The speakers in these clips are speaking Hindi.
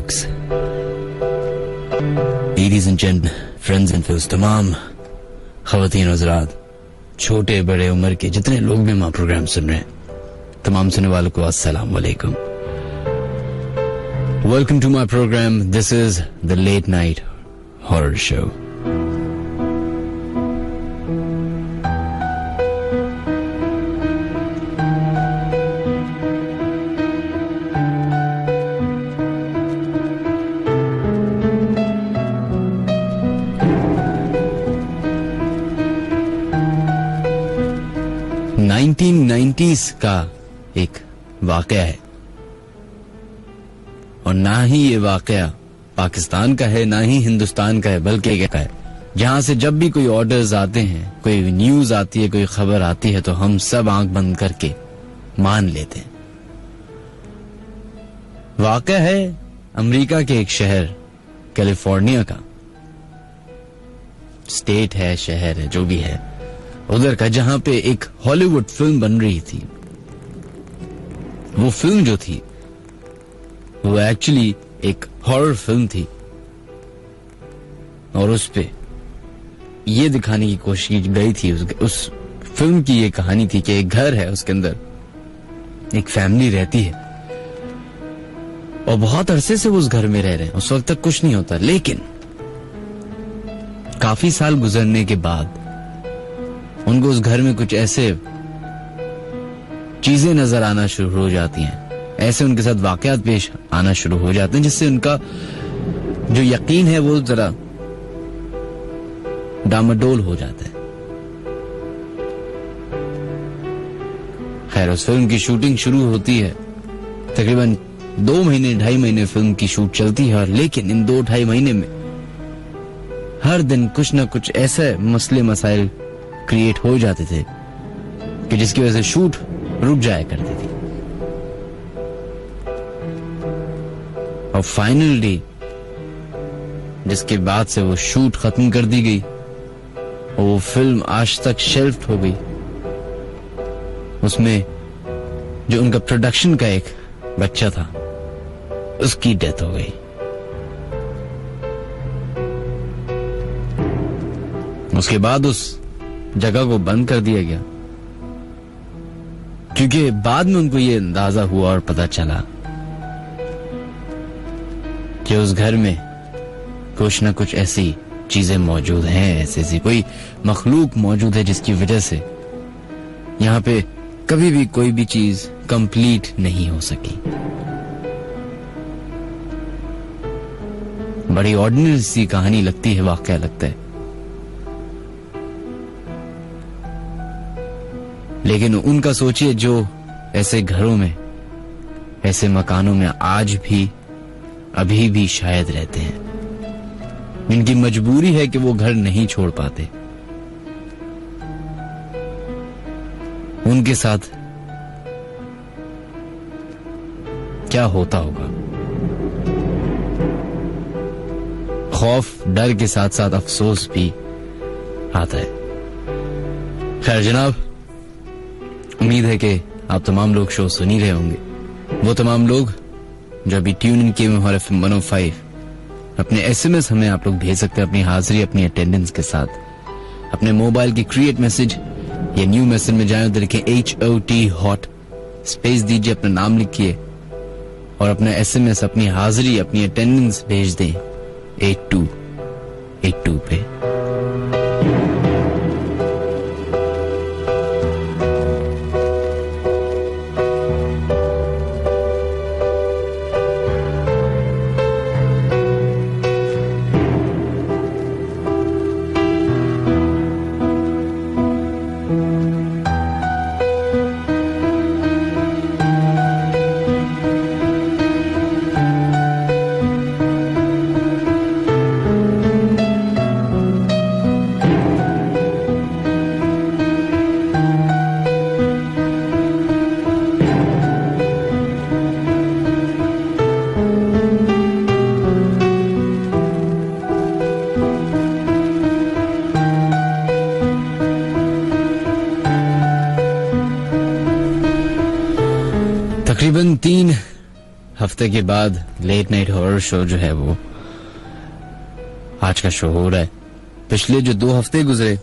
folks. Ladies and gentlemen, friends and fellows, तमाम ख़वातीन हज़रात, छोटे बड़े उम्र के जितने लोग भी हमारा प्रोग्राम सुन रहे हैं, तमाम सुनने वालों को अस्सलाम वालेकुम. Welcome to my program. This is the Late Night Horror Show. का एक वाकया है और ना ही ये वाकया पाकिस्तान का है, ना ही हिंदुस्तान का है, बल्कि एक है जहां से जब भी कोई ऑर्डर्स आते हैं, कोई न्यूज आती है, कोई खबर आती है, तो हम सब आंख बंद करके मान लेते हैं. वाकया है अमेरिका के एक शहर कैलिफोर्निया का, स्टेट है, शहर है, जो भी है उधर का, जहां पे एक हॉलीवुड फिल्म बन रही थी. वो फिल्म जो थी वो एक्चुअली एक हॉरर फिल्म थी और उस पे ये दिखाने की कोशिश की गई थी, उस फिल्म की ये कहानी थी कि एक घर है, उसके अंदर एक फैमिली रहती है और बहुत अरसे से वो उस घर में रह रहे हैं. उस वक्त तक कुछ नहीं होता, लेकिन काफी साल गुजरने के बाद उनको उस घर में कुछ ऐसे चीजें नजर आना शुरू हो जाती हैं, ऐसे उनके साथ वाकयात पेश आना शुरू हो जाते हैं, जिससे उनका जो यकीन है वो जरा डामाडोल हो जाता है. खैर, उस फिल्म की शूटिंग शुरू होती है. तकरीबन 2 महीने 2.5 महीने फिल्म की शूट चलती है, और लेकिन इन 2-2.5 महीने में हर दिन कुछ न कुछ ऐसे मसले मसाइल क्रिएट हो जाते थे कि जिसकी वजह से शूट रुक जाया करती थी. और फाइनली जिसके बाद से वो शूट खत्म कर दी गई और वो फिल्म आज तक शेल्फ हो गई. उसमें जो उनका प्रोडक्शन का एक बच्चा था, उसकी डेथ हो गई. उसके बाद उस जगह को बंद कर दिया गया, क्योंकि बाद में उनको ये अंदाजा हुआ और पता चला कि उस घर में कुछ ना कुछ ऐसी चीजें मौजूद हैं, ऐसी कोई मखलूक मौजूद है जिसकी वजह से यहां पे कभी भी कोई भी चीज कंप्लीट नहीं हो सकी. बड़ी ऑर्डिनरी सी कहानी लगती है, वाकया लगता है, लेकिन उनका सोचिए जो ऐसे घरों में, ऐसे मकानों में आज भी अभी भी शायद रहते हैं, इनकी मजबूरी है कि वो घर नहीं छोड़ पाते. उनके साथ क्या होता होगा? खौफ, डर के साथ साथ अफसोस भी आता है. खैर जनाब, उम्मीद है कि आप तमाम लोग शो सुन ही रहे होंगे. वो तमाम लोग जो अभी ट्यून इन किए हुए FM 105, अपने SMS हमें आप लोग भेज सकते हैं, अपनी हाजिरी, अपनी अटेंडेंस के साथ. अपने मोबाइल की क्रिएट मैसेज या न्यू मैसेज में जाएं, उधर लिखें HOT हॉट, स्पेस दीजिए, अपना नाम लिखिए और अपना SMS, अपनी हाजिरी, अपनी अटेंडेंस भेज दें 8282 पे. तकरीबन 3 हफ्ते के बाद लेट नाइट हॉरर शो जो है वो आज का शो हो रहा है। पिछले जो 2 हफ्ते गुजरे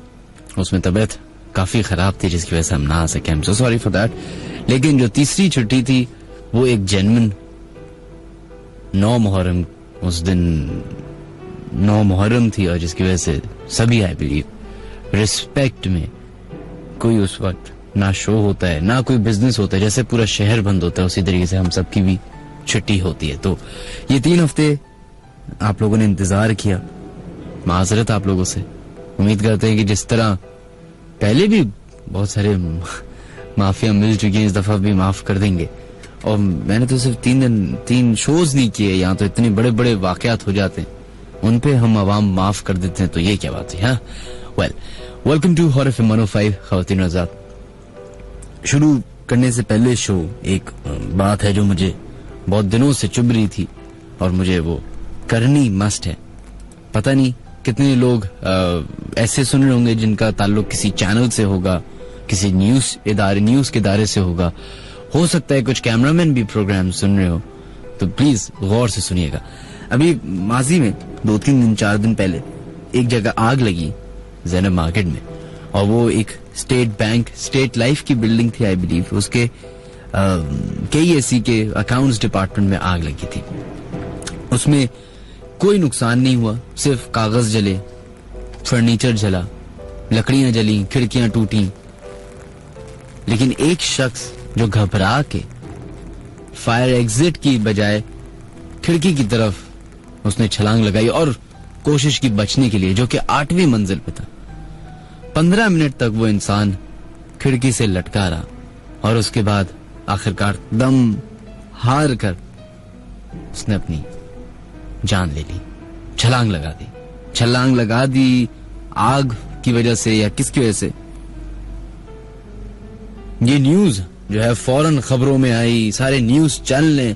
उसमें तबीयत काफी खराब थी जिसकी वजह से हम ना आ सके। I am so sorry for that. लेकिन जो तीसरी छुट्टी थी वो एक जेन्युइन 9 मुहर्रम, उस दिन 9 मुहर्रम थी और जिसकी वजह से सभी आई बिलीव रिस्पेक्ट में कोई उस वक्त ना शो होता है ना कोई बिजनेस होता है, जैसे पूरा शहर बंद होता है उसी तरीके से हम सबकी भी छुट्टी होती है। तो ये 3 हफ्ते आप लोगों ने इंतजार किया, माजरत आप लोगों से। उम्मीद करते हैं कि जिस तरह पहले भी बहुत सारे माफिया मिल चुकी हैं, इस दफा भी माफ कर देंगे। और मैंने तो सिर्फ 3 शोज नहीं किए, यहाँ तो इतने बड़े बड़े वाकयात हो जाते हैं, उन पे हम आवाम माफ कर देते हैं, तो ये क्या बात है। हाँ, well, welcome to hot FM 105 खवातीन आजाद। शुरू करने से पहले शो एक बात है जो मुझे बहुत दिनों से चुभ रही थी और मुझे वो करनी मस्ट है। पता नहीं कितने लोग ऐसे सुन रहे होंगे जिनका ताल्लुक किसी चैनल से होगा, किसी न्यूज के इदारे से होगा। हो सकता है कुछ कैमरामैन भी प्रोग्राम सुन रहे हो, तो प्लीज गौर से सुनिएगा। अभी माजी में 2-3 दिन 4 दिन पहले एक जगह आग लगी ज़ैनब मार्केट में, और वो एक स्टेट लाइफ की बिल्डिंग थी आई बिलीव। उसके KEC के अकाउंट्स डिपार्टमेंट में आग लगी थी। उसमें कोई नुकसान नहीं हुआ, सिर्फ कागज जले, फर्नीचर जला, लकड़ियां जली, खिड़कियां टूटी। लेकिन एक शख्स जो घबरा के फायर एग्जिट की बजाय खिड़की की तरफ उसने छलांग लगाई और कोशिश की बचने के लिए, जो कि 8वीं मंजिल पे था। 15 मिनट तक वो इंसान खिड़की से लटका रहा और उसके बाद आखिरकार दम हार कर उसने अपनी जान ले ली, छलांग लगा दी आग की वजह से या किसकी वजह से, ये न्यूज जो है फौरन खबरों में आई। सारे न्यूज चैनल ने,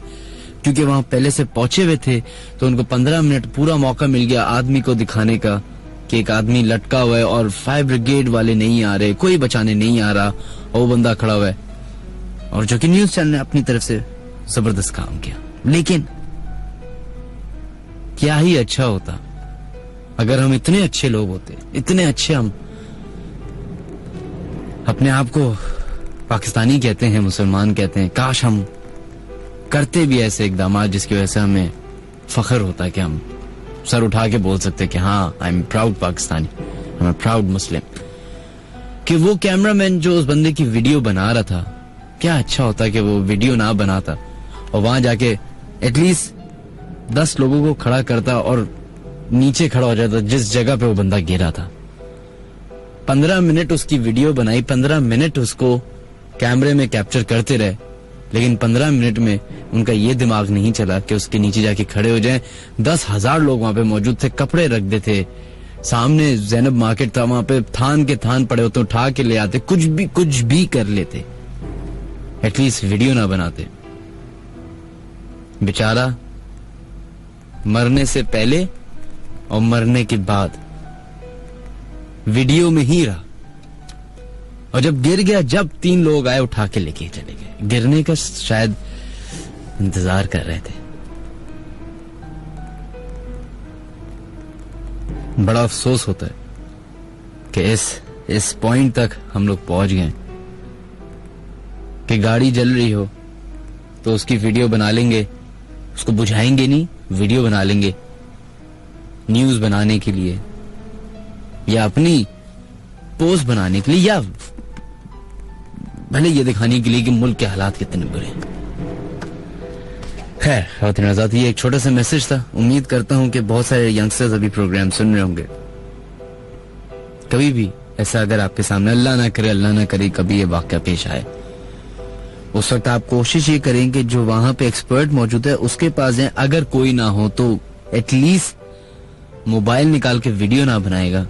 क्योंकि वहां पहले से पहुंचे हुए थे, तो उनको 15 मिनट पूरा मौका मिल गया आदमी को दिखाने का कि एक आदमी लटका हुआ है और फायर ब्रिगेड वाले नहीं आ रहे, कोई बचाने नहीं आ रहा, और वो बंदा खड़ा हुआ है। और जो कि न्यूज चैनल ने अपनी तरफ से जबरदस्त काम किया। लेकिन क्या ही अच्छा होता अगर हम इतने अच्छे लोग होते, इतने अच्छे, हम अपने आप को पाकिस्तानी कहते हैं, मुसलमान कहते हैं, काश हम करते भी ऐसे इकदाम जिसकी वजह से हमें फख्र होता है कि हम सर उठा के बोल सकते कि हाँ, I am proud Pakistani, I am proud Muslim. कि वो कैमरामैन जो उस बंदे की वीडियो बना रहा था, क्या अच्छा होता कि वो वीडियो ना बनाता और वहां जाके एटलीस्ट 10 लोगों को खड़ा करता और नीचे खड़ा हो जाता जिस जगह पे वो बंदा गिरा था। 15 मिनट उसकी वीडियो बनाई, 15 मिनट उसको कैमरे में कैप्चर करते रहे, लेकिन 15 मिनट में उनका ये दिमाग नहीं चला कि उसके नीचे जाके खड़े हो जाएं। 10,000 लोग वहां पे मौजूद थे, कपड़े रख दे थे सामने, ज़ैनब मार्केट था, वहां पे थान के थान पड़े होते, उठा के ले आते, कुछ भी कर लेते, एटलीस्ट वीडियो ना बनाते। बेचारा मरने से पहले और मरने के बाद वीडियो में ही रहा, और जब गिर गया, जब 3 लोग आए उठा के लेके चले गए, गिरने का शायद इंतजार कर रहे थे। बड़ा अफसोस होता है कि इस पॉइंट तक हम लोग पहुंच गए कि गाड़ी जल रही हो तो उसकी वीडियो बना लेंगे, उसको बुझाएंगे नहीं, वीडियो बना लेंगे न्यूज बनाने के लिए या अपनी पोस्ट बनाने के लिए, या भले ये दिखाने के लिए कि मुल्क के हालात कितने बुरे हैं। खैर, खवातीन आजाद, ये एक छोटा सा मैसेज था। उम्मीद करता हूं कि बहुत सारे यंगस्टर्स अभी प्रोग्राम सुन रहे होंगे। कभी भी ऐसा अगर आपके सामने, अल्लाह ना करे कभी ये वाकया पेश आए, उस वक्त आप कोशिश ये करें कि जो वहां पे एक्सपर्ट मौजूद है उसके पास जाएं। अगर कोई ना हो तो एटलीस्ट मोबाइल निकाल के वीडियो ना बनाएगा,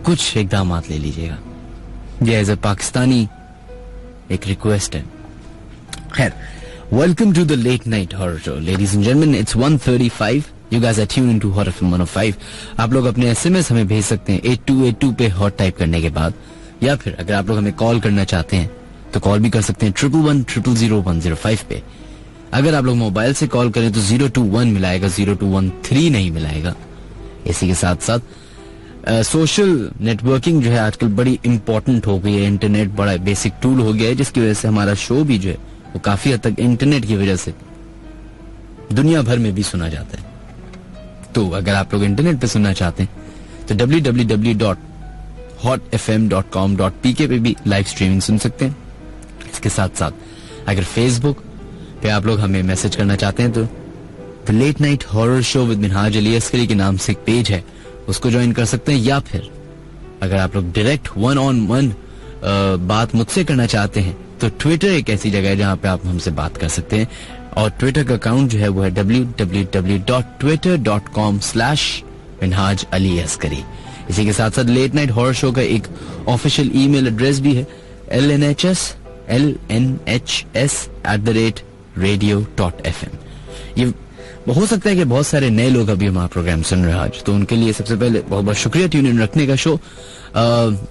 कुछ इकदाम ले लीजिएगा। ये एज ए पाकिस्तानी एक रिक्वेस्ट है। खैर, welcome to the late night horror show ladies and gentleman, it's 1:35। You guys are tuned into horror FM 105। आप लोग अपने SMS हमें भेज सकते हैं 8282 पे हॉट टाइप करने के बाद, या फिर अगर आप लोग हमें कॉल करना चाहते हैं तो कॉल भी कर सकते हैं 11100105 पे। अगर आप लोग मोबाइल से कॉल करें तो 021 मिलाएगा, 0213 नहीं मिलाएगा। इसी के साथ साथ सोशल नेटवर्किंग जो है आजकल बड़ी इंपॉर्टेंट हो गई है। इंटरनेट बड़ा बेसिक टूल हो गया है, जिसकी वजह से हमारा शो भी जो है वो काफी हद तक इंटरनेट की वजह से दुनिया भर में भी सुना जाता है। तो अगर आप लोग इंटरनेट पे सुनना चाहते हैं तो www.hotfm.com.pk पे भी लाइव स्ट्रीमिंग सुन सकते हैं। इसके साथ साथ अगर फेसबुक पे आप लोग हमें मैसेज करना चाहते हैं तो the late night horror show with Minhaj Ali Askari के नाम से एक पेज है, उसको ज्वाइन कर सकते हैं। या फिर अगर आप लोग डायरेक्ट 1-on-1 बात मुझसे करना चाहते हैं तो ट्विटर एक ऐसी जगह है जहां पे आप हमसे बात कर सकते हैं, और ट्विटर का अकाउंट जो है वो है www.twitter.com/minhaj-ali-askari। इसी के साथ साथ लेट नाइट हॉरर शो का एक ऑफिशियल ईमेल एड्रेस भी है lnhs@radio.fm। ये हो सकता है कि बहुत सारे नए लोग अभी हमारा प्रोग्राम सुन रहे हैं आज, तो उनके लिए सबसे पहले बहुत बहुत शुक्रिया ट्यून इन रखने का।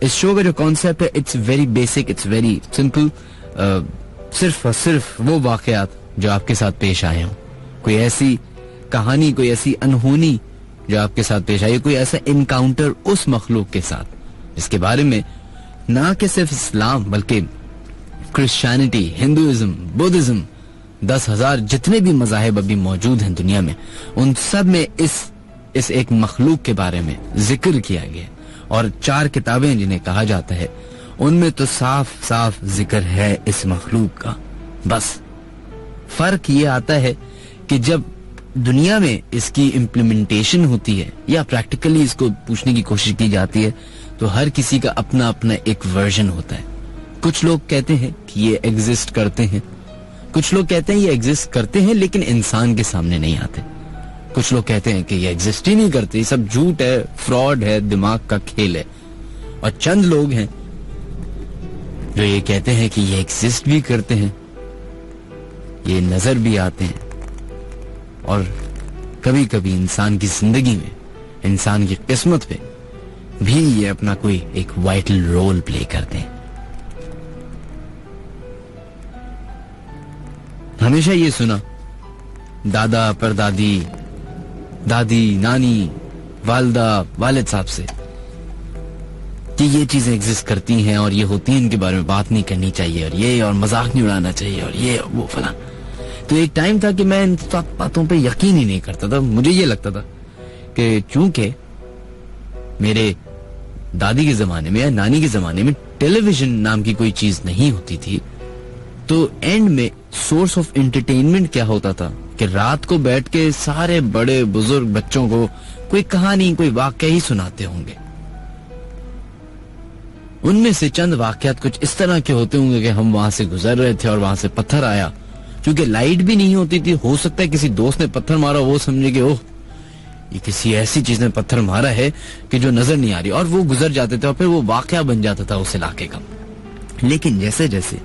इस शो का जो कॉन्सेप्ट है it's very basic, it's very simple. सिर्फ और सिर्फ वो वाकयात जो आपके साथ पेश आए हों, कोई ऐसी कहानी, कोई ऐसी अनहोनी जो आपके साथ पेश आई, कोई ऐसा इनकाउंटर उस मखलूक के साथ जिसके बारे में ना कि सिर्फ इस्लाम बल्कि क्रिश्चियनिटी, हिंदुइज्म, बुद्धिज्म, 10,000 जितने भी मज़ाहिब अभी मौजूद हैं दुनिया में, उन सब में इस एक मखलूक के बारे में जिक्र किया गया। और 4 किताबें जिन्हें कहा जाता है उनमें तो साफ साफ जिक्र है इस मखलूक का। बस फर्क ये आता है कि जब दुनिया में इसकी इम्प्लीमेंटेशन होती है या प्रैक्टिकली इसको पूछने की कोशिश की जाती है तो हर किसी का अपना अपना एक वर्जन होता है। कुछ लोग कहते हैं कि ये एग्जिस्ट करते हैं, कुछ लोग कहते हैं ये एग्जिस्ट करते हैं लेकिन इंसान के सामने नहीं आते, कुछ लोग कहते हैं कि ये एग्जिस्ट ही नहीं करते, ये सब झूठ है, फ्रॉड है, दिमाग का खेल है। और चंद लोग हैं जो ये कहते हैं कि ये एग्जिस्ट भी करते हैं, ये नजर भी आते हैं, और कभी कभी इंसान की जिंदगी में, इंसान की किस्मत पे भी ये अपना कोई एक वाइटल रोल प्ले करते हैं। हमेशा ये सुना दादा, परदादी, दादी, नानी, वालदा, वालिद साहब से कि ये चीजें एग्जिस्ट करती हैं और ये होती हैं, इनके बारे में बात नहीं करनी चाहिए, और ये और मजाक नहीं उड़ाना चाहिए, और ये वो फला। तो एक टाइम था कि मैं इन सब बातों पे यकीन ही नहीं करता था। मुझे ये लगता था कि चूंकि मेरे दादी के जमाने में या नानी के जमाने में टेलीविजन नाम की कोई चीज नहीं होती थी, तो एंड में सोर्स ऑफ एंटरटेनमेंट क्या होता था कि रात को बैठ के सारे बड़े बुजुर्ग बच्चों को कोई कहानी, कोई वाक्य ही सुनाते होंगे। उनमें से चंद वाकयात कुछ इस तरह के होते होंगे कि हम वहां से गुजर रहे थे और वहां से पत्थर आया, क्योंकि लाइट भी नहीं होती थी। हो सकता है किसी दोस्त ने पत्थर मारा, वो समझे कि ओह ये किसी ऐसी चीज ने पत्थर मारा है कि जो नजर नहीं आ रही, और वो गुजर जाते थे और फिर वो वाकया बन जाता था उस इलाके का। लेकिन जैसे जैसे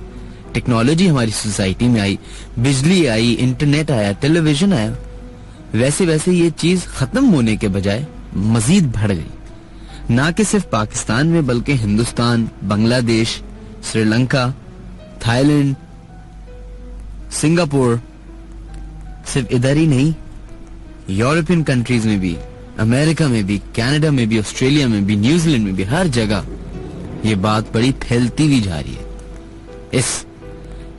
टेक्नोलॉजी हमारी सोसाइटी में आई, बिजली आई, इंटरनेट आया, टेलीविजन आया, वैसे वैसे ये चीज खत्म होने के बजाय मजीद बढ़ गई। ना कि सिर्फ पाकिस्तान में बल्कि हिंदुस्तान, बांग्लादेश, श्रीलंका, थाईलैंड, सिंगापुर, सिर्फ इधर ही नहीं, यूरोपियन कंट्रीज में भी, अमेरिका में भी, कनाडा में भी, ऑस्ट्रेलिया में भी, न्यूजीलैंड में भी, हर जगह ये बात बड़ी फैलती हुई जा रही है।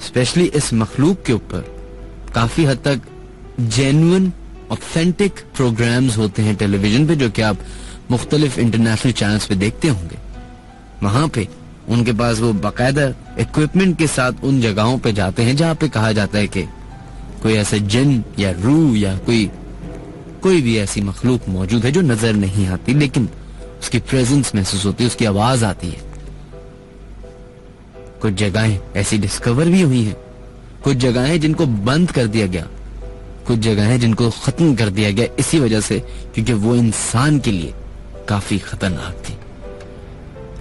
स्पेशली इस मखलूक के ऊपर काफी हद तक जेन्युइन ऑथेंटिक प्रोग्राम्स होते हैं टेलीविजन पे, जो कि आप मुख्तलिफ इंटरनेशनल चैनल्स पे देखते होंगे। वहां पे उनके पास वो बाकायदा इक्विपमेंट के साथ उन जगहों पे जाते हैं जहां पे कहा जाता है कि कोई ऐसा जिन या रूह या कोई भी ऐसी मखलूक मौजूद है जो नजर नहीं आती, लेकिन उसकी प्रेजेंस महसूस होती है, उसकी आवाज आती है। कुछ जगहें ऐसी डिस्कवर भी हुई हैं, कुछ जगहें जिनको बंद कर दिया गया, कुछ जगहें जिनको खत्म कर दिया गया इसी वजह से क्योंकि वो इंसान के लिए काफी खतरनाक थी।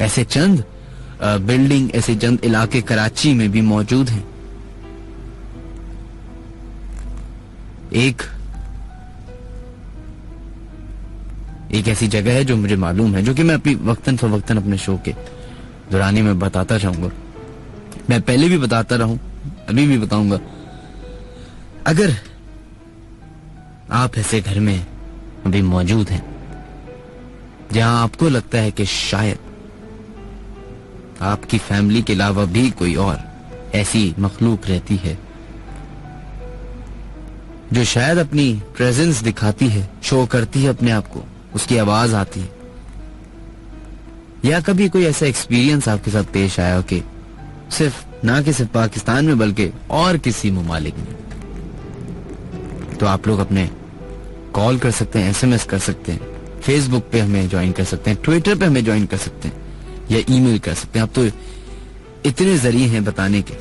ऐसे चंद बिल्डिंग, ऐसे चंद इलाके कराची में भी मौजूद हैं। एक ऐसी जगह है जो मुझे मालूम है, जो कि मैं अपनी वक्तन फवक्तन अपने शो के दौरान में बताता चाहूंगा। मैं पहले भी बताता रहा हूं, अभी भी बताऊंगा, अगर आप ऐसे घर में अभी मौजूद हैं जहां आपको लगता है कि शायद आपकी फैमिली के अलावा भी कोई और ऐसी मखलूक रहती है जो शायद अपनी प्रेजेंस दिखाती है, शो करती है अपने आप को, उसकी आवाज आती है, या कभी कोई ऐसा एक्सपीरियंस आपके साथ पेश आया हो कि ना कि सिर्फ पाकिस्तान में बल्कि और किसी ममालिक में, तो आप लोग अपने कॉल कर सकते हैं, SMS कर सकते हैं, फेसबुक पे हमें ज्वाइन कर सकते हैं, ट्विटर पे हमें ज्वाइन कर सकते हैं, या ईमेल कर सकते हैं। अब तो इतने जरिए हैं बताने के।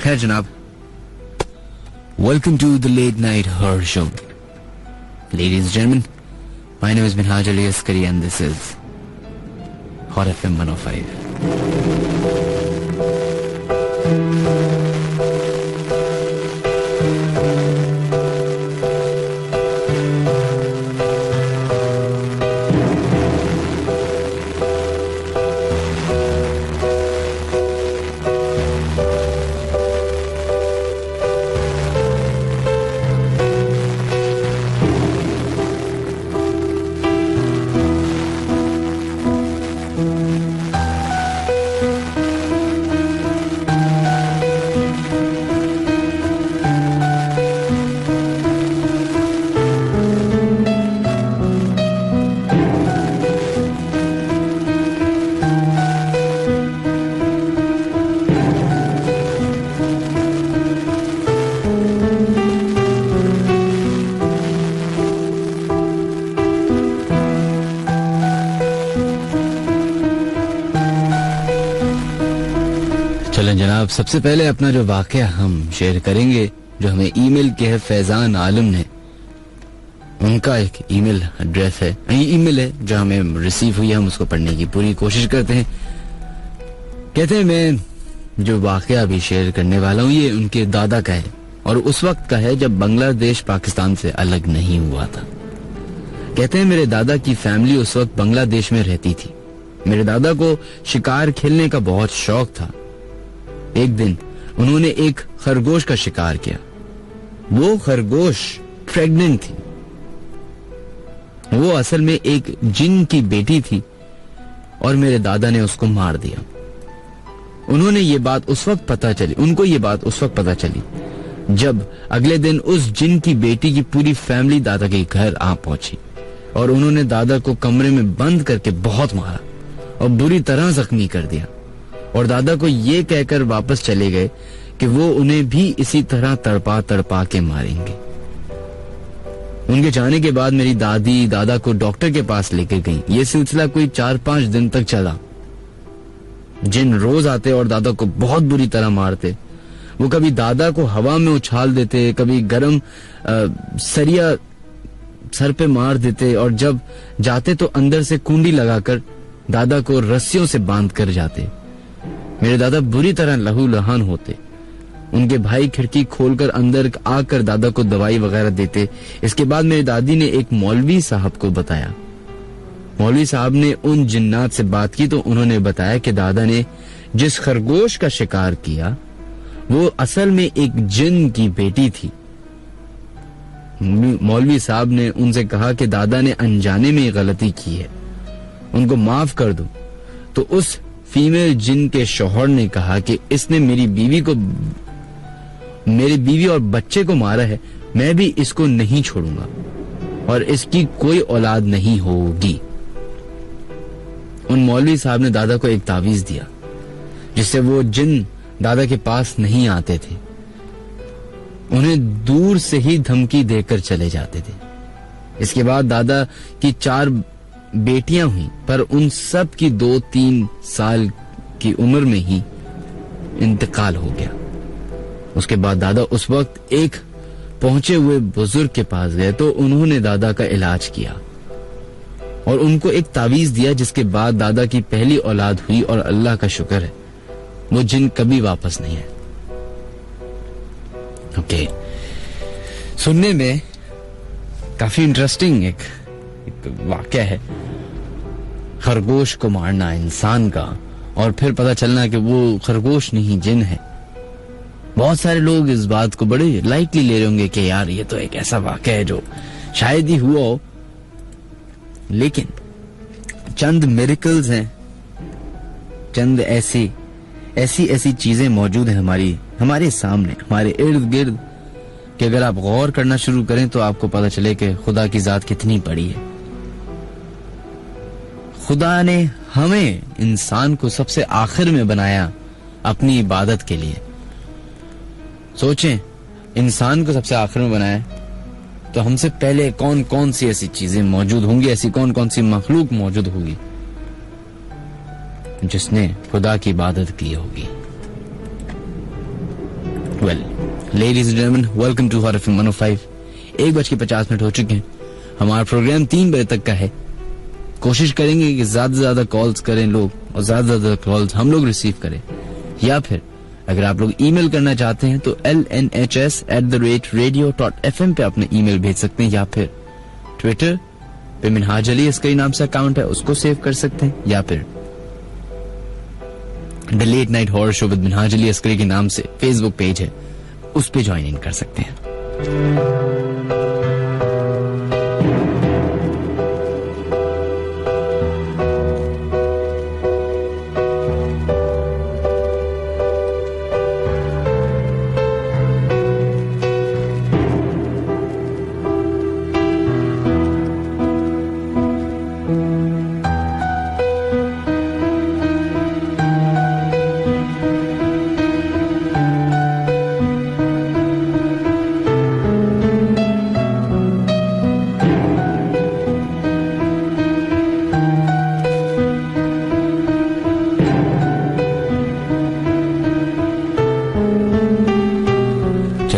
खैर जनाब, welcome to the late night horror show, ladies and gentleman, my name is Minhaj Ali Askari and this is hot FM 105। चलें जनाब, सबसे पहले अपना जो वाकया हम शेयर करेंगे, जो हमें ईमेल के है फैजान आलम ने, उनका एक ईमेल एड्रेस है, ईमेल है जो हमें रिसीव हुई है, हम उसको पढ़ने की पूरी कोशिश करते हैं। कहते हैं मैं जो वाकया अभी शेयर करने वाला हूँ ये उनके दादा का है और उस वक्त का है जब बांग्लादेश पाकिस्तान से अलग नहीं हुआ था। कहते हैं मेरे दादा की फैमिली उस वक्त बांग्लादेश में रहती थी। मेरे दादा को शिकार खेलने का बहुत शौक था। एक दिन उन्होंने एक खरगोश का शिकार किया। वो खरगोश प्रेग्नेंट थी। वो असल में एक जिन की बेटी थी और मेरे दादा ने उसको मार दिया। उनको ये बात उस वक्त पता चली जब अगले दिन उस जिन की बेटी की पूरी फैमिली दादा के घर आ पहुंची और उन्होंने दादा को कमरे में बंद करके बहुत मारा और बुरी तरह जख्मी कर दिया और दादा को ये कहकर वापस चले गए कि वो उन्हें भी इसी तरह तड़पा तड़पा के मारेंगे। उनके जाने के बाद मेरी दादी दादा को डॉक्टर के पास लेकर गई। ये सिलसिला कोई 4-5 दिन तक चला। जिन रोज आते और दादा को बहुत बुरी तरह मारते। वो कभी दादा को हवा में उछाल देते, कभी गरम सरिया सर पे मार देते और जब जाते तो अंदर से कुंडी लगाकर दादा को रस्सियों से बांध कर जाते। मेरे दादा बुरी तरह लहूलुहान होते। उनके भाई खिड़की खोलकर अंदर आकर दादा को दवाई वगैरह देते। इसके बाद मेरी दादी ने एक मौलवी साहब को बताया। मौलवी साहब ने उन जिन्नात से बात की तो उन्होंने बताया कि दादा ने जिस खरगोश का शिकार किया वो असल में एक जिन की बेटी थी। मौलवी साहब ने उनसे कहा कि दादा ने अनजाने में गलती की है, उनको माफ कर दो। तो उस फीमेल जिन के शौहर ने कहा कि इसने मेरी बीवी और बच्चे को मारा है, मैं भी इसको नहीं छोड़ूंगा और इसकी कोई औलाद नहीं होगी। उन मौलवी साहब ने दादा को एक तावीज दिया जिससे वो जिन दादा के पास नहीं आते थे। उन्हें दूर से ही धमकी देकर चले जाते थे। इसके बाद दादा की 4 बेटियां हुई पर उन सब की 2-3 साल की उम्र में ही इंतकाल हो गया। उसके बाद दादा उस वक्त एक पहुंचे हुए बुजुर्ग के पास गए तो उन्होंने दादा का इलाज किया और उनको एक तावीज दिया जिसके बाद दादा की पहली औलाद हुई और अल्लाह का शुक्र है वो जिन कभी वापस नहीं है। ओके, सुनने में काफी इंटरेस्टिंग एक वाकया है। खरगोश को मारना इंसान का और फिर पता चलना कि वो खरगोश नहीं जिन है। बहुत सारे लोग इस बात को बड़े लाइटली ले रहे होंगे कि यार ये तो एक ऐसा वाकया है जो शायद ही हुआ हो, लेकिन चंद मिरेकल्स हैं, चंद ऐसी चीजें मौजूद हैं हमारे सामने, हमारे इर्द गिर्द, कि अगर आप गौर करना शुरू करें तो आपको पता चले कि खुदा की जात कितनी बड़ी है। खुदा ने हमें, इंसान को, सबसे आखिर में बनाया अपनी इबादत के लिए। सोचें, इंसान को सबसे आखिर में बनाया तो हमसे पहले कौन कौन सी ऐसी चीजें मौजूद होंगी, ऐसी कौन कौन सी मखलूक मौजूद होगी जिसने खुदा की इबादत की होगी। Well, ladies and gentleman, welcome to hot FM 105। 1:50 हो चुके हैं। हमारा प्रोग्राम 3 बजे तक का है। कोशिश करेंगे कि ज्यादा से ज्यादा कॉल्स करें लोग, और ज्यादा से ज्यादा कॉल्स हम लोग रिसीव करें। या फिर अगर आप लोग ईमेल करना चाहते हैं तो lnhs@radio.fm पे अपने ईमेल भेज सकते हैं, या फिर ट्विटर पे मिनहाज अली अस्करी नाम से अकाउंट है, उसको सेव कर सकते हैं, या फिर the late night horror show with Minhaj Ali Askari के नाम से फेसबुक पेज है, उस पे ज्वाइन इन कर सकते हैं।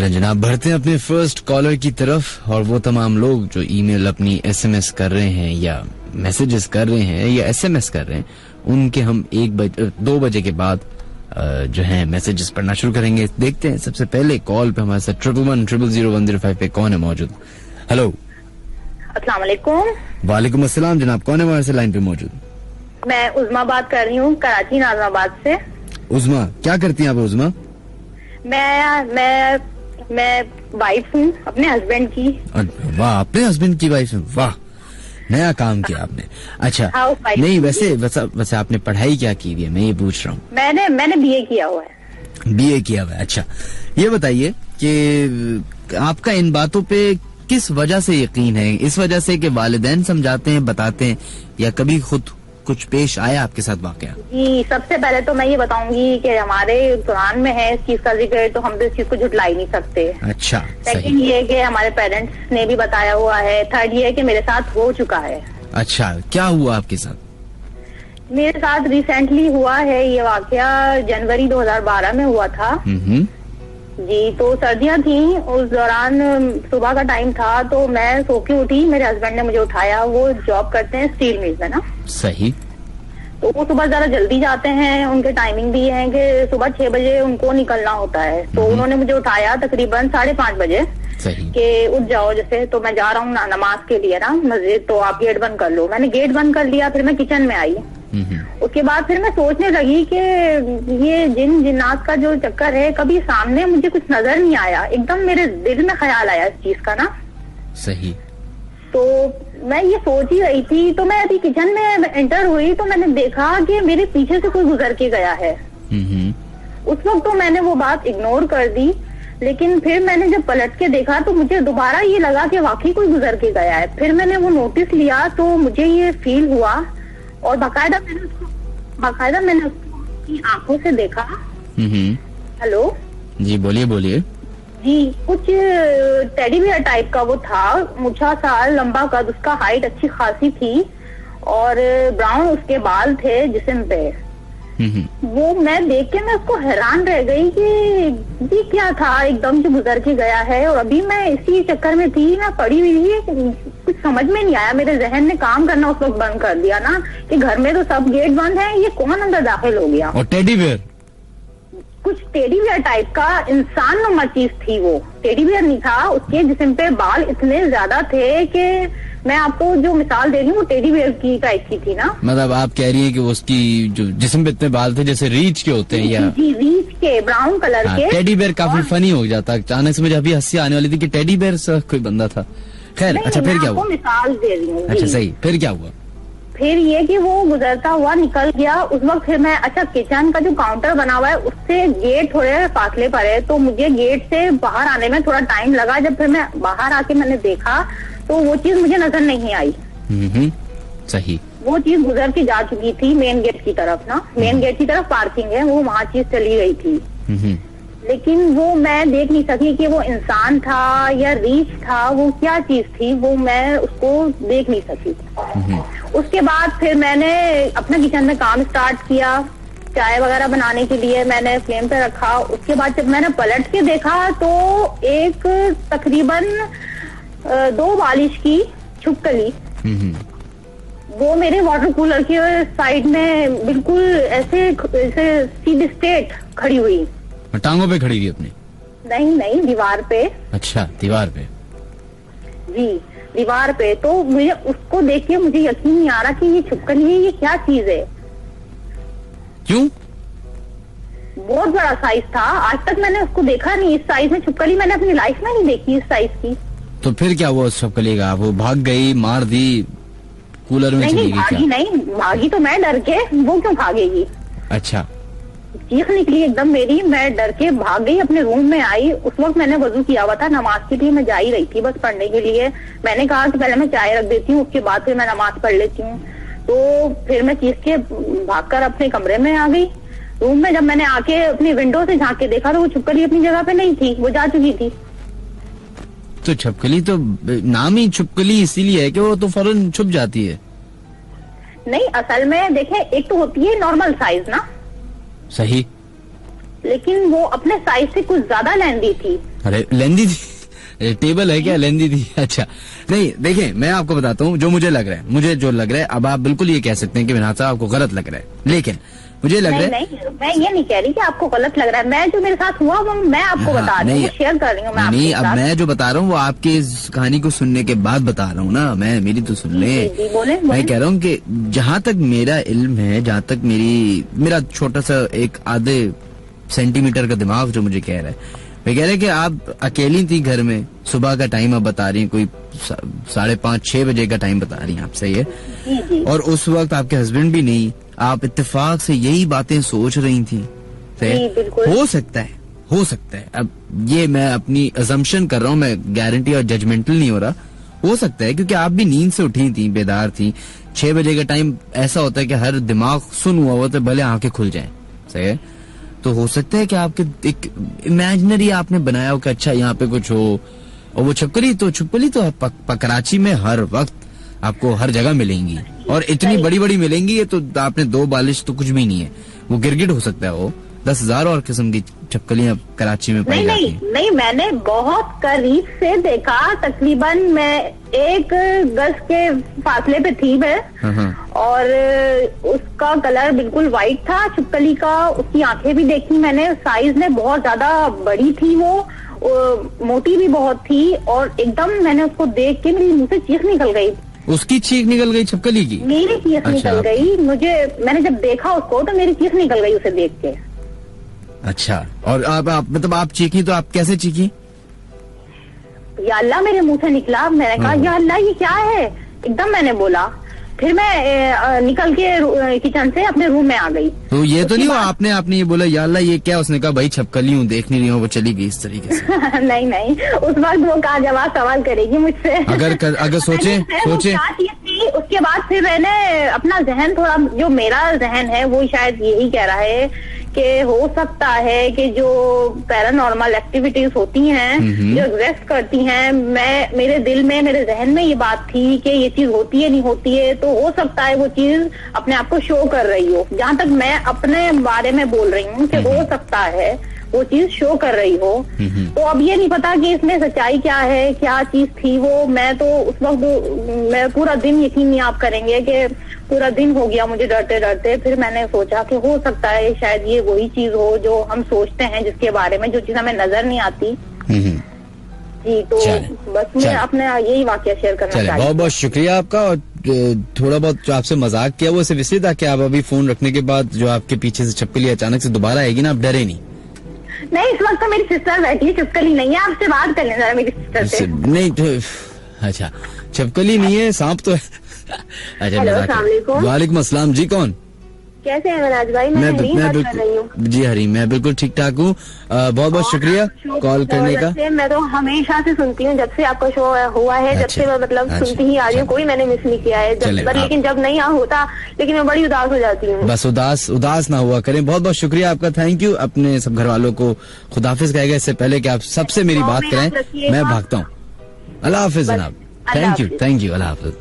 जनाब, बढ़ते हैं अपने फर्स्ट कॉलर की तरफ। और वो तमाम लोग जो ईमेल अपनी एसएमएस कर रहे हैं, या मैसेजेस कर रहे हैं, या एसएमएस कर रहे हैं, उनके हम 2 बजे के बाद जो है मैसेजेस पढ़ना शुरू करेंगे। देखते हैं सबसे पहले कॉल पे हमारे साथ 111000105 पे कौन है मौजूद। हेलो, अस्सलाम वालेकुम। वालेकुम अस्सलाम जनाब, कौन है हमारे से लाइन पे मौजूद? मैं उज़मा बात कर रही हूँ, कराची नाज़िमाबाद से। उज़मा, क्या करती हैं आप उज़मा? मैं वाइफ हूँ अपने हस्बैंड की। वाह, अपने हस्बैंड की वाइफ है, वाह, नया काम किया आपने। अच्छा, नहीं वैसे आपने पढ़ाई क्या की हुई है, मैं ये पूछ रहा हूँ। मैंने बीए किया हुआ है। बीए किया हुआ है, अच्छा। ये बताइए कि आपका इन बातों पे किस वजह से यकीन है? इस वजह से कि वालिदैन समझाते हैं, बताते हैं, या कभी खुद कुछ पेश आया आपके साथ वाकया? जी, सबसे पहले तो मैं ये बताऊंगी कि हमारे कुरान में है इस चीज का जिक्र, तो हम तो इस चीज को झुटला ही नहीं सकते। अच्छा, सेकंड ये कि हमारे पेरेंट्स ने भी बताया हुआ है। थर्ड ये कि मेरे साथ हो चुका है। अच्छा, क्या हुआ आपके साथ? मेरे साथ रिसेंटली हुआ है ये वाकया, जनवरी 2012 में हुआ था। जी, तो सर्दियां थी, उस दौरान सुबह का टाइम था, तो मैं सो के उठी, मेरे हस्बैंड ने मुझे उठाया। वो जॉब करते हैं स्टील मिल में ना। सही। तो वो सुबह जरा जल्दी जाते हैं, उनके टाइमिंग भी है कि सुबह 6 बजे उनको निकलना होता है। तो उन्होंने मुझे उठाया तकरीबन 5:30 बजे कि उठ जाओ, जैसे तो मैं जा रहा हूँ नमाज के लिए ना मस्जिद, तो आप गेट बंद कर लो। मैंने गेट बंद कर लिया, फिर मैं किचन में आई। उसके बाद फिर मैं सोचने लगी कि ये जिन्नात का जो चक्कर है, कभी सामने मुझे कुछ नजर नहीं आया, एकदम मेरे दिल में ख्याल आया इस चीज का ना। सही। तो मैं ये सोच ही रही थी, तो मैं अभी किचन में एंटर हुई तो मैंने देखा कि मेरे पीछे से कोई गुजर के गया है। उस वक्त तो मैंने वो बात इग्नोर कर दी, लेकिन फिर मैंने जब पलट के देखा तो मुझे दोबारा ये लगा कि वाकई कोई गुजर के गया है। फिर मैंने वो नोटिस लिया तो मुझे ये फील हुआ, और बाकायदा मैंने उसको अपनी आंखों से देखा। हेलो जी, बोलिए। जी, कुछ टेडी बियर टाइप का वो था, मुछा सा, लंबा कद, उसका हाइट अच्छी खासी थी, और ब्राउन उसके बाल थे जिस्म पे। वो मैं देख के मैं उसको हैरान रह गई कि ये क्या था, एकदम से गुजर के गया है। और अभी मैं इसी चक्कर में थी, मैं पड़ी हुई थी, कुछ समझ में नहीं आया, मेरे जहन ने काम करना उस वक्त बंद कर दिया ना कि घर में तो सब गेट बंद है, ये कौन अंदर दाखिल हो गया। और टेडी बियर, कुछ टेडी बियर टाइप का इंसान नुमा चीज थी वो। टेडी बियर नहीं था, उसके जिस्म पे बाल इतने ज्यादा थे कि मैं आपको जो मिसाल दे रही हूँ वो टेडी बेयर की टाइप की थी ना। मतलब आप कह रही हैं कि वो उसकी जो जिस्म पे इतने बाल थे जैसे रीछ के होते हैं, या जी रीछ के ब्राउन कलर के। टेडी बेयर काफी फनी हो जाता। अचानक से मुझे अभी हंसी आने वाली थी कि टेडी बेयर से कोई बंदा था। खैर अच्छा, फिर क्या हुआ? मिसाल दे रही हूँ। अच्छा सही, फिर क्या हुआ? फिर ये कि वो गुजरता हुआ निकल गया। उस वक्त फिर मैं, अच्छा किचन का जो काउंटर बना हुआ है उससे गेट थोड़े फासले पर है, तो मुझे गेट से बाहर आने में थोड़ा टाइम लगा। जब फिर मैं बाहर आके मैंने देखा तो वो चीज मुझे नजर नहीं आई। सही। वो चीज गुजर के जा चुकी थी मेन गेट की तरफ ना। मेन गेट की तरफ पार्किंग है, वो वहाँ चीज चली गई थी। लेकिन वो मैं देख नहीं सकी कि वो इंसान था या रीछ था, वो क्या चीज थी वो मैं उसको देख नहीं सकी। उसके बाद फिर मैंने अपना किचन में काम स्टार्ट किया, चाय वगैरह बनाने के लिए मैंने फ्लेम पे रखा। उसके बाद जब मैंने पलट के देखा तो एक तकरीबन 2 बालिश की छिपकली वो मेरे वाटर कूलर के साइड में बिल्कुल ऐसे सीधी स्ट्रेट खड़ी हुई। टांगों पे खड़ी हुई अपनी? नहीं, दीवार पे। अच्छा, दीवार पे। जी दीवार पे। तो मुझे उसको देख के मुझे यकीन नहीं आ रहा कि ये छिपकली है, ये क्या चीज है। क्यों? बहुत बड़ा साइज था, आज तक मैंने उसको देखा नहीं। इस साइज में छिपकली मैंने अपनी लाइफ में नहीं देखी, इस साइज की। तो फिर क्या हुआ उस छिपकली का? वो भाग गई, मार दी, कूलर में चली गई क्या? नहीं भागी तो मैं डर के, वो क्यों भागेगी। अच्छा। चीख निकली एकदम मेरी, मैं डर के भाग गई, अपने रूम में आई। उस वक्त मैंने वजू किया हुआ था, नमाज के लिए मैं जा ही रही थी बस पढ़ने के लिए। मैंने कहा कि पहले मैं चाय रख देती हूँ, उसके बाद फिर मैं नमाज पढ़ लेती हूँ। तो फिर मैं चीख के भागकर अपने कमरे में आ गई। रूम में जब मैंने आके अपनी विंडो से झांक के देखा तो वो छिपकली अपनी जगह पे नहीं थी, वो जा चुकी थी। तो छिपकली तो नाम ही छिपकली इसीलिए है कि वो तो फौरन छुप जाती है। नहीं, असल में देखें, एक तो होती है नॉर्मल साइज ना। सही। लेकिन वो अपने साइज से कुछ ज्यादा लेंदी थी। अरे लेंदी थी? टेबल है क्या, लेंदी थी? अच्छा नहीं, देखें मैं आपको बताता हूँ जो मुझे लग रहा है। मुझे जो लग रहा है, अब आप बिल्कुल ये कह सकते हैं कि विनाथ साहब आपको गलत लग रहा है, लेकिन मुझे लग रहा है। नहीं, मैं ये नहीं कह रही कि आपको गलत लग रहा है। मैं जो मेरे साथ हुआ वो मैं आपको बता रही हूँ, शेयर कर रही हूँ। नहीं, अब मैं जो बता रहा हूँ वो आपके इस कहानी को सुनने के बाद बता रहा हूँ ना मैं, मेरी तो सुन ले। बोले। मैं कह रहा हूँ कि जहाँ तक मेरा इल्म है, जहाँ तक मेरा छोटा सा एक आधे सेंटीमीटर का दिमाग जो मुझे कह रहा है, मैं कह रहा है कि आप अकेली थी घर में, सुबह का टाइम आप बता रही हैं, कोई 5:30-6 बजे का टाइम बता रही हैं आप, सही है। और उस वक्त आपके हस्बैंड भी नहीं, आप इत्तेफाक से यही बातें सोच रही थी। हो सकता है, अब ये मैं अपनी अजम्पशन कर रहा हूँ, मैं गारंटी और जजमेंटल नहीं हो रहा। हो सकता है क्योंकि आप भी नींद से उठी थी, बेदार थी। 6 बजे का टाइम ऐसा होता है कि हर दिमाग सुन हुआ हो तो भले आंखें खुल जाएं, सही है। तो हो सकता है कि आपके एक इमेजिनरी आपने बनाया हो कि अच्छा यहाँ पे कुछ हो, और वो छिपकली तो कराची में हर वक्त आपको हर जगह मिलेंगी, और इतनी बड़ी बड़ी मिलेंगी। ये तो आपने 2 बालिश तो कुछ भी नहीं है, वो गिरगिट हो सकता है। वो 10,000 और किस्म की छिपकलियां कराची में पाई जाती हैं। नहीं, मैंने बहुत करीब से देखा, तकरीबन मैं 1 गज के फासले पे थी मैं। और उसका कलर बिल्कुल व्हाइट था छिपकली का। उसकी आंखें भी देखी मैंने, साइज में बहुत ज्यादा बड़ी थी वो, मोटी भी बहुत थी। और एकदम मैंने उसको देख के मेरे मुंह से चीख निकल गई। उसकी चीख निकल गई छिपकली की? मेरी चीख निकल गई। मैंने जब देखा उसको तो मेरी चीख निकल गई उसे देख के। अच्छा, और आप मतलब आप चीखी तो आप कैसे चीखी? या अल्लाह मेरे मुंह से निकला। मैंने कहा या अल्लाह ये क्या है, एकदम मैंने बोला। फिर मैं निकल के किचन से अपने रूम में आ गई। तो ये तो नहीं हुआ आपने ये बोला या अल्लाह ये क्या? उसने कहा भाई छिपकली हूँ, देख नहीं रही हूँ, वो चली गई इस तरीके से? नहीं, उस वक्त वो कहा जवाब सवाल करेगी मुझसे। अगर सोचे उसके बाद फिर मैंने अपना जहन थोड़ा, जो मेरा जहन है वो शायद यही कह रहा है कि हो सकता है कि जो पैरानॉर्मल एक्टिविटीज होती हैं, जो एग्जिस्ट करती हैं, मेरे दिल में, मेरे जहन में ये बात थी कि ये चीज होती है नहीं होती है, तो हो सकता है वो चीज अपने आप को शो कर रही हो। जहाँ तक मैं अपने बारे में बोल रही हूँ कि हो सकता है वो चीज शो कर रही हो। तो अब ये नहीं पता कि इसमें सच्चाई क्या है, क्या चीज थी वो। मैं तो उस वक्त मैं पूरा दिन, यकीन नहीं आप करेंगे कि पूरा दिन हो गया मुझे डरते डरते। फिर मैंने सोचा कि हो सकता है शायद ये वही चीज हो जो हम सोचते हैं, जिसके बारे में, जो चीज हमें नजर नहीं आती। जी, तो बस मैं अपना यही वाकया शेयर करना चाहती हूँ। बहुत बहुत शुक्रिया आपका। और थोड़ा बहुत जो आपसे मजाक किया वो सिर्फ इसलिए था कि आप अभी फोन रखने के बाद जो आपके पीछे से छिपकली अचानक से दोबारा आएगी ना, आप डरे नहीं। नहीं, इस वक्त तो मेरी सिस्टर बैठी है, छिपकली नहीं है। आपसे बात कर लेना मेरी सिस्टर से। नहीं तो अच्छा, छिपकली नहीं है, सांप तो है। अच्छा, वालेकुम अस्सलाम जी, कौन? कैसे हैं मनोज भाई? मैं बात कर रही हूँ। जी हरी, मैं बिल्कुल ठीक ठाक हूँ। बहुत बहुत शुक्रिया कॉल करने का। मैं तो हमेशा से सुनती हूँ, जब से आपका शो हुआ है, जब से मैं मतलब सुनती ही आ रही हूँ, कोई मैंने मिस नहीं किया है। लेकिन जब नहीं होता, लेकिन मैं बड़ी उदास हो जाती हूँ। बस उदास ना हुआ करें। बहुत बहुत शुक्रिया आपका, थैंक यू। अपने सब घर वालों को खुदाफिज कहेगा इससे पहले कि आप सबसे मेरी बात करें। मैं भागता हूँ। अल्लाह हाफिज जनाब। Thank you, Allah Hafiz.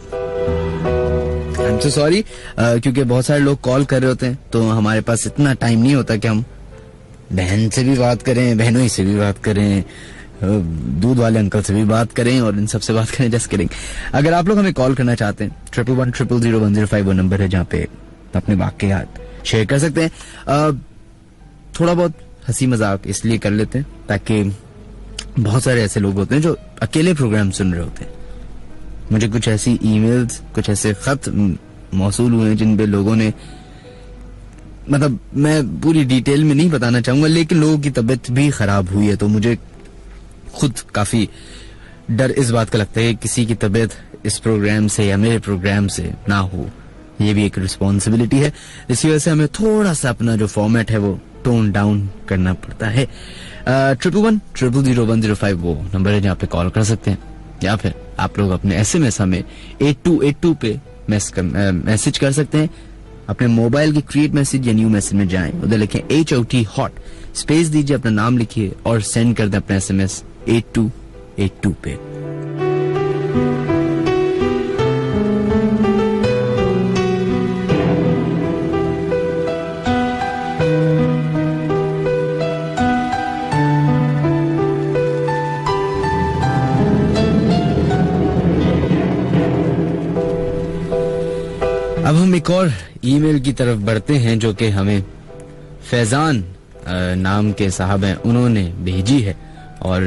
I am so sorry, क्योंकि बहुत सारे लोग कॉल कर रहे होते हैं तो हमारे पास इतना टाइम नहीं होता कि हम बहन से भी बात करें, बहनोई से भी बात करें, दूध वाले अंकल से भी बात करें और इन सब से बात करें। Just kidding. अगर आप लोग हमें कॉल करना चाहते हैं 1110001005 वो नंबर है जहाँ पे अपने वाकयात शेयर कर सकते हैं। थोड़ा बहुत हंसी मजाक इसलिए कर लेते हैं ताकि बहुत सारे ऐसे लोग होते हैं जो अकेले प्रोग्राम सुन रहे होते हैं। मुझे कुछ ऐसी ईमेल्स, कुछ ऐसे खत मौसूल हुए हैं जिन पे लोगों ने, मतलब मैं पूरी डिटेल में नहीं बताना चाहूंगा, लेकिन लोगों की तबीयत भी खराब हुई है। तो मुझे खुद काफी डर इस बात का लगता है कि किसी की तबीयत इस प्रोग्राम से या मेरे प्रोग्राम से ना हो। ये भी एक रिस्पॉन्सिबिलिटी है, इसी वजह से हमें थोड़ा सा अपना जो फॉर्मेट है वो टोन डाउन करना पड़ता है। 1110001005 वो नंबर है जहाँ पे कॉल कर सकते हैं, या फिर आप लोग अपने SMS हमें 8282 पे मैसेज कर सकते हैं। अपने मोबाइल की क्रिएट मैसेज या न्यू मैसेज में जाएं, उधर लिखें HOT हॉट, स्पेस दीजिए, अपना नाम लिखिए और सेंड कर दें अपना SMS 8282 पे। अब हम एक और ईमेल की तरफ बढ़ते हैं जो कि हमें फैजान नाम के साहब हैं, उन्होंने भेजी है और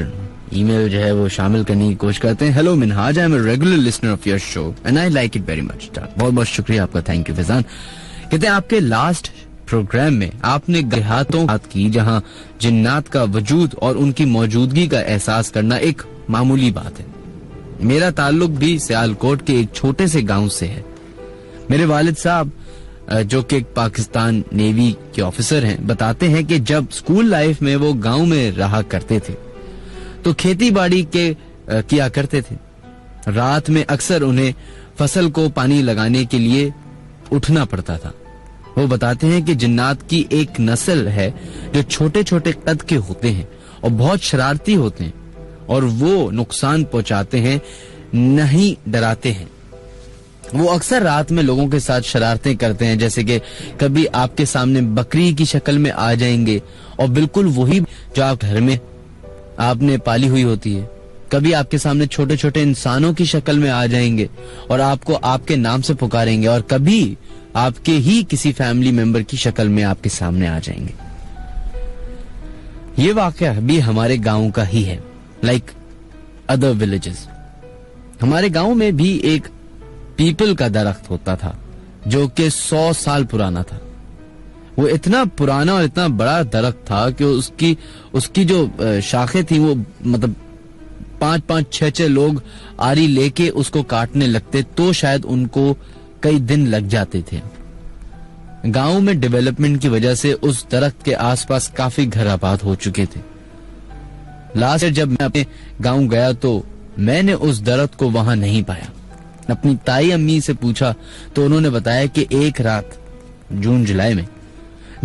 ईमेल जो है वो शामिल करने की कोशिश करते हैं। Hello Minhaj, I am a regular listener of your show and I like it very much. बहुत बहुत शुक्रिया आपका, थैंक यू फैजान। कहते हैं आपके लास्ट प्रोग्राम में आपने देहातों बात की जहां जिन्नात का वजूद और उनकी मौजूदगी का एहसास करना एक मामूली बात है। मेरा ताल्लुक भी सियालकोट के एक छोटे से गाँव से है। मेरे वालिद साहब जो कि पाकिस्तान नेवी के ऑफिसर हैं, बताते हैं कि जब स्कूल लाइफ में वो गांव में रहा करते थे तो खेती बाड़ी के किया करते थे। रात में अक्सर उन्हें फसल को पानी लगाने के लिए उठना पड़ता था। वो बताते हैं कि जिन्नात की एक नस्ल है जो छोटे छोटे कद के होते हैं और बहुत शरारती होते हैं और वो नुकसान पहुंचाते हैं, नहीं डराते हैं। वो अक्सर रात में लोगों के साथ शरारतें करते हैं, जैसे कि कभी आपके सामने बकरी की शक्ल में आ जाएंगे और बिल्कुल वही जो आप घर में आपने पाली हुई होती है। कभी आपके सामने छोटे छोटे इंसानों की शक्ल में आ जाएंगे और आपको आपके नाम से पुकारेंगे, और कभी आपके ही किसी फैमिली मेंबर की शक्ल में आपके सामने आ जाएंगे। ये वाकया भी हमारे गांव का ही है, लाइक अदर विलेजेस। हमारे गांव में भी एक पीपल का दरख्त होता था जो कि 100 साल पुराना था। वो इतना पुराना और इतना बड़ा दरख्त था कि उसकी जो शाखें थी वो मतलब 5-5, 6-6 लोग आरी लेके उसको काटने लगते तो शायद उनको कई दिन लग जाते थे। गांव में डेवलपमेंट की वजह से उस दरख्त के आसपास काफी घर आबाद हो चुके थे। लास्ट ईयर जब मैं अपने गांव गया तो मैंने उस दरख्त को वहां नहीं पाया। अपनी ताई अम्मी से पूछा तो उन्होंने बताया कि एक रात जून जुलाई में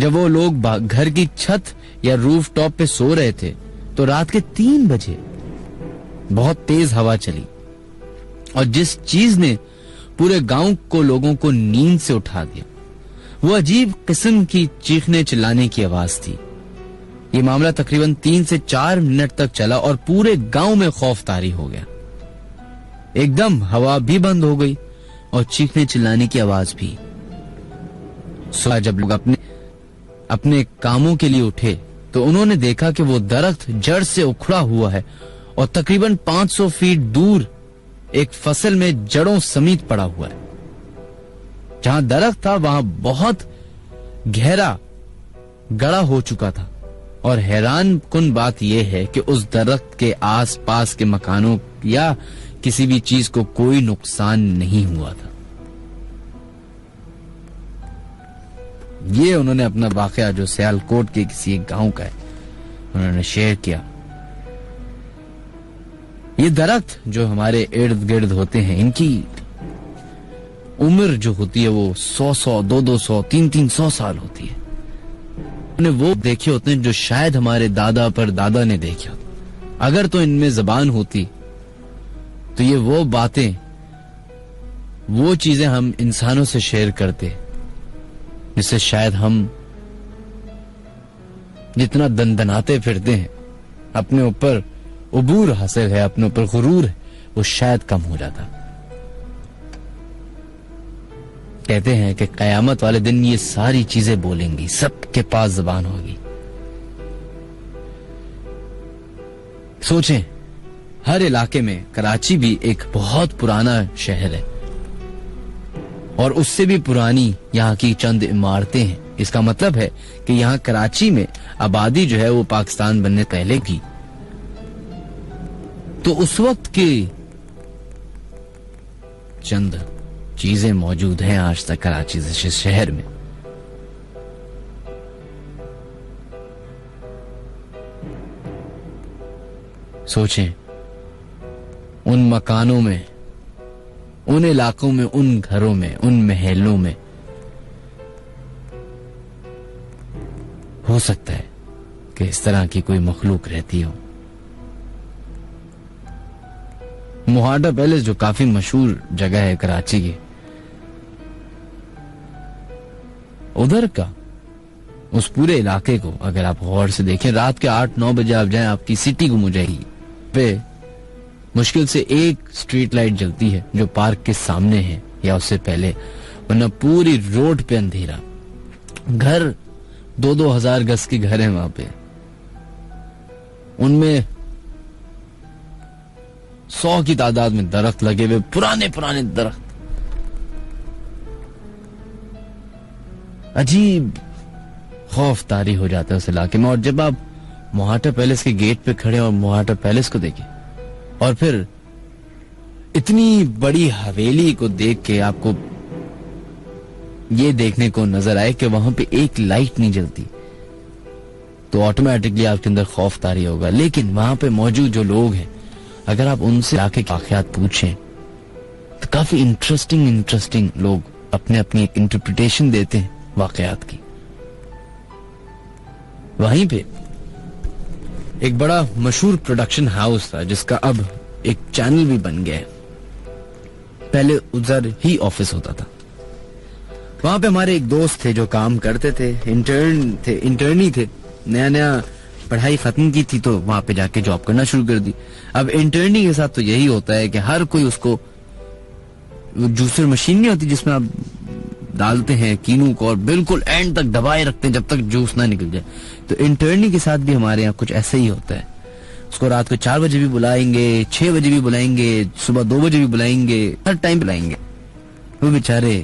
जब वो लोग घर की छत या रूफ टॉप पे सो रहे थे तो रात के 3 बजे बहुत तेज हवा चली और जिस चीज ने पूरे गांव को लोगों को नींद से उठा दिया वो अजीब किस्म की चीखने चिल्लाने की आवाज थी। ये मामला तकरीबन 3 से 4 मिनट तक चला और पूरे गांव में खौफ तारी हो गया। एकदम हवा भी बंद हो गई और चीखने चिल्लाने की आवाज भी। सुबह जब लोग अपने कामों के लिए उठे तो उन्होंने देखा कि वो दरख्त जड़ से उखड़ा हुआ है और तकरीबन 500 फीट दूर एक फसल में जड़ों समेत पड़ा हुआ है। जहां दरख्त था वहां बहुत गहरा गड़ा हो चुका था और हैरान कुन बात यह है कि उस दरख्त के आस पास के मकानों या किसी भी चीज को कोई नुकसान नहीं हुआ था। ये उन्होंने अपना वाकया जो सियालकोट के किसी एक गांव का है उन्होंने शेयर किया। ये दरख्त जो हमारे इर्द गिर्द होते हैं इनकी उम्र जो होती है वो 100 200 300 साल होती है। उन्हें वो देखे होते हैं जो शायद हमारे दादा पर दादा ने देखे होते। अगर तो इनमें जबान होती तो ये वो बातें वो चीजें हम इंसानों से शेयर करते जिससे शायद हम जितना दनदनाते फिरते हैं, अपने ऊपर उबूर हासिल है, अपने ऊपर गुरूर है, वो शायद कम हो जाता। कहते हैं कि कयामत वाले दिन ये सारी चीजें बोलेंगी, सबके पास जबान होगी। सोचें, हर इलाके में कराची भी एक बहुत पुराना शहर है और उससे भी पुरानी यहाँ की चंद इमारतें हैं। इसका मतलब है कि यहाँ कराची में आबादी जो है वो पाकिस्तान बनने पहले की, तो उस वक्त की चंद चीजें मौजूद हैं आज तक कराची जैसे शहर में। सोचें, उन मकानों में, उन इलाकों में, उन घरों में, उन महलों में हो सकता है कि इस तरह की कोई मखलूक रहती हो। मोहाटा पैलेस जो काफी मशहूर जगह है कराची की, उधर का उस पूरे इलाके को अगर आप गौर से देखें, रात के 8-9 बजे आप जाएं, आपकी सिटी गुम हो जाएगी। पे मुश्किल से एक स्ट्रीट लाइट जलती है जो पार्क के सामने है या उससे पहले, वरना पूरी रोड पे अंधेरा। घर 2-2 हजार गज के घर हैं वहां पे, उनमें 100 की तादाद में दरख्त लगे हुए, पुराने पुराने दरख्त। अजीब खौफ तारी हो जाता है उस इलाके में। और जब आप मोहाटा पैलेस के गेट पे खड़े और मोहाटा पैलेस को देखें और फिर इतनी बड़ी हवेली को देख के आपको ये देखने को नजर आए कि वहां पे एक लाइट नहीं जलती, तो ऑटोमेटिकली आपके अंदर खौफ तारी होगा। लेकिन वहां पे मौजूद जो लोग हैं, अगर आप उनसे आके वाकयात पूछें तो काफी इंटरेस्टिंग लोग अपने अपनी एक इंटरप्रिटेशन देते हैं वाकयात की। वहीं पे एक बड़ा मशहूर प्रोडक्शन हाउस था जिसका अब एक चैनल भी बन गया है। पहले उधर ही ऑफिस होता था। वहां पे हमारे एक दोस्त थे जो काम करते थे, इंटर्नी थे, नया पढ़ाई खत्म की थी तो वहां पे जाके जॉब करना शुरू कर दी। अब इंटर्नी के साथ तो यही होता है कि हर कोई उसको, जूसर मशीन नहीं होती जिसमें आप डालते हैं कीनू को और बिल्कुल एंड तक दबाए रखते हैं जब तक जूस ना निकल जाए, तो इंटर्नी के साथ भी हमारे यहाँ कुछ ऐसा ही होता है। उसको रात को 4 बजे भी बुलाएंगे, 6 बजे भी बुलाएंगे, सुबह 2 बजे भी बुलाएंगे, हर टाइम बुलाएंगे। वो बेचारे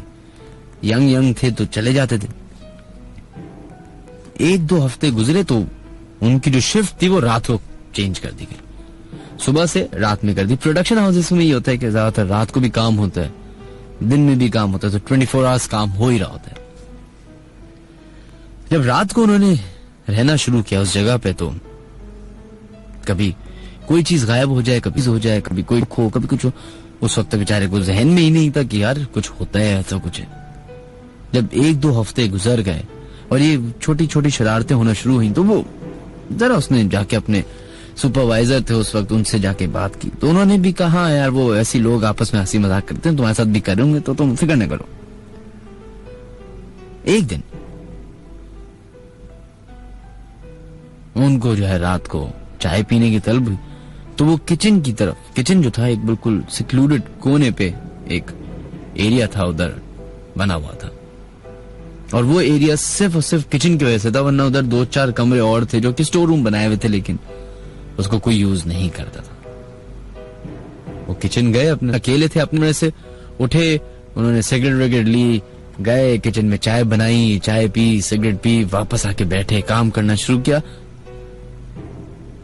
यंग थे तो चले जाते थे। 1-2 हफ्ते गुजरे तो उनकी जो शिफ्ट थी वो रात को चेंज कर दी गई, सुबह से रात में कर दी। प्रोडक्शन हाउसेस में ये होता है कि ज्यादातर रात को भी काम होता है, दिन में भी काम होता है, तो 24 आवर्स काम हो ही रहा होता है। जब रात को उन्होंने रहना शुरू किया उस जगह पे, तो कभी कोई चीज गायब हो जाए, कभी हो जाए, कभी कोई खो, कभी कुछ हो। उस वक्त बेचारे को जहन में ही नहीं था कि यार कुछ होता है, ऐसा कुछ है। जब 1-2 हफ्ते गुजर गए और ये छोटी छोटी शरारतें होना शुरू हुई, तो वो जरा उसने जाके अपने सुपरवाइजर थे उस वक्त, उनसे जाके बात की, तो उन्होंने भी कहा यार वो ऐसी लोग आपस में हंसी मजाक करते हैं, तुम्हारे साथ भी करेंगे तो तुम फिक्र न करो। एक दिन उनको जो है रात को चाय पीने की तलब हुई, तो वो किचन की तरफ, किचन जो था एक बिल्कुल सिक्लूडेड कोने पे एक एरिया था उधर बना हुआ था, और वो एरिया सिर्फ और सिर्फ किचन की वजह से था, वरना उधर 2-4 कमरे और थे जो कि स्टोर रूम बनाए हुए थे, लेकिन उसको कोई यूज नहीं करता था। वो किचन गए, अपने अकेले थे, अपने से उठे, उन्होंने सिगरेट विगरेट ली, गए किचन में चाय बनाई, चाय पी, सिगरेट पी, वापस आके बैठे, काम करना शुरू किया।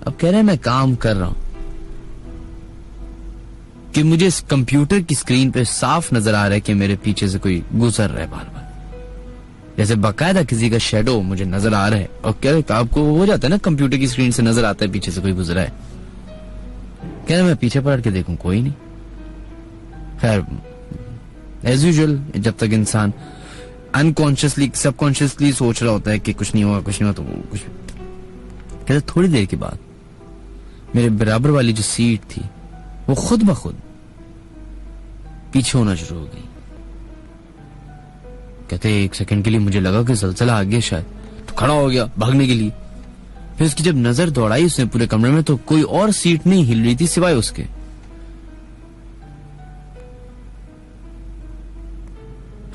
अब कह रहे हैं मैं काम कर रहा हूं कि मुझे इस कंप्यूटर की स्क्रीन पे साफ नजर आ रहा है कि मेरे पीछे से कोई गुजर रहा है बार बार, जैसे बाकायदा किसी का शेडो मुझे नजर आ रहा है। और कह रहे आपको हो जाता है ना, कंप्यूटर की स्क्रीन से नजर आता है पीछे से कोई गुजरा है। कह रहे मैं पीछे पलट के देखूं, कोई नहीं। खैर एज यूजुअल, जब तक इंसान अनकॉन्शियसली सबकॉन्शियसली सोच रहा होता है कि कुछ नहीं होगा कुछ नहीं होगा, तो वो कुछ। कहते थोड़ी देर के बाद मेरे बराबर वाली जो सीट थी वो खुद ब खुद पीछे होना शुरू हो गई। कहते 1 सेकंड के लिए मुझे लगा कि जलजला आ गया शायद, तो खड़ा हो गया भागने के लिए। फिर उसकी जब नजर दौड़ाई उसने पूरे कमरे में, तो कोई और सीट नहीं हिल रही थी सिवाय उसके।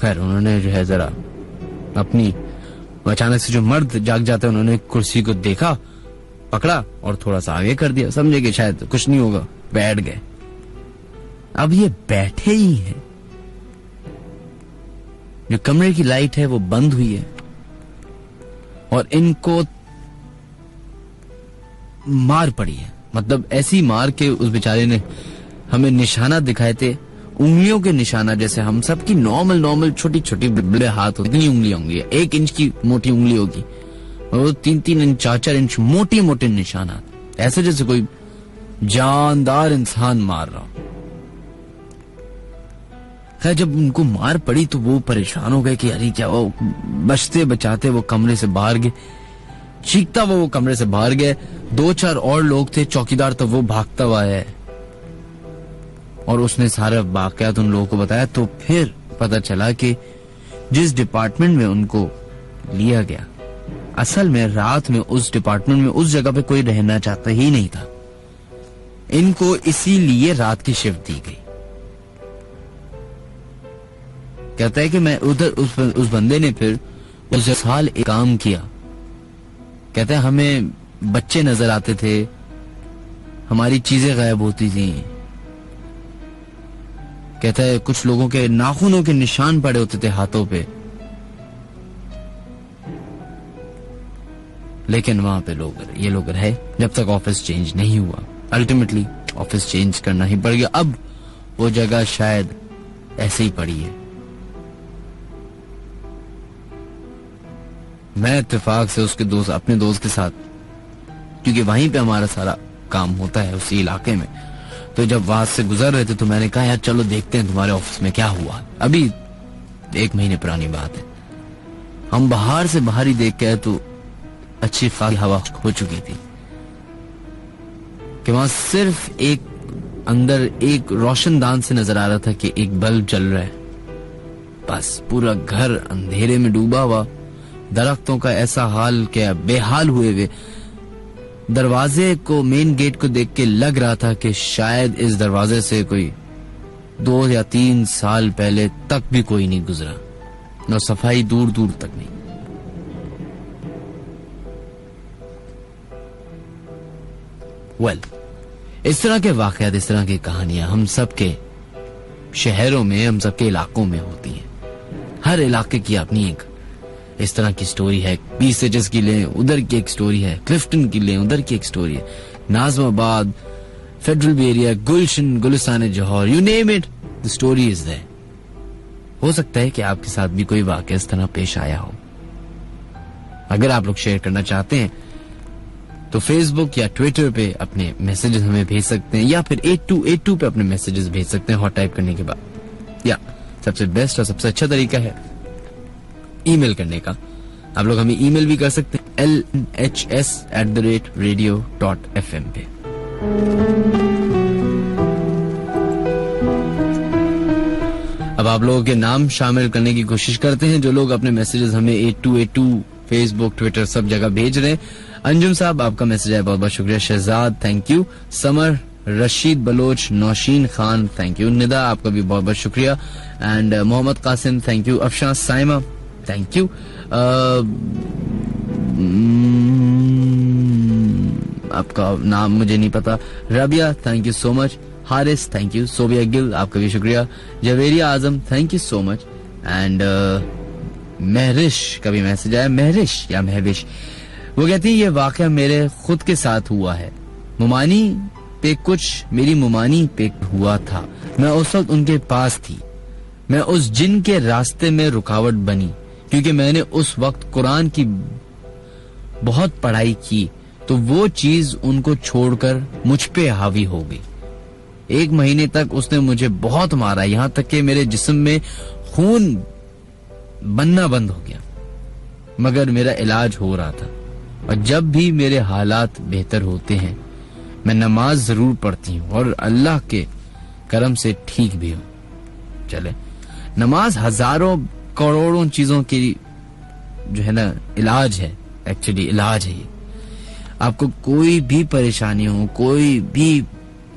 खैर उन्होंने जो है जरा अपनी, अचानक से जो मर्द जाग जाते हैं, उन्होंने कुर्सी को देखा, पकड़ा और थोड़ा सा आगे कर दिया, समझे कि शायद कुछ नहीं होगा, बैठ गए। अब ये बैठे ही हैं, जो कमरे की लाइट है वो बंद हुई है और इनको मार पड़ी है। मतलब ऐसी मार के उस बेचारे ने हमें निशाना दिखाए थे, उंगलियों के निशाना, जैसे हम सब की नॉर्मल छोटी छोटी बड़े हाथ होती, इतनी उंगलियां होंगी, 1 इंच की मोटी उंगली होगी, और वो 3-3 इंच 4-4 इंच मोटे मोटे निशाना, ऐसे जैसे कोई जानदार इंसान मार रहा हो। खैर जब उनको मार पड़ी तो वो परेशान हो गए कि अरे क्या, वो बचते बचाते वो कमरे से बाहर गए, चीखता वो कमरे से बाहर गए। 2-4 और लोग थे, चौकीदार, तो वो भागता हुआ है और उसने सारा वाकयात उन लोगों को बताया। तो फिर पता चला कि जिस डिपार्टमेंट में उनको लिया गया, असल में रात में उस डिपार्टमेंट में उस जगह पे कोई रहना चाहता ही नहीं था, इनको इसीलिए रात की शिफ्ट दी गई। कहता है कि मैं उधर उस बंदे ने फिर उस साल एक काम किया। कहता है हमें बच्चे नजर आते थे, हमारी चीजें गायब होती थी। कहता है कुछ लोगों के नाखूनों के निशान पड़े होते थे हाथों पे, लेकिन वहां पे ये लोग रहे जब तक ऑफिस चेंज नहीं हुआ। अल्टीमेटली ऑफिस चेंज करना ही पड़ गया। अब वो जगह शायद ऐसे ही पड़ी है। मैं इत्तेफाक से उसके दोस्त, अपने दोस्त के साथ, क्योंकि वहीं पे हमारा सारा काम होता है उसी इलाके में, तो जब वहां से गुजर रहे थे तो मैंने कहा यार चलो देखते हैं तुम्हारे ऑफिस में क्या हुआ। अभी 1 महीने पुरानी बात है। हम बाहर से बाहर ही देख के आए तो अच्छी खासी हवा हो चुकी थी कि वहां सिर्फ अंदर एक रोशनदान से नजर आ रहा था कि एक बल्ब जल रहा है, बस पूरा घर अंधेरे में डूबा हुआ। दरख्तों का ऐसा हाल, क्या बेहाल हुए हुए। दरवाजे को, मेन गेट को देख के लग रहा था कि शायद इस दरवाजे से कोई 2 या 3 साल पहले तक भी कोई नहीं गुजरा, और सफाई दूर दूर तक नहीं। इस तरह के वाकयात, इस तरह की कहानियां हम सबके शहरों में, हम सबके इलाकों में होती हैं। हर इलाके की अपनी एक इस तरह की स्टोरी है। 20 एजेस की ले, उधर की एक स्टोरी है। क्लिफ्टन की ले, उधर की एक स्टोरी है। Nazimabad, federal B area, Gulshan, Gulistan Jauhar, you name it, the story is there. हो सकता है कि आपके साथ भी कोई वाकया इस तरह पेश आया हो। अगर आप लोग शेयर करना चाहते हैं तो फेसबुक या ट्विटर पे अपने मैसेजेस हमें भेज सकते हैं, या फिर 8282 पे अपने मैसेजेस भेज सकते हैं हॉट टाइप करने के बाद। या सबसे बेस्ट और सबसे अच्छा तरीका है ईमेल करने का। आप लोग हमें ईमेल भी कर सकते हैं lhs@radio.fm पे। अब आप लोगों के नाम शामिल करने की कोशिश करते हैं, जो लोग अपने मैसेजेस हमें 8282 फेसबुक, ट्विटर सब जगह भेज रहे हैं। अंजुम साहब आपका मैसेज है, बहुत बहुत शुक्रिया। Shahzad thank you. Samar, Rasheed Baloch, Nausheen Khan thank you. Nida आपका भी बहुत बहुत शुक्रिया। And Mohammad Qasim thank you. Afshan Saima thank you. आपका नाम मुझे नहीं पता। Rabia thank you so much. Haris thank you, Sobia Gill आपका भी शुक्रिया, Javeria Azam thank you so much, and Mahrish का भी मैसेज आया, महरिश या महविश, वो कहती है ये वाकया मेरे खुद के साथ हुआ है, मुमानी पे कुछ मेरी मुमानी पे हुआ था, मैं उस वक्त उनके पास थी, मैं उस जिन के रास्ते में रुकावट बनी क्योंकि मैंने उस वक्त कुरान की बहुत पढ़ाई की, तो वो चीज उनको छोड़कर मुझ पे हावी हो गई। 1 महीने तक उसने मुझे बहुत मारा, यहां तक कि मेरे जिस्म में खून बनना बंद हो गया, मगर मेरा इलाज हो रहा था, और जब भी मेरे हालात बेहतर होते हैं मैं नमाज जरूर पढ़ती हूँ और अल्लाह के करम से ठीक भी हूँ। चले, नमाज हजारों करोड़ों चीजों की जो है ना इलाज है, एक्चुअली इलाज है ये। आपको कोई भी परेशानी हो, कोई भी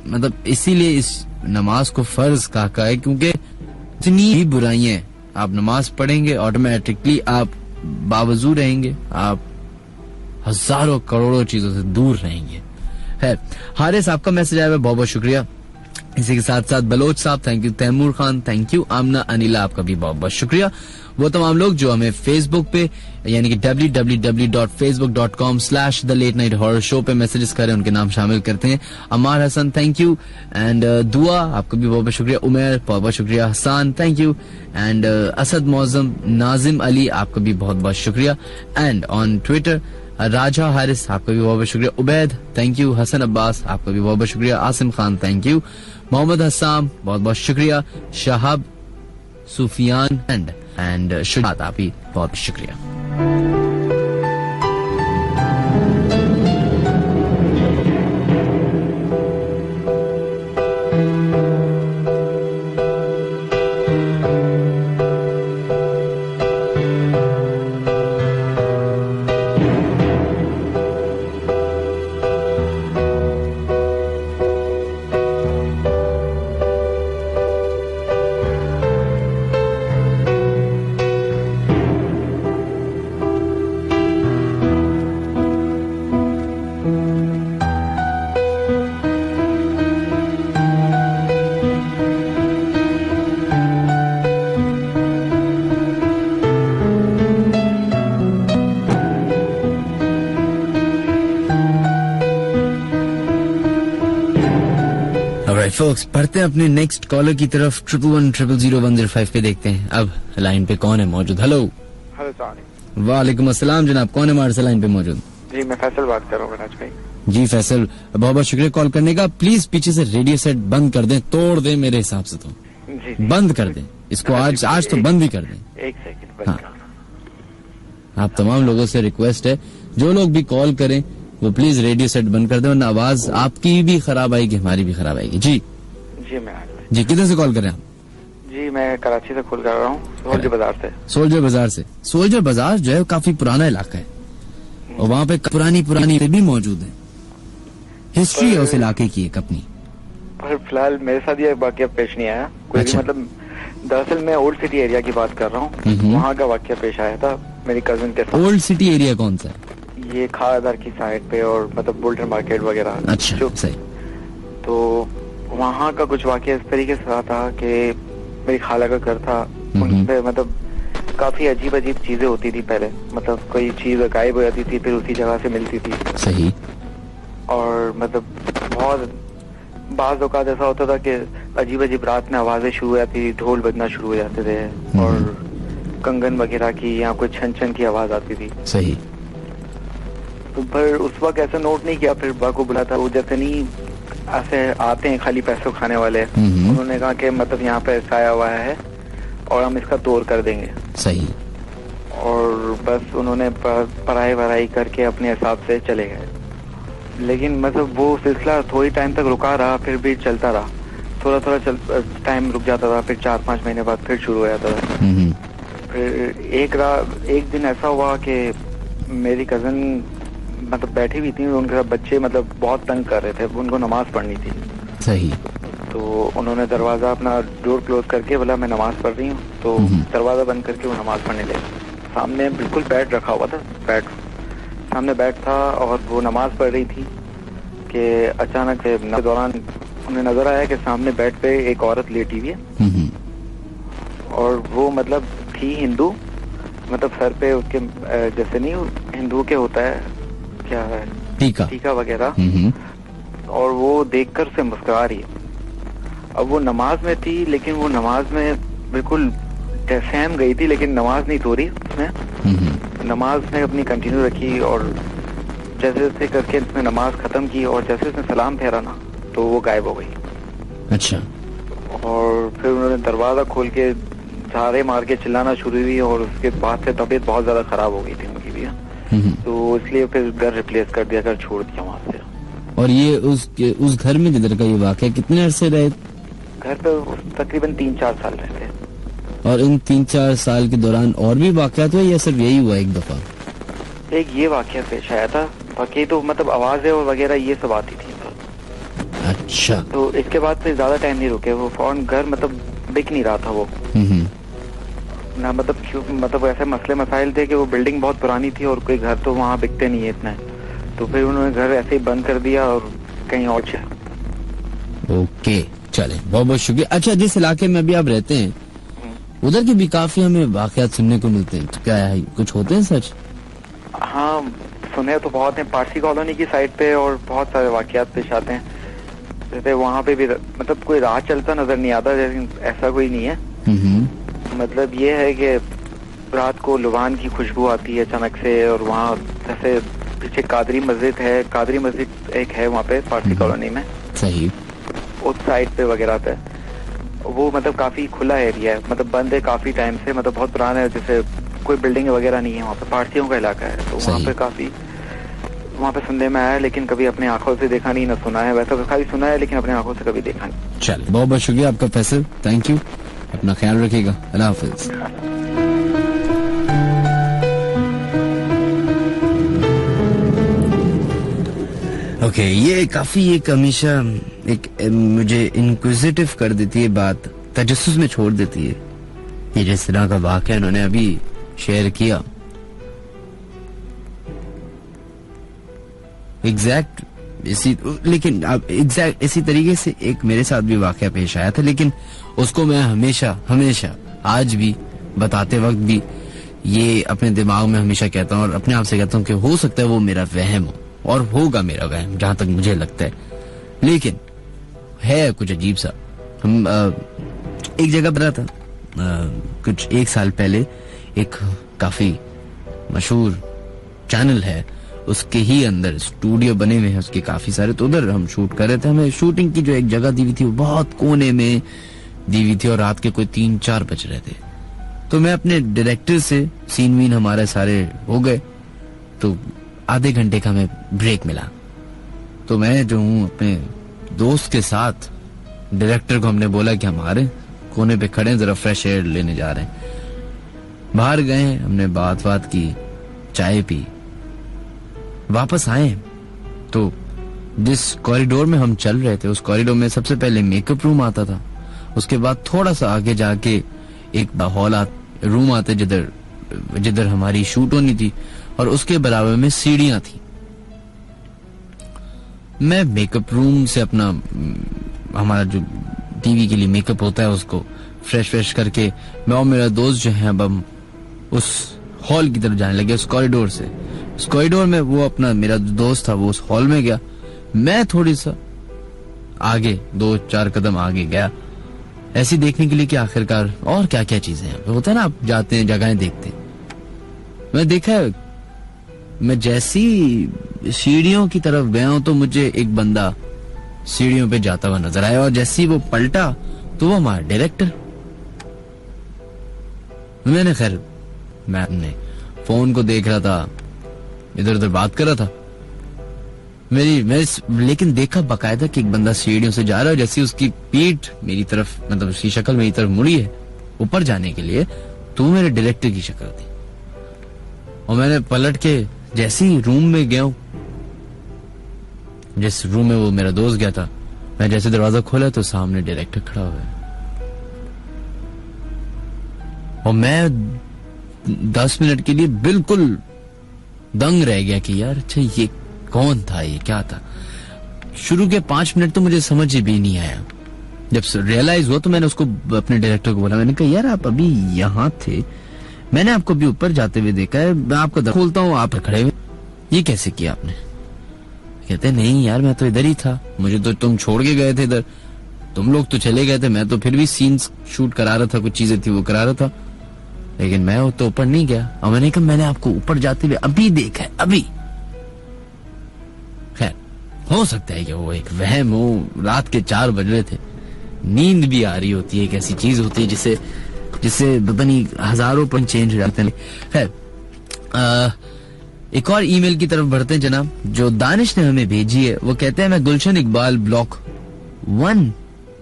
मतलब, इसीलिए इस नमाज को फर्ज कहा है क्योंकि इतनी भी बुराइयां, आप नमाज पढ़ेंगे ऑटोमेटिकली आप बावजू रहेंगे, आप हजारों करोड़ों चीजों से दूर रहेंगे। है हारिस आपका मैसेज आया, बहुत बहुत शुक्रिया। इसी के साथ साथ बलोच साहब thank you, Taimur Khan thank you, Amna Anila आपका भी बहुत बहुत शुक्रिया। वो तमाम लोग जो हमें फेसबुक पे यानी कि www.facebook.com/thelate-night-horror show पे मैसेजेस करें, उनके नाम शामिल करते हैं। अमार हसन थैंक यू, एंड दुआ आपका भी बहुत बहुत शुक्रिया, उमेर बहुत बहुत शुक्रिया, Hassan thank you, and Asad Moazzam, Nazim Ali आपका भी बहुत बहुत शुक्रिया, and on Twitter Raja Haris आपका भी बहुत बहुत शुक्रिया, उबैद थैंक यू, हसन अब्बास आपका भी बहुत बहुत शुक्रिया, आसिम खान थैंक यू, मोहम्मद हसाम बहुत बहुत शुक्रिया, शहाब सुफियान एंड शुजात आप भी बहुत शुक्रिया। फोक्स बढ़ते हैं अपने नेक्स्ट कॉलर की तरफ, 11100105 पे देखते हैं अब लाइन पे कौन है मौजूद। हेलो हेलो, वालेकुम अस्सलाम जनाब, कौन है हमारे से लाइन पे मौजूद? जी मैं फैसल बात कर रहा हूँ भाई। जी फैसल बहुत बहुत शुक्रिया कॉल करने का, प्लीज पीछे से रेडियो सेट बंद कर दें, तोड़ दें, मेरे हिसाब से तो जी बंद कर दें इसको, आज तो बंद ही कर दें। एक सेकंड। हाँ, आप तमाम लोगों से रिक्वेस्ट है, जो लोग भी कॉल करें वो प्लीज रेडियो सेट बंद कर दे, वरना आवाज आपकी भी खराब आएगी, हमारी भी खराब आएगी। जी जी मैं जी किधर से कॉल करें आप? जी मैं कराची से कॉल कर रहा हूँ, सोल्जर बाजार से। सोल्जर बाजार से। सोल्जर बाजार जो है काफी पुराना इलाका है और वहाँ पे पुरानी भी मौजूद है, हिस्ट्री है उस इलाके की एक अपनी। पर फिलहाल मेरे साथ ये वाकया पेश नहीं आया कोई अच्छा। भी, मतलब दरअसल मैं ओल्ड सिटी एरिया की बात कर रहा हूँ, वहाँ का वाकया पेश आया था मेरी कजिन के साथ। ओल्ड सिटी एरिया कौन सा है? ये खादर की साइड पे और मतलब बुल्टन मार्केट वगैरह। अच्छा सही। तो वहाँ का कुछ वाकया इस तरीके से रहा था कि मेरी खाला का घर था, उनपे मतलब काफी अजीब अजीब चीजें होती थी पहले, मतलब कोई चीज गायब हो जाती थी फिर उसी जगह से मिलती थी। सही। और मतलब बहुत बाज औकात ऐसा होता था कि अजीब अजीब रात में आवाजें शुरू हो जाती थी, ढोल बजना शुरू हो जाते थे और कंगन वगैरह की या कोई छन छन की आवाज आती थी। सही। तो फिर उस वक्त ऐसा नोट नहीं किया, फिर बा को बुला था, वो जैसे नहीं ऐसे आते हैं खाली पैसों खाने वाले, उन्होंने कहा कि मतलब यहाँ पे ऐसा आया हुआ है और हम इसका तोड़ कर देंगे। सही। और बस उन्होंने पढ़ाई वढ़ाई करके अपने हिसाब से चले गए, लेकिन मतलब वो सिलसिला थोड़ी टाइम तक रुका रहा, फिर भी चलता रहा, थोड़ा थोड़ा टाइम रुक जाता था, फिर 4-5 महीने बाद फिर शुरू हो जाता था। फिर एक दिन ऐसा हुआ कि मेरी कजन मतलब बैठी हुई थी, उनके साथ बच्चे मतलब बहुत तंग कर रहे थे, उनको नमाज पढ़नी थी। सही। तो उन्होंने दरवाजा अपना डोर क्लोज करके बोला मैं नमाज पढ़ रही हूँ, तो दरवाजा बंद करके वो नमाज पढ़ने लगे। सामने बिल्कुल बेड रखा हुआ था, बेड सामने बेड था और वो नमाज पढ़ रही थी कि अचानक के दौरान उन्हें नजर आया कि सामने बेड पे एक औरत लेटी हुई है और वो मतलब थी हिंदू, मतलब सर पे उसके जैसे नहीं हिंदू के होता है क्या है टीका वगैरह, और वो देखकर उसे मुस्कुरा रही है। अब वो नमाज में थी, लेकिन वो नमाज में बिल्कुल सहम गई थी, लेकिन नमाज नहीं तोड़ी उसने। नमाज ने अपनी कंटिन्यू रखी और जैसे जैसे करके उसने नमाज खत्म की और जैसे उसने सलाम फेरा ना तो वो गायब हो गई। अच्छा। और फिर उन्होंने दरवाजा खोल के झाड़े मार के चिल्लाना शुरू हुई और उसके बाद से तबीयत बहुत ज्यादा खराब हो गई थी उनकी भी। तो इसलिए फिर घर रिप्लेस कर दिया, घर छोड़ दिया वहाँ से। और ये उस घर में जिधर का ये वाकया कितने अरसे रहे? घर पे तकरीबन 3-4 साल रहे थे। और इन 3-4 साल के दौरान और भी वाकयात हुए या सिर्फ यही हुआ एक दफा? एक ये वाकया पेश आया था, बाकी तो मतलब आवाजें और वगैरह ये सब आती थी। अच्छा। तो इसके बाद फिर ज्यादा टाइम नहीं रुके, वो फौरन घर मतलब बिक नहीं रहा था वो ना, मतलब ऐसे मसले मसाइल थे कि वो बिल्डिंग बहुत पुरानी थी और कोई घर तो वहाँ बिकते नहीं है इतने। तो फिर उन्होंने घर ऐसे ही बंद कर दिया और कहीं और चले। ओके, चले, बहुत बहुत शुक्रिया। अच्छा, जिस इलाके में अभी आप रहते हैं उधर के भी काफी हमें वाकयात सुनने को मिलते हैं, तो क्या है कुछ होते हैं सच? हाँ, सुने तो बहुत हैं। पारसी कॉलोनी की साइड पे और बहुत सारे वाकयात पेश आते हैं। जैसे वहाँ पे भी मतलब कोई राह चलता नजर नहीं आता, लेकिन ऐसा कोई नहीं है। मतलब ये है कि रात को लुबान की खुशबू आती है अचानक से, और वहाँ जैसे पीछे कादरी मस्जिद है, कादरी मस्जिद एक है वहाँ पे पारसी कॉलोनी में। सही। उस साइड पे वगैरह पे वो मतलब काफी खुला एरिया है, मतलब बंद है काफी टाइम से, मतलब बहुत पुराना है, जैसे कोई बिल्डिंग वगैरह नहीं है वहाँ पे, पारसियों का इलाका है। तो वहाँ पे काफी वहाँ पे सुनने में आया, लेकिन कभी अपने आंखों से देखा नहीं, ना सुना है। वैसा तो खाली सुना है, लेकिन अपने आंखों से कभी देखा नहीं। चलिए, बहुत बहुत शुक्रिया आपका फैसल, थैंक यू, अपना ख्याल रखिएगा, अल्लाह हाफिज। ओके, ये काफी एक हमेशा एक मुझे इंक्विजिटिव कर देती है बात, तजस्सुस में छोड़ देती है। ये जिस तरह का वाकया उन्होंने अभी शेयर किया, लेकिन अब एग्जैक्ट इसी तरीके से एक मेरे साथ भी वाकया पेश आया था, लेकिन उसको मैं हमेशा आज भी बताते वक्त भी ये अपने दिमाग में हमेशा कहता हूँ और अपने आप से कहता हूँ कि हो सकता है वो मेरा वहम हो, और होगा मेरा वहम जहां तक मुझे लगता है, लेकिन है कुछ अजीब सा। हम एक जगह पर था कुछ 1 साल पहले, एक काफी मशहूर चैनल है, उसके ही अंदर स्टूडियो बने हुए हैं उसके काफी सारे, तो उधर हम शूट कर रहे थे। हमें शूटिंग की जो एक जगह दी हुई थी वो बहुत कोने में दी हुई थी और रात के कोई 3-4 बज रहे थे। तो मैं अपने डायरेक्टर से सीन वीन हमारे सारे हो गए, तो आधे घंटे का हमें ब्रेक मिला। तो मैं जो हूँ अपने दोस्त के साथ डायरेक्टर को हमने बोला कि हमारे कोने पे खड़े हैं, जरा फ्रेश एयर लेने जा रहे हैं। बाहर गए, हमने बात की, चाय पी, वापस आए तो जिस कॉरिडोर में हम चल रहे थे उस कॉरिडोर में सबसे पहले मेकअप रूम आता था, उसके बाद थोड़ा सा आगे जाके एक हॉल रूम आते जिधर हमारी शूट होनी थी, और उसके बराबर में सीढ़ियां थी। मैं मेकअप रूम से अपना हमारा जो टीवी के लिए मेकअप होता है उसको फ्रेश करके मैं और मेरा दोस्त जो है अब हम उस हॉल की तरफ जाने लगे, उस कॉरिडोर से। उस कॉरिडोर में वो अपना मेरा दोस्त था वो उस हॉल में गया, मैं थोड़ी सा आगे 2-4 कदम आगे गया, ऐसी देखने के लिए कि आखिरकार और क्या क्या चीजें हैं। होता है ना, आप जाते हैं जगहें देखते हैं। मैं देखा, मैं जैसी सीढ़ियों की तरफ गया हूं तो मुझे एक बंदा सीढ़ियों पे जाता हुआ नजर आया, और जैसी वो पलटा तो वो हमारा डायरेक्टर। मैं अपने फोन को देख रहा था, इधर उधर बात कर रहा था। लेकिन देखा बकायदा कि एक बंदा सीढ़ियों से जा रहा है, जैसी उसकी पीठ मेरी तरफ, मतलब उसकी शक्ल मेरी तरफ मुड़ी है ऊपर जाने के लिए, तो मेरे डायरेक्टर की शक्ल थी। और मैंने पलट के जैसी रूम में गया हूं, जिस रूम में वो मेरा दोस्त गया था, मैं जैसे दरवाजा खोला तो सामने डायरेक्टर खड़ा हुआ है। और मैं 10 मिनट के लिए बिल्कुल दंग रह गया कि यार अच्छा ये कौन था, ये क्या था। शुरू के 5 मिनट तो मुझे समझ भी नहीं आया। जब रियलाइज हुआ तो मैंने उसको, अपने डायरेक्टर को बोला, मैंने कहा यार आप अभी यहाँ थे, मैंने आपको अभी ऊपर जाते हुए देखा है, मैं आपका दर खोलता हूँ, आप खड़े हुए, ये कैसे किया आपने? कहते नहीं यार मैं तो इधर ही था, मुझे तो तुम छोड़ के गए थे इधर, तुम लोग तो चले गए थे, मैं तो फिर भी सीन्स शूट करा रहा था, कुछ चीजें थी वो करा रहा था, लेकिन मैं तो ऊपर नहीं गया। और मैंने कहा मैंने आपको ऊपर जाते हुए अभी देखा है, अभी। खैर हो सकता है कि वो एक वहम हो, रात के 4 बज रहे थे, नींद भी आ रही होती है, एक ऐसी चीज होती है जिससे पता नहीं हजारों पर चेंज हो जाते हैं। खैर एक और ईमेल की तरफ बढ़ते हैं जनाब, जो दानिश ने हमें भेजी है। वो कहते हैं मैं गुलशन इकबाल ब्लॉक 1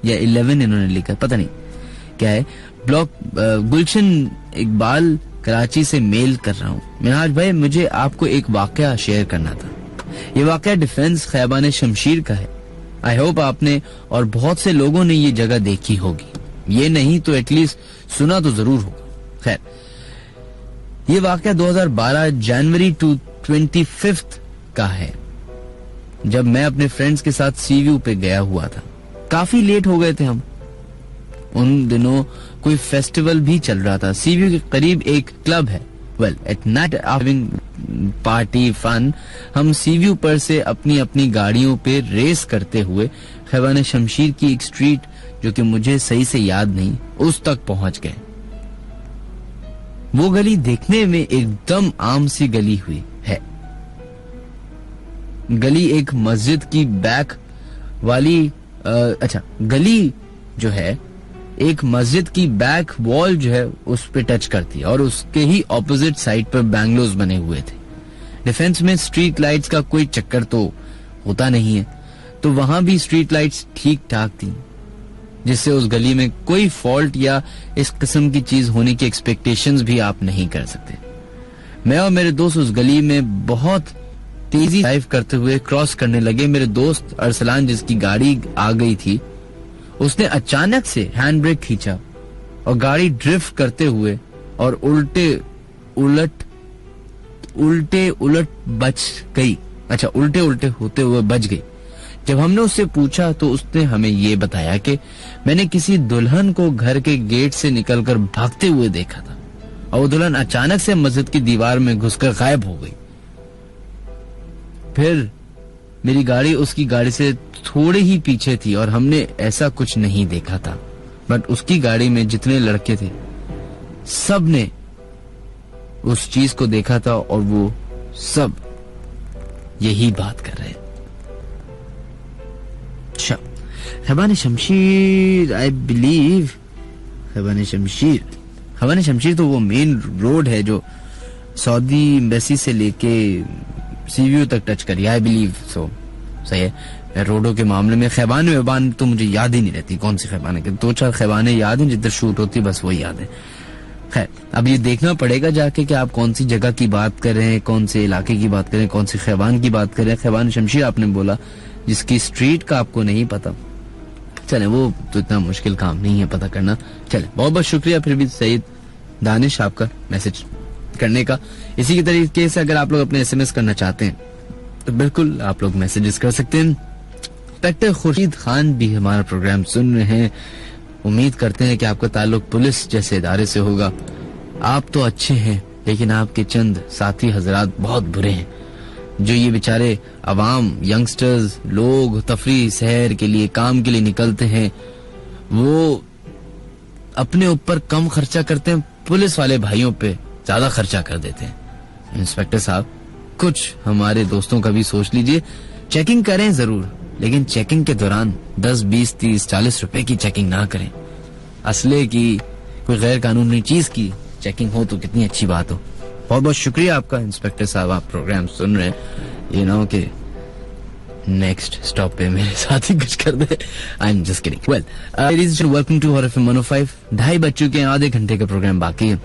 या 11 इन्होंने लिखा, पता नहीं क्या है, ब्लॉक गुलशन इकबाल कराची से मेल कर रहा हूँ। मिनहाज भाई मुझे आपको एक वाकया शेयर करना था। ये वाकया डिफेंस खैबान शमशीर का है। आई होप आपने और बहुत से लोगों ने ये जगह देखी होगी, ये नहीं तो एटलीस्ट सुना तो जरूर होगा। खैर ये वाकया 2012 जनवरी 25 का है, जब मैं अपने फ्रेंड्स के साथ सी व्यू पे गया हुआ था। काफी लेट हो गए थे हम, उन दिनों कोई फेस्टिवल भी चल रहा था। सी व्यू के करीब एक क्लब है, well at night having party fun, हम सी व्यू पर से अपनी अपनी गाड़ियों पे रेस करते हुए खैबान शमशीर की एक स्ट्रीट, जो कि मुझे सही से याद नहीं, उस तक पहुंच गए। वो गली देखने में एकदम आम सी गली हुई है। गली एक मस्जिद की बैक वाली गली जो है एक मस्जिद की बैक वॉल जो है उस पे टच करती है, और उसके ही ऑपोजिट साइड पर बैंगलोज बने हुए थे। डिफेंस में स्ट्रीट लाइट्स का कोई चक्कर तो होता नहीं है, तो वहां भी स्ट्रीट लाइट्स ठीक ठाक थी, जिससे उस गली में कोई फॉल्ट या इस किस्म की चीज होने की एक्सपेक्टेशंस भी आप नहीं कर सकते। मैं और मेरे दोस्त उस गली में बहुत तेजी ड्राइव करते हुए क्रॉस करने लगे। मेरे दोस्त अरसलान, जिसकी गाड़ी आ गई थी, उसने अचानक से हैंड ब्रेक खींचा और गाड़ी ड्रिफ्ट करते हुए और उल्टे उलट बच गई। उल्टे होते हुए बच गई। जब हमने उससे पूछा तो उसने हमें ये बताया कि मैंने किसी दुल्हन को घर के गेट से निकलकर भागते हुए देखा था, और वो दुल्हन अचानक से मस्जिद की दीवार में घुसकर गायब हो गई। फिर मेरी गाड़ी उसकी गाड़ी से थोड़े ही पीछे थी और हमने ऐसा कुछ नहीं देखा था, बट उसकी गाड़ी में जितने लड़के थे सब ने उस चीज को देखा था, और वो सब यही बात कर रहे। अच्छा, खैबान शमशीर, आई बिलीव खैबान शमशीर तो वो मेन रोड है जो सऊदी एम्बेसी से लेके सी व्यू तक टच करी, आई बिलीव सो। सही है। रोडों के मामले में खैबान वेबान तो मुझे याद ही नहीं रहती कौन सी खैबान है, 2-4 खैबानें याद हैं जिधर शूट होती, बस वही याद है। खैर अब ये देखना पड़ेगा जाके कि आप कौन सी जगह की बात कर रहे हैं, कौन से इलाके की बात कर रहे हैं, कौन सी खैबान की बात कर रहे हैं। खैबान शमशीर आपने बोला, जिसकी स्ट्रीट का आपको नहीं पता। चले, वो तो इतना मुश्किल काम नहीं है पता करना। चले, बहुत बहुत शुक्रिया फिर भी सईद दानिश आपका मैसेज करने का। इसी के तरीके से अगर आप लोग अपने SMS करना चाहते हैं तो बिल्कुल आप लोग मैसेजेस कर सकते हैं। इंस्पेक्टर खुर्शीद खान भी हमारा प्रोग्राम सुन रहे हैं। उम्मीद करते हैं कि आपका ताल्लुक पुलिस जैसे इदारे से होगा। आप तो अच्छे हैं, लेकिन आपके चंद साथी हजरात बहुत बुरे हैं, जो ये बेचारे अवाम, यंगस्टर्स, लोग तफरी सैर के लिए, काम के लिए निकलते हैं, वो अपने ऊपर कम खर्चा करते हैं, पुलिस वाले भाइयों पे ज्यादा खर्चा कर देते हैं। इंस्पेक्टर साहब, कुछ हमारे दोस्तों का भी सोच लीजिए। चेकिंग करें जरूर, लेकिन चेकिंग के दौरान 10, 20, 30, 40 रुपए की चेकिंग ना करें। असले की, कोई गैर कानूनी चीज की चेकिंग हो तो कितनी अच्छी बात हो। बहुत बहुत शुक्रिया आपका इंस्पेक्टर साहब, आप प्रोग्राम सुन रहे हैं। यू नो कि नेक्स्ट स्टॉप पे मेरे साथ ही कुछ कर दे। I am just kidding. Well, welcome to hot FM 105। 2:30 बज चुके हैं, आधे घंटे का प्रोग्राम बाकी है।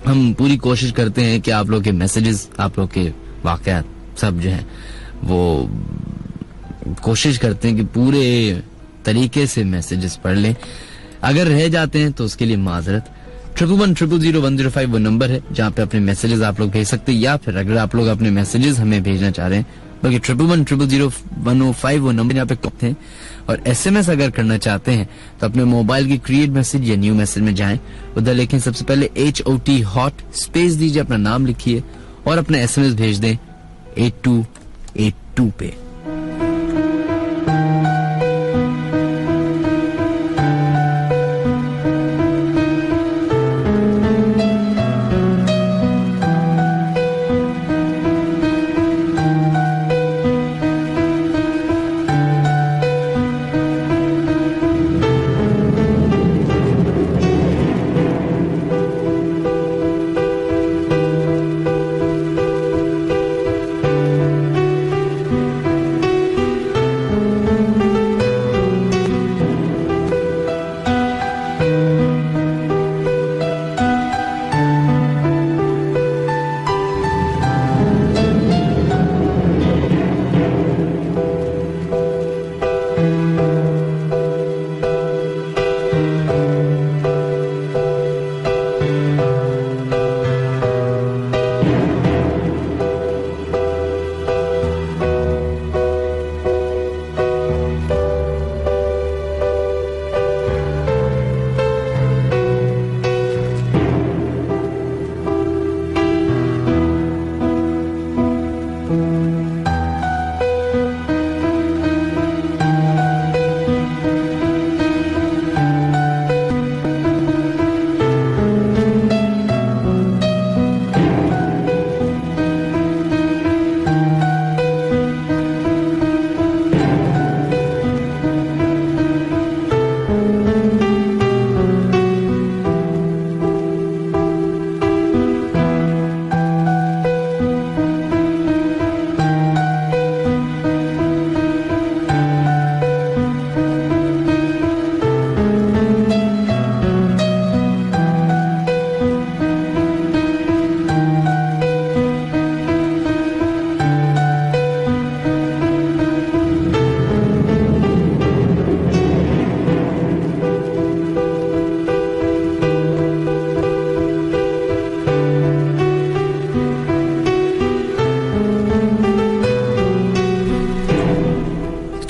हम पूरी कोशिश करते हैं कि आप लोग के मैसेजेस, आप लोग के वाकयात सब जो हैं वो कोशिश करते हैं कि पूरे तरीके से मैसेजेस पढ़ लें। अगर रह जाते हैं तो उसके लिए माजरत। 111000105 वो नंबर है जहाँ पे अपने मैसेजेस आप लोग भेज सकते हैं, या फिर अगर आप लोग अपने मैसेजेस हमें भेजना चाह रहे हैं बाकी 111001005 वो नंबर यहाँ पे करते हैं। और SMS अगर करना चाहते हैं तो अपने मोबाइल की क्रिएट मैसेज या न्यू मैसेज में जाएं, उधर लेकिन सबसे पहले HOT हॉट स्पेस दीजिए, अपना नाम लिखिए और अपना SMS भेज दें 8282 पे।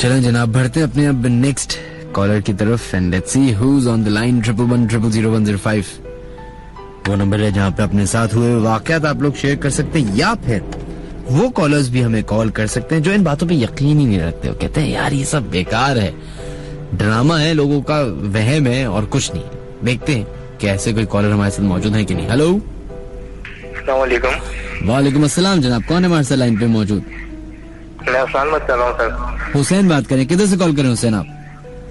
चलें जनाब, बढ़ते अपने अब नेक्स्ट कॉलर की तरफ and let's see who is on the line. 111001005 वो नंबर है जहां पे अपने साथ हुए वाकयात आप लोग शेयर कर सकते हैं, या फिर वो कॉलर्स भी हमें कॉल कर सकते हैं जो इन बातों पे यकीन ही नहीं रखते हो, कहते हैं यार ये सब बेकार है, ड्रामा है, लोगों का वहम है और कुछ नहीं। देखते हैं कि ऐसे कोई कॉलर हमारे साथ मौजूद है कि नहीं। हेलो, वालेकुम अस्सलाम जनाब, कौन है हमारे साथ लाइन पे मौजूद? मैं अरसलान बात कर रहा हूँ सर। हुसैन बात करें, किधर से कॉल करें हुसैन आप?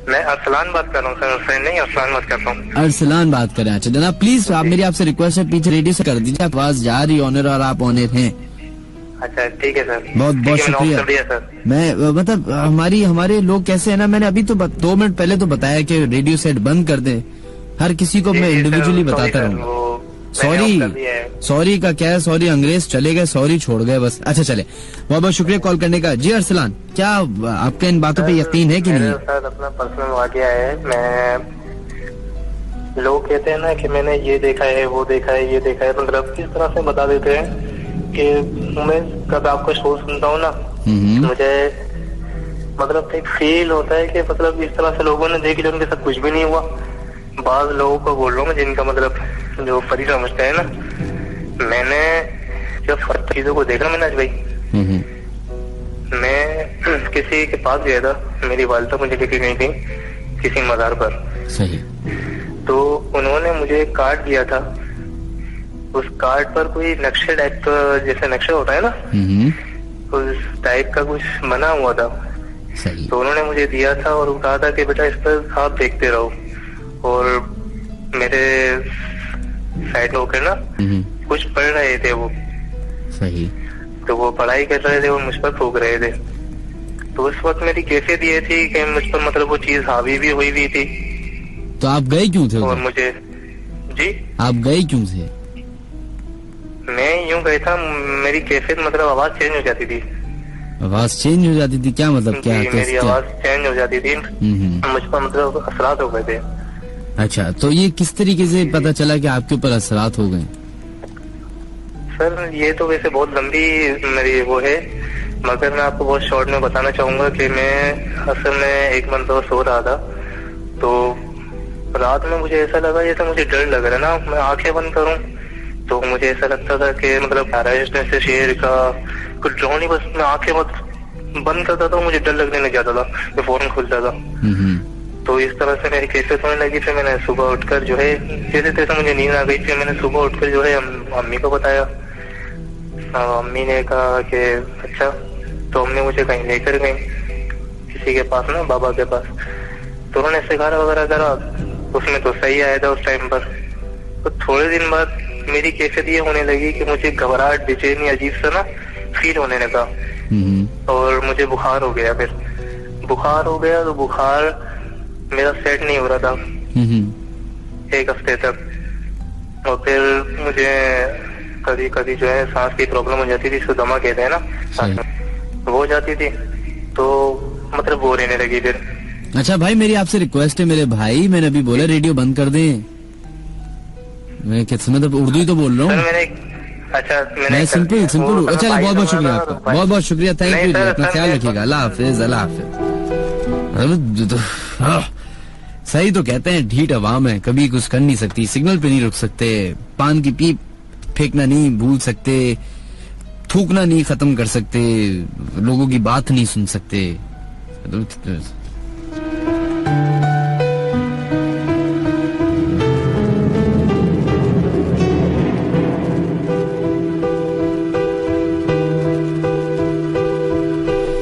मैं अरसलान बात कर रहा हूँ सर, हुसैन नहीं, अरसलान बात कर रहा हूँ। अरसलान बात करें, अच्छा जनाब प्लीज आप, मेरी आपसे रिक्वेस्ट है पीछे रेडियो से कर दीजिए, आवाज जा रही ऑनर और आप ऑनर हैं। अच्छा ठीक है सर, बहुत बहुत शुक्रिया सर। मैं मतलब हमारे लोग कैसे है ना, मैंने अभी तो 2 मिनट पहले तो बताया कि रेडियो सेट बंद कर दें, हर किसी को मैं इंडिविजुअली बताता रहूँ। सॉरी का क्या है, सॉरी अंग्रेज चले गए, सॉरी छोड़ गए बस। अच्छा चले, बहुत बहुत शुक्रिया कॉल करने का। जी अरसलान, क्या आपके इन बातों पे यकीन है कि नहीं? सर अपना पर्सनल वाकया है, मैं लोग कहते हैं ना कि मैंने ये देखा है, वो देखा है, ये देखा है, मतलब किस तरह से बता देते हैं कि मैं कब आपको शो सुनता हूँ ना, मुझे मतलब एक फील होता है कि मतलब इस तरह से लोगों ने देख लिया, उनके साथ कुछ भी नहीं हुआ। बाद लोगों को बोल रहा हूँ मैं, जिनका मतलब जो परी समझते हैं ना, मैंने जब चीजों को देखा मैंने आज भाई, मैं किसी के पास गया था, मेरी वालिदा मुझे लेके गई थी किसी मजार पर। सही। तो उन्होंने मुझे एक कार्ड दिया था, उस कार्ड पर कोई नक्शे टाइप का, जैसे नक्शा होता है ना, उस टाइप का कुछ बना हुआ था। सही। तो उन्होंने मुझे दिया था और कहा था कि बेटा इस पर आप देखते रहो, और मेरे साइड होकर ना कुछ पढ़ रहे थे वो। सही। तो वो पढ़ाई कर रहे थे और मुझ पर थूक रहे थे। तो उस वक्त मेरी कैफियत ये थी कि मुझ पर मतलब वो चीज हावी भी हुई भी थी। तो आप गए क्यों थे? और मुझे जी, आप गए क्यों थे? मैं यूँ गया था, मेरी कैफियत मतलब आवाज चेंज हो जाती थी। आवाज चेंज हो जाती थी? क्या मतलब क्या? मेरी आवाज चेंज हो जाती थी, मुझ पर मतलब असरात हो गए थे। अच्छा, तो ये किस तरीके से पता चला कि आपके ऊपर असरात हो गए? सर ये तो वैसे बहुत लंबी मेरी वो है, मगर मैं आपको बहुत शॉर्ट में बताना चाहूंगा कि मैं असल में एक मरतबा सो रहा था, तो रात में मुझे ऐसा लगा जैसे मुझे डर लग रहा है ना, मैं आंखें बंद करूं तो मुझे ऐसा लगता था कि मतलब से शेर का कुछ ड्रोन ही, बस मैं आंखें बंद करता था मुझे डर लगने लग जाता था, मैं फौरन खुलता था। तो इस तरह से मेरी कैफियत होने लगी। फिर मैंने सुबह उठकर जो है जैसे तैसे मुझे नींद आ गई, फिर मैंने सुबह उठकर जो है अम्मी को बताया। अम्मी ने कहा कि अच्छा, तो अम्मी मुझे कहीं लेकर गई किसी के पास ना, बाबा के पास, तो उन्होंने सिगारा वगैरह करा, उसमें तो सही आया था उस टाइम पर। तो थोड़े दिन बाद मेरी कैफियत ये होने लगी कि मुझे घबराहट, बेचैनी, अजीब सा ना फील होने लगा और मुझे बुखार हो गया। फिर बुखार हो गया तो बुखार मेरा सेट नहीं हो रहा था 1 हफ्ते तक, और फिर मुझे कभी कभी जो है सांस की प्रॉब्लम हो जाती थी, दमा कहते हैं ना, सांस में वो हो जाती थी, तो मतलब वो रहने लगी फिर। अच्छा भाई, मेरी आपसे रिक्वेस्ट है मेरे भाई, मैंने अभी बोला रेडियो बंद कर दें, मैं किस मतलब उर्दू ही तो बोल रहा हूँ। मैं सिंपल अच्छा, बहुत बहुत शुक्रिया आपका, बहुत बहुत शुक्रिया, थैंक यू, अपना ख्याल रखिएगा, अल्लाह हाफिज, अल्लाह हाफिज। सही तो कहते हैं, ढीठ अवाम है, कभी कुछ कर नहीं सकती, सिग्नल पे नहीं रुक सकते, पान की पीप फेंकना नहीं भूल सकते, थूकना नहीं खत्म कर सकते, लोगों की बात नहीं सुन सकते।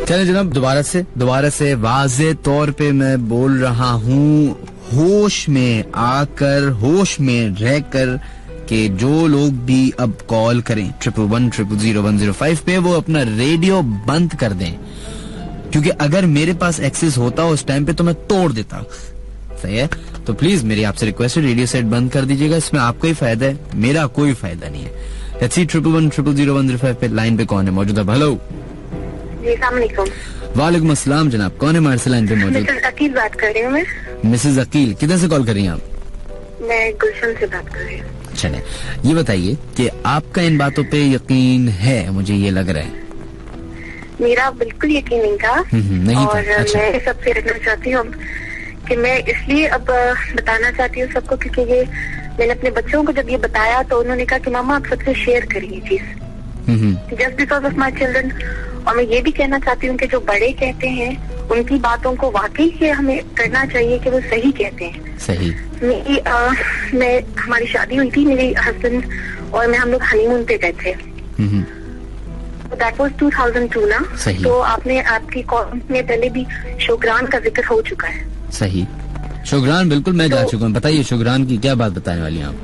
चले जनाब, दोबारा से वाज़े तौर पे मैं बोल रहा हूँ, होश में आकर, होश में रहकर कि जो लोग भी अब कॉल करें 11100105 पे, वो अपना रेडियो बंद कर दें, क्योंकि अगर मेरे पास एक्सेस होता उस टाइम पे तो मैं तोड़ देता। सही है, तो प्लीज मेरी आपसे रिक्वेस्ट है, रेडियो सेट बंद कर दीजिएगा, इसमें आपका ही फायदा है, मेरा कोई फायदा नहीं है। लेट्स सी 11100105 पे लाइन पे कौन है मौजूद है? हेलो, वालेकुम अस्सलाम जनाब, कौन है हमारे से लाइन पे मौजूद? मिसेस अकील बात कर रही हूँ मैं। मिसेस अकील, किधर से कॉल कर रही हैं आप? मैं गुलशन से बात कर रही हूँ। चले, ये बताइए कि आपका इन बातों पे यकीन है? मुझे ये लग रहा है मेरा बिल्कुल यकीन नहीं था, नहीं और था। अच्छा। मैं सबसे रखना चाहती हूँ कि मैं इसलिए अब बताना चाहती हूँ सबको, क्योंकि ये मैंने अपने बच्चों को जब ये बताया तो उन्होंने कहा कि मामा आप सबसे शेयर करिए चीज, just because of my children. और मैं ये भी कहना चाहती हूँ कि जो बड़े कहते हैं उनकी बातों को वाकई से हमें करना चाहिए कि वो सही कहते हैं। सही। मैं हमारी शादी हुई थी, मेरे हस्बैंड और मैं, हम लोग हनीमून पे गए थे, दैट वाज 2002 ना। सही। तो आपकी कॉल में पहले भी शोग्रान का जिक्र हो चुका है। सही, शोग्रान बिल्कुल मैं जा चुका हूँ। बताइए शोग्रान की क्या बात बताने वाली हैं आप?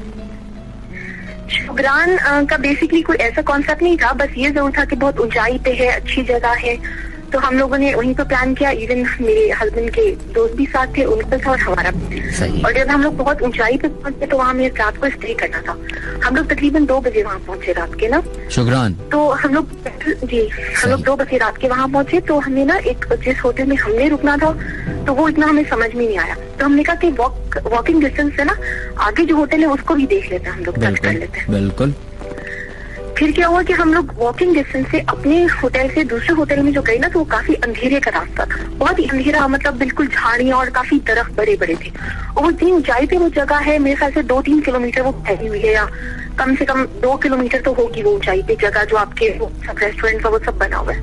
शोग्रान का बेसिकली कोई ऐसा कॉन्सेप्ट नहीं था, बस ये जरूर था कि बहुत ऊंचाई पे है, अच्छी जगह है, तो हम लोगों ने वहीं पर प्लान किया। इवन मेरे हस्बैंड के दोस्त भी साथ थे, उनका था और हमारा भी। और जब हम लोग बहुत ऊंचाई पे पहुंचे तो वहाँ हमें रात को स्टे करना था। हम लोग तकरीबन 2 बजे वहाँ पहुंचे रात के ना, शोग्रान। तो हम लोग 2 बजे रात के वहाँ पहुंचे, तो हमने ना एक जिस होटल में हमने रुकना था तो वो इतना हमें समझ में नहीं आया, तो हमने कहा कि वॉकिंग डिस्टेंस से ना आगे जो होटल है उसको भी देख लेते हैं, हम लोग टच कर लेते हैं। बिल्कुल। फिर क्या हुआ कि हम लोग वॉकिंग डिस्टेंस से अपने होटल से दूसरे होटल में जो गए ना, तो वो काफी अंधेरे का रास्ता था, बहुत ही अंधेरा, मतलब बिल्कुल झाड़ियां और काफी दरख्त बड़े बड़े थे। और वो इतनी ऊंचाई पे वो जगह है, मेरे ख्याल से 2-3 किलोमीटर वो फैली हुई है, या कम से कम 2 किलोमीटर तो होगी वो ऊंचाई पे जगह, जो आपके सब रेस्टोरेंट वो सब बना हुआ है।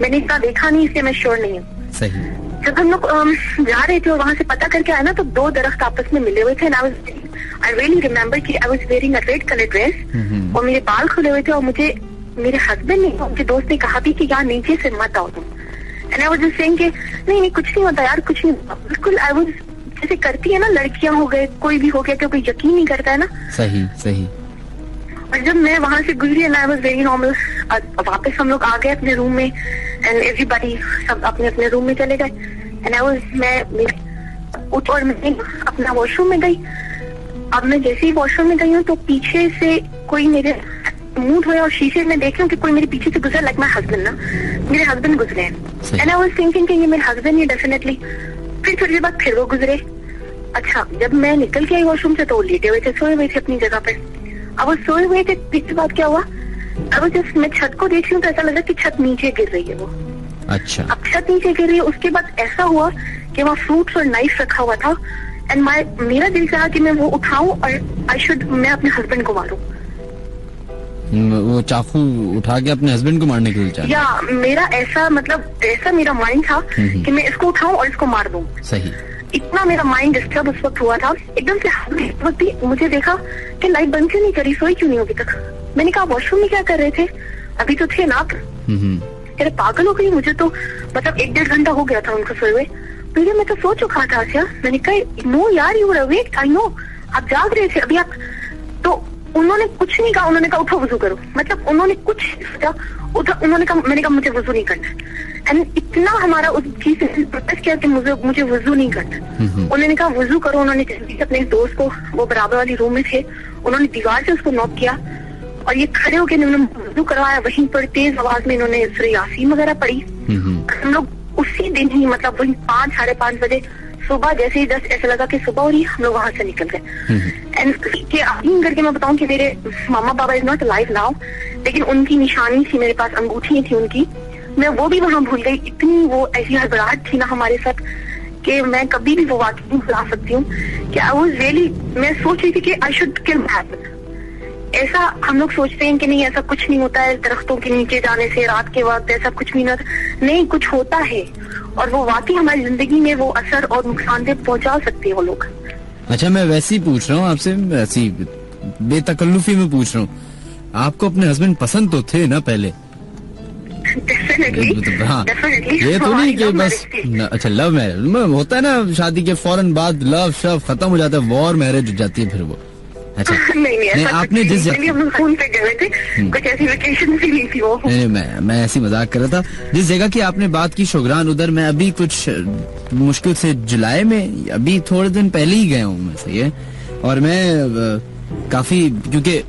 मैंने इतना देखा नहीं, इसलिए मैं श्योर नहीं हूँ। सही। जब हम लोग जा रहे थे और वहां से पता करके आए ना, तो 2 दरख्त आपस में मिले हुए थे। आई रियली रिमेम्बर कि I was wearing a red colour dress, और मेरे बाल खुले हुए थे, और मुझे मेरे हस्बैंड ने, मुझे दोस्त ने कहा भी कि यार नीचे से मत आओ तुम। And I was just saying कि नहीं कुछ नहीं होता यार, कुछ नहीं होता। बिल्कुल आई वाज जैसे करती है ना लड़कियां, हो गए कोई भी हो गया, क्योंकि यकीन नहीं करता है ना। सही सही। और जब मैं वहां से गुजरी, and I was very normal, वापस हम लोग आ गए अपने रूम में, एंड एवरीबॉडी सब अपने अपने रूम में चले गए। एंड आई वाज और मैं अपना वॉशरूम में गई। अब मैं जैसे ही वॉशरूम में गई हूँ तो पीछे से कोई मेरे मुंह धोया, और शीशे में देख रही हूँ कि कोई मेरे पीछे से गुजरा, लाइक माय हस्बैंड ना, मेरे हस्बैंड गुजरे हैं। एंड आई वाज थिंकिंग कि ये मेरे हस्बैंड ही डेफिनेटली। फिर थोड़ी देर बाद फिर वो गुजरे। अच्छा, जब मैं निकल के आई वॉशरूम से तो वो लेटे हुए थे, सोए हुए थे अपनी जगह पे। अब वो सोए हुए थे, इसके बाद क्या हुआ, अब जब मैं छत को देख रही हूँ तो ऐसा लगा कि छत नीचे गिर रही है वो। अच्छा। अब छत नीचे गिर रही है, उसके बाद ऐसा हुआ कि वहाँ फ्रूट्स और नाइफ रखा हुआ था एंड मेरा दिल चाहा कि मैं वो उठाऊं और मैं अपने हस्बैंड को मारूं। वो चाकू उठा के अपने हस्बैंड को मारने के लिए चाहा? या मेरा ऐसा मेरा माइंड था कि मैं इसको उठाऊं और इसको मार दूं। सही। इतना मेरा माइंड डिस्टर्ब उस वक्त हुआ था। एकदम से मुझे देखा कि लाइट बंद क्यों नहीं करी, सोई क्यों नहीं अभी तक। मैंने कहा वॉशरूम में क्या कर रहे थे, अभी तो थे ना आप। अरे पागल हो गई, मुझे तो मतलब 1-1.5 घंटा हो गया था उनको सोए हुए। भैया मैं तो सो चुका था। आसिया, मैंने कहा नो यार, you were awake, I know, आप जाग रहे थे अभी आप। तो उन्होंने कुछ नहीं कहा, उन्होंने कहा उठो वजू करो। मतलब उन्होंने कुछ सोचा, उन्होंने कहा, मैंने कहा मुझे वजू नहीं करना। एंड इतना हमारा उस चीज से प्रोटेस्ट किया कि मुझे वजू नहीं करना। उन्होंने कहा वजू करो। उन्होंने अपने दोस्त को, वो बराबर वाली रूम में थे, उन्होंने दीवार से उसको नॉक किया और ये खड़े होकर इन्होंने वजू करवाया। वहीं पर तेज आवाज में इन्होंने सूरह यासीन वगैरह पढ़ी। हम लोग उसी दिन ही मतलब वही 5-5:30 बजे सुबह जैसे ही 10 ऐसा लगा कि सुबह हो रही, हम लोग वहां से निकल गए। एंड यकीन करके मैं बताऊं कि मेरे मामा बाबा इज नॉट अलाइव नाउ, लेकिन उनकी निशानी थी मेरे पास, अंगूठी थी उनकी, मैं वो भी वहां भूल गई। इतनी वो ऐसी हड़बड़ाहट थी ना हमारे साथ कि मैं कभी भी वो वाकई नहीं भुला सकती हूँ कि आई वाज रियली, मैं सोच रही थी कि आई शुड किल हैपन। ऐसा हम लोग सोचते हैं कि नहीं ऐसा कुछ नहीं होता है, दरख्तों के नीचे जाने से रात के वक्त ऐसा कुछ भी नहीं, कुछ होता है और वो वाकई हमारी जिंदगी में वो असर और नुकसानदेह पहुंचा सकते हैं वो लोग। अच्छा, मैं वैसे ही पूछ रहा हूँ आपसे, ऐसी बेतकल्लुफी में पूछ रहा हूँ, आपको अपने हस्बैंड पसंद तो थे ना पहले? हाँ, ये तो नहीं कि बस अच्छा लव मैरिज होता है ना, शादी के फौरन बाद लव शव खत्म हो जाता है, वॉर मैरिज हो जाती है फिर वो। अच्छा नहीं, आपने जिस फोन पे गए थे, कुछ ऐसी वेकेशन भी नहीं थी वो। नहीं, मैं ऐसी मजाक कर रहा था। जिस जगह की आपने बात की शोगरान, उधर मैं अभी कुछ मुश्किल से जुलाई में, अभी थोड़े दिन पहले ही गया हूँ मैं, सही है। और मैं काफी, क्योंकि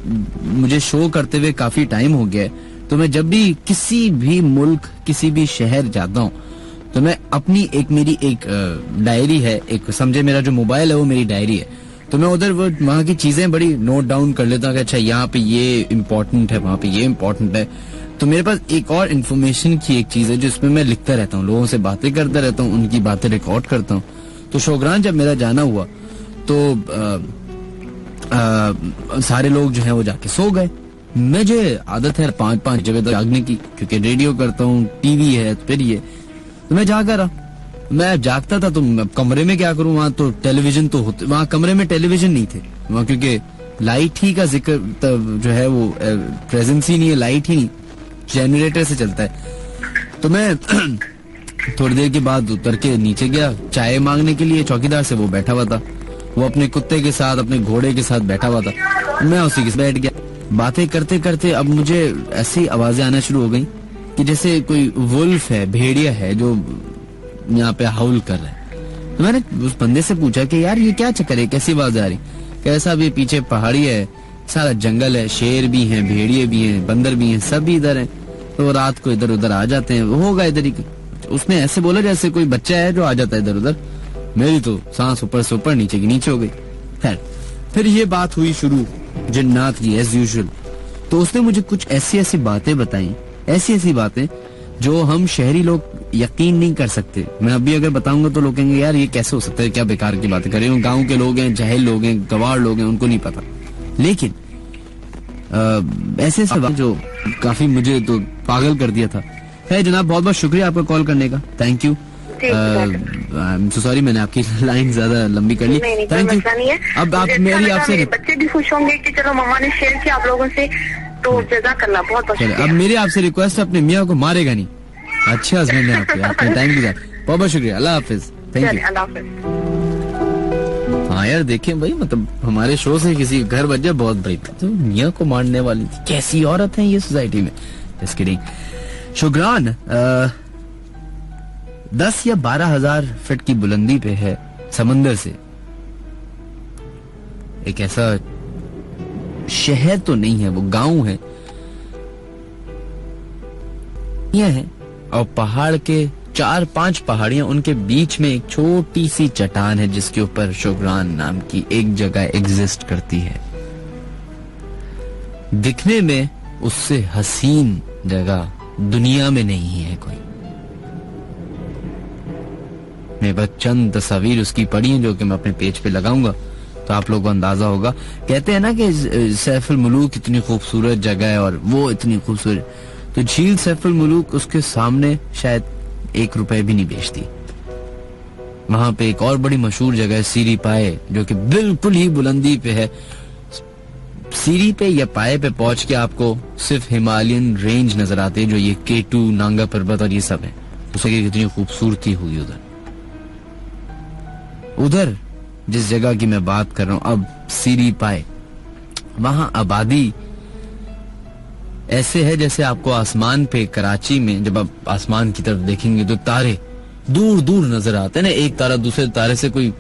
मुझे शो करते हुए काफी टाइम हो गया है, तो मैं जब भी किसी भी मुल्क, किसी भी शहर जाता हूँ तो मैं अपनी मेरी एक डायरी है, एक समझे मेरा जो मोबाइल है वो मेरी डायरी है, तो मैं उधर वो वहाँ की चीजें बड़ी नोट डाउन कर लेता हूँ कि अच्छा यहाँ पे ये इम्पोर्टेंट है, वहाँ पे ये इम्पोर्टेंट है। तो मेरे पास एक और इन्फॉर्मेशन की एक चीज है जिसमें मैं लिखता रहता हूँ, लोगों से बातें करता रहता हूँ, उनकी बातें रिकॉर्ड करता हूँ। तो शोगरान जब मेरा जाना हुआ तो सारे लोग जो है वो जाके सो गए। मुझे आदत है 5-5 जगह तक जागने की, क्योंकि रेडियो करता हूँ, टीवी है, फिर ये, तो मैं जागा रहा। मैं जागता था तो कमरे में क्या करूं, वहां तो टेलीविजन तो होते, वहां कमरे में टेलीविजन नहीं थे वहां, क्योंकि लाइट ही का जिक्र जो है वो प्रेजेंस ही नहीं है, लाइट ही नहीं, जनरेटर से चलता है। तो मैं थोड़ी देर के बाद उतर के नीचे गया चाय मांगने के लिए, चौकीदार से वो बैठा हुआ था, वो अपने कुत्ते के साथ, अपने घोड़े के साथ बैठा हुआ था, मैं उसी के साथ बैठ गया। बातें करते करते अब मुझे ऐसी आवाजें आना शुरू हो गई कि जैसे कोई वुल्फ है, भेड़िया है जो यहाँ पे हाउल कर रहा है। तो मैंने उस बंदे से पूछा कि यार ये क्या चक्कर है, कैसी आवाज आ रही? कैसा भी पीछे पहाड़ी है, सारा जंगल है, शेर भी हैं, भेड़िए भी हैं, बंदर भी हैं, सब भी इधर हैं, तो रात को इधर उधर आ जाते हैं, होगा इधर ही। उसने ऐसे बोला जैसे कोई बच्चा है जो आ जाता है इधर उधर। मेरी तो सांस ऊपर से ऊपर नीचे की नीचे हो गई। खैर, फिर ये बात हुई शुरू जिन्नात की एज यूजुअल। तो उसने मुझे कुछ ऐसी बातें बताई, ऐसी बातें जो हम शहरी लोग यकीन नहीं कर सकते। मैं अभी अगर बताऊंगा तो लोग कहेंगे यार ये कैसे हो सकता है, क्या बेकार की बातें कर रहे हो। गांव के लोग हैं, जाहिल लोग हैं, गवार लोग हैं, उनको नहीं पता। लेकिन ऐसे बात जो काफी मुझे तो पागल कर दिया था। है जनाब, बहुत बहुत शुक्रिया आपका कॉल करने का, थैंक यू। सॉरी मैंने आपकी लाइन ज्यादा लंबी कर ली, थैंक यू। अब आप मेरी आपसे, बच्चे भी खुश होंगे कि चलो मम्मा ने शेयर किया आप लोगों से, तो जज़ाकल्लाह, बहुत बहुत शुक्रिया। अब मेरी आपसे रिक्वेस्ट है, अपने मियाँ को मारेगा नहीं। अच्छे हस्बैंड है आपके, आपने टाइम के साथ बहुत बहुत शुक्रिया। अल्लाह हाफिज, थैंक यू। हाँ यार देखें भाई, मतलब हमारे शो से किसी घर बच जाए बहुत बड़ी, तो मियाँ को मारने वाली कैसी औरत है ये सोसाइटी में। Just kidding. शुक्रान 10 या 12,000 फीट की बुलंदी पे है समंदर से। एक ऐसा शहर तो नहीं है, वो गांव है, यह है। और पहाड़ के 4-5 पहाड़ियां, उनके बीच में एक छोटी सी चट्टान है जिसके ऊपर शुक्रान नाम की एक जगह एग्जिस्ट करती है। दिखने में उससे हसीन जगह दुनिया में नहीं है कोई। मैं बस चंद तस्वीर उसकी पढ़ी हैं जो कि मैं अपने पेज पे लगाऊंगा तो आप लोगों को अंदाजा होगा। कहते हैं ना कि सैफुल मुलूक इतनी खूबसूरत जगह है और वो इतनी खूबसूरत, तो झील सैफुल मुलूक उसके सामने शायद 1 रुपए भी नहीं बेचती। वहां पे एक और बड़ी मशहूर जगह है सीरी पाए, जो कि बिल्कुल ही बुलंदी पे है। सीरी पे या पाए पे पहुंच के आपको सिर्फ हिमालयन रेंज नजर आते हैं, जो ये K2 नांगा पर्वत और ये सब है। उसकी कितनी खूबसूरती हुई उधर जिस जगह की मैं बात कर रहा हूं अब, सीरी पाए, वहां आबादी ऐसे है जैसे आपको आसमान पे कराची में जब आप आसमान की तरफ देखेंगे तो तारे दूर दूर नजर आते हैं ना, एक तारा दूसरे तारे से कोई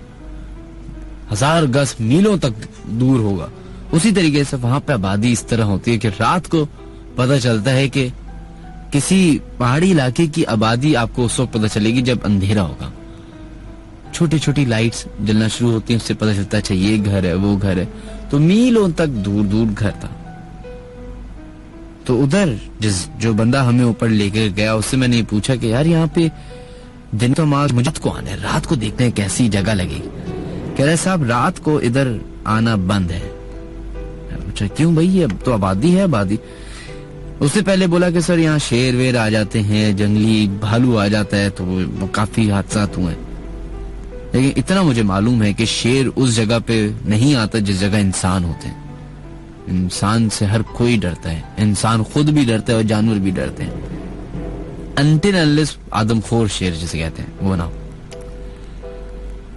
1000 गज मीलों तक दूर होगा। उसी तरीके से वहां पे आबादी इस तरह होती है कि रात को पता चलता है कि किसी पहाड़ी इलाके की आबादी आपको उस वक्त पता चलेगी जब अंधेरा होगा। छोटी छोटी लाइट्स जलना शुरू होती हैं, उससे पता चलता है अच्छा ये घर है वो घर है। तो मीलों तक दूर दूर घर था। तो उधर जो बंदा हमें ऊपर लेकर गया उससे मैंने पूछा कि यार यहाँ पे दिन तो मुझे को आना है, रात को देखते हैं कैसी जगह लगेगी। कह रहे साहब रात को इधर आना बंद है। अच्छा क्यों भाई, अब तो आबादी है आबादी। उससे पहले बोला कि सर यहाँ शेर वेर आ जाते हैं, जंगली भालू आ जाता है, तो काफी हादसा हुए। लेकिन इतना मुझे मालूम है कि शेर उस जगह पे नहीं आता जिस जगह इंसान होते हैं। इंसान से हर कोई डरता है, इंसान खुद भी डरता है और जानवर भी डरते हैं, अनटिल अनलेस आदमखोर शेर जिसे कहते हैं वो ना।